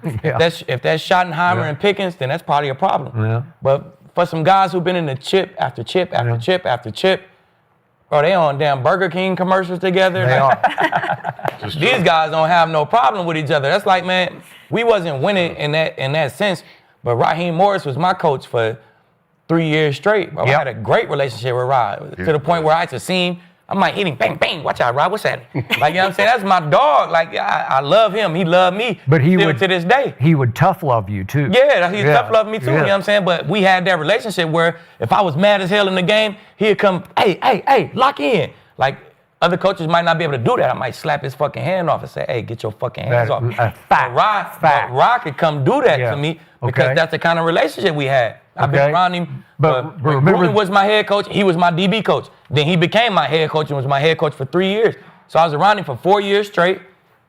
If that's Schottenheimer and Pickens, then that's probably a problem. Yeah. But for some guys who've been in the chip after chip after chip after chip, bro, they on damn Burger King commercials together. They are. These guys don't have no problem with each other. That's like, man, we wasn't winning in that sense, but Raheem Morris was my coach for 3 years straight. Bro. I had a great relationship with Rod, to the point where I used to see him. I might hit him, bang, bang, watch out, Rod, what's that? Like, you know what I'm saying? That's my dog. Like, I love him. He loved me. But he still would, to this day. He would tough love you, too. Yeah, he tough loved me, too. You know what I'm saying? But we had that relationship where if I was mad as hell in the game, he'd come, hey, lock in. Like, other coaches might not be able to do that. I might slap his fucking hand off and say, hey, get your fucking hands off. Rod could come do that to me because that's the kind of relationship we had. I've been around him. But remember, Gruden was my head coach. He was my DB coach. Then he became my head coach and was my head coach for 3 years. So I was around him for 4 years straight.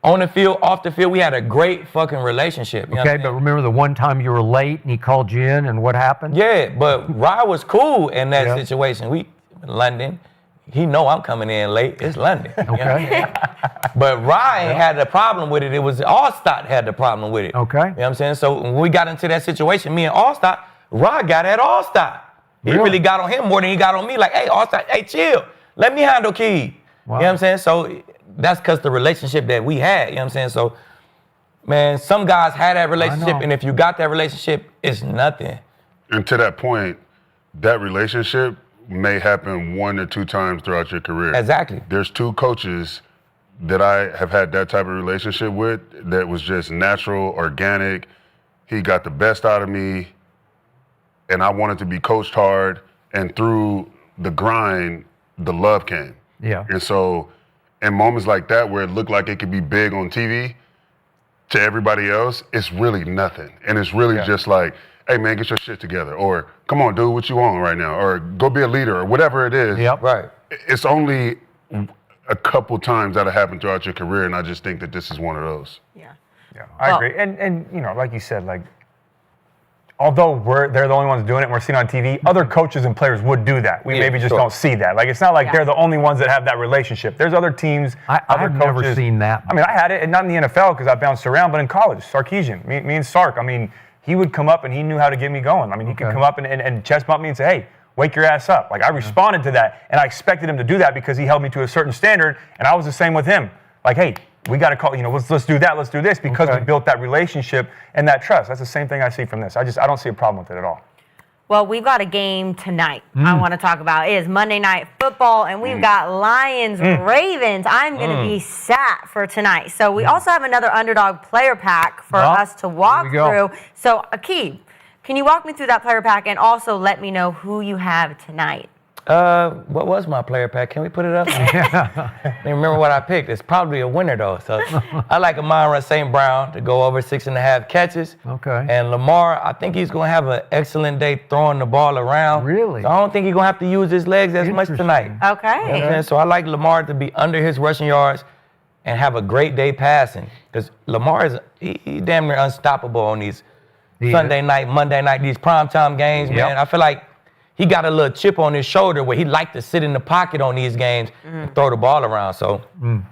On the field, off the field, we had a great fucking relationship. You know but remember the one time you were late and he called you in and what happened? Yeah, but Rod was cool in that situation. We in London. he know I'm coming in late. It's London. Okay. But Ryan had the problem with it. It was Allstott had the problem with it. Okay. You know what I'm saying? So when we got into that situation, me and Allstott, Rod got at Allstott. He really got on him more than he got on me. Like, hey, Allstott, hey, chill. Let me handle Aqib. Wow. You know what I'm saying? So that's because the relationship that we had. You know what I'm saying? So, man, some guys had that relationship, and if you got that relationship, it's nothing. And to that point, that relationship may happen 1 or 2 times throughout your career. Exactly. There's 2 coaches that I have had that type of relationship with that was just natural, organic. He got the best out of me, and I wanted to be coached hard, and through the grind, the love came. Yeah. And so in moments like that where it looked like it could be big on TV, to everybody else, it's really nothing. And it's really just like, hey, man, get your shit together. Or, come on, do what you want right now. Or go be a leader, or whatever it is. Yep. Right. It's only a couple times that'll happen throughout your career, and I just think that this is one of those. Yeah. Yeah, I agree. And you know, like you said, like, although they're the only ones doing it and we're seeing it on TV, other coaches and players would do that. We maybe just don't see that. Like, it's not like they're the only ones that have that relationship. There's other teams, other I've coaches. never seen that. I mean, I had it, and not in the NFL because I bounced around, but in college, Sarkisian, me and Sark, I mean, he would come up and he knew how to get me going. I mean, he could come up and chest bump me and say, hey, wake your ass up. Like, I responded to that, and I expected him to do that because he held me to a certain standard, and I was the same with him. Like, hey, we got to call, you know, let's do that, let's do this, because we built that relationship and that trust. That's the same thing I see from this. I don't see a problem with it at all. Well, we've got a game tonight I want to talk about. It is Monday Night Football, and we've got Lions, Ravens. I'm going to be sat for tonight. So we also have another underdog player pack for us to walk through. So, Aqib, can you walk me through that player pack and also let me know who you have tonight? What was my player pack? Can we put it up? I remember what I picked. It's probably a winner, though. So I like Amon St. Brown to go over 6.5 catches. Okay. And Lamar, I think he's going to have an excellent day throwing the ball around. Really? So I don't think he's going to have to use his legs as much tonight. Okay. You know what I'm saying? So I like Lamar to be under his rushing yards and have a great day passing. Because Lamar is he damn near unstoppable on these Sunday night, Monday night, these primetime games, man. I feel like he got a little chip on his shoulder where he liked to sit in the pocket on these games and throw the ball around. So.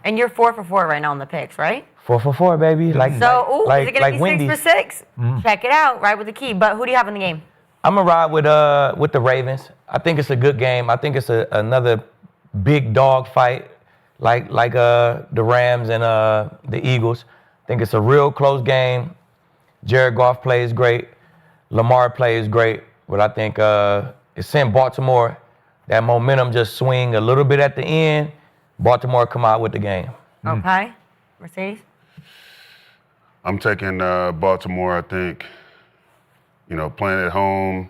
And you're 4 for 4 right now on the picks, right? 4 for 4, baby. So, is it going to be 6 for 6? Check it out, right with the key. But who do you have in the game? I'm going to ride with the Ravens. I think it's a good game. I think it's another big dog fight like the Rams and the Eagles. I think it's a real close game. Jared Goff plays great. Lamar plays great. But I think it's in Baltimore. That momentum just swing a little bit at the end. Baltimore come out with the game. Okay. Mercedes? I'm taking Baltimore. I think, you know, playing at home.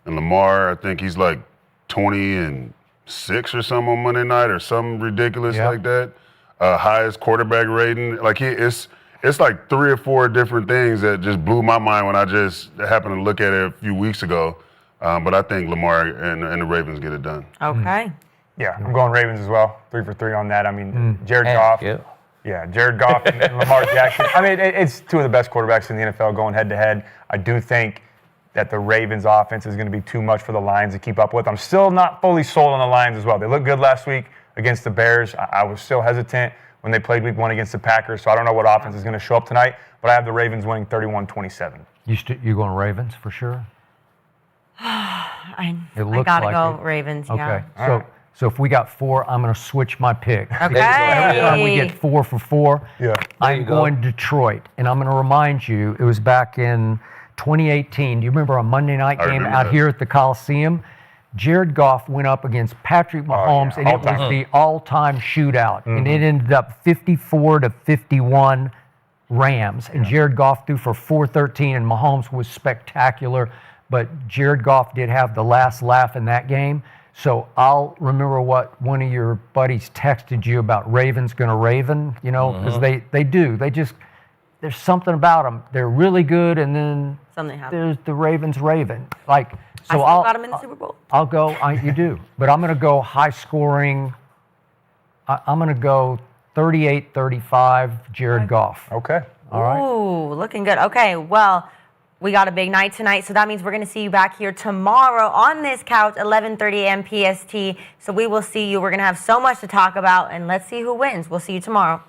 And Lamar, I think he's like 20-6 or something on Monday night or something ridiculous like that. Highest quarterback rating. Like, it's like 3 or 4 different things that just blew my mind when I just happened to look at it a few weeks ago. But I think Lamar and the Ravens get it done. Okay. Yeah, I'm going Ravens as well. 3 for 3 on that. I mean, Jared Goff. Yeah, Jared Goff and Lamar Jackson. I mean, it's 2 of the best quarterbacks in the NFL going head-to-head. I do think that the Ravens' offense is going to be too much for the Lions to keep up with. I'm still not fully sold on the Lions as well. They looked good last week against the Bears. I was still hesitant when they played week 1 against the Packers, so I don't know what offense is going to show up tonight, but I have the Ravens winning 31-27. You going Ravens for sure? I looks gotta like go it. Ravens. Yeah. Okay. So if we got 4, I'm going to switch my pick. Okay. Every time we get 4 for 4, I'm going Detroit. And I'm going to remind you, it was back in 2018. Do you remember a Monday night game out here at the Coliseum? Jared Goff went up against Patrick Mahomes, and it was the all-time shootout. And it ended up 54-51 Rams. And Jared Goff threw for 413, and Mahomes was spectacular. But Jared Goff did have the last laugh in that game. So I'll remember what one of your buddies texted you about Ravens going to Raven, you know, because they do. They just, there's something about them. They're really good, and then there's the Ravens Raven. Like, so I'll got them in the Super Bowl. I'll go, you do. But I'm going to go high scoring. I'm going to go 38-35 Jared Goff. Okay. All right. Ooh, looking good. Okay, well, We got a big night tonight, so that means we're going to see you back here tomorrow on this couch, 11:30 a.m. PST. So we will see you. We're going to have so much to talk about, and let's see who wins. We'll see you tomorrow.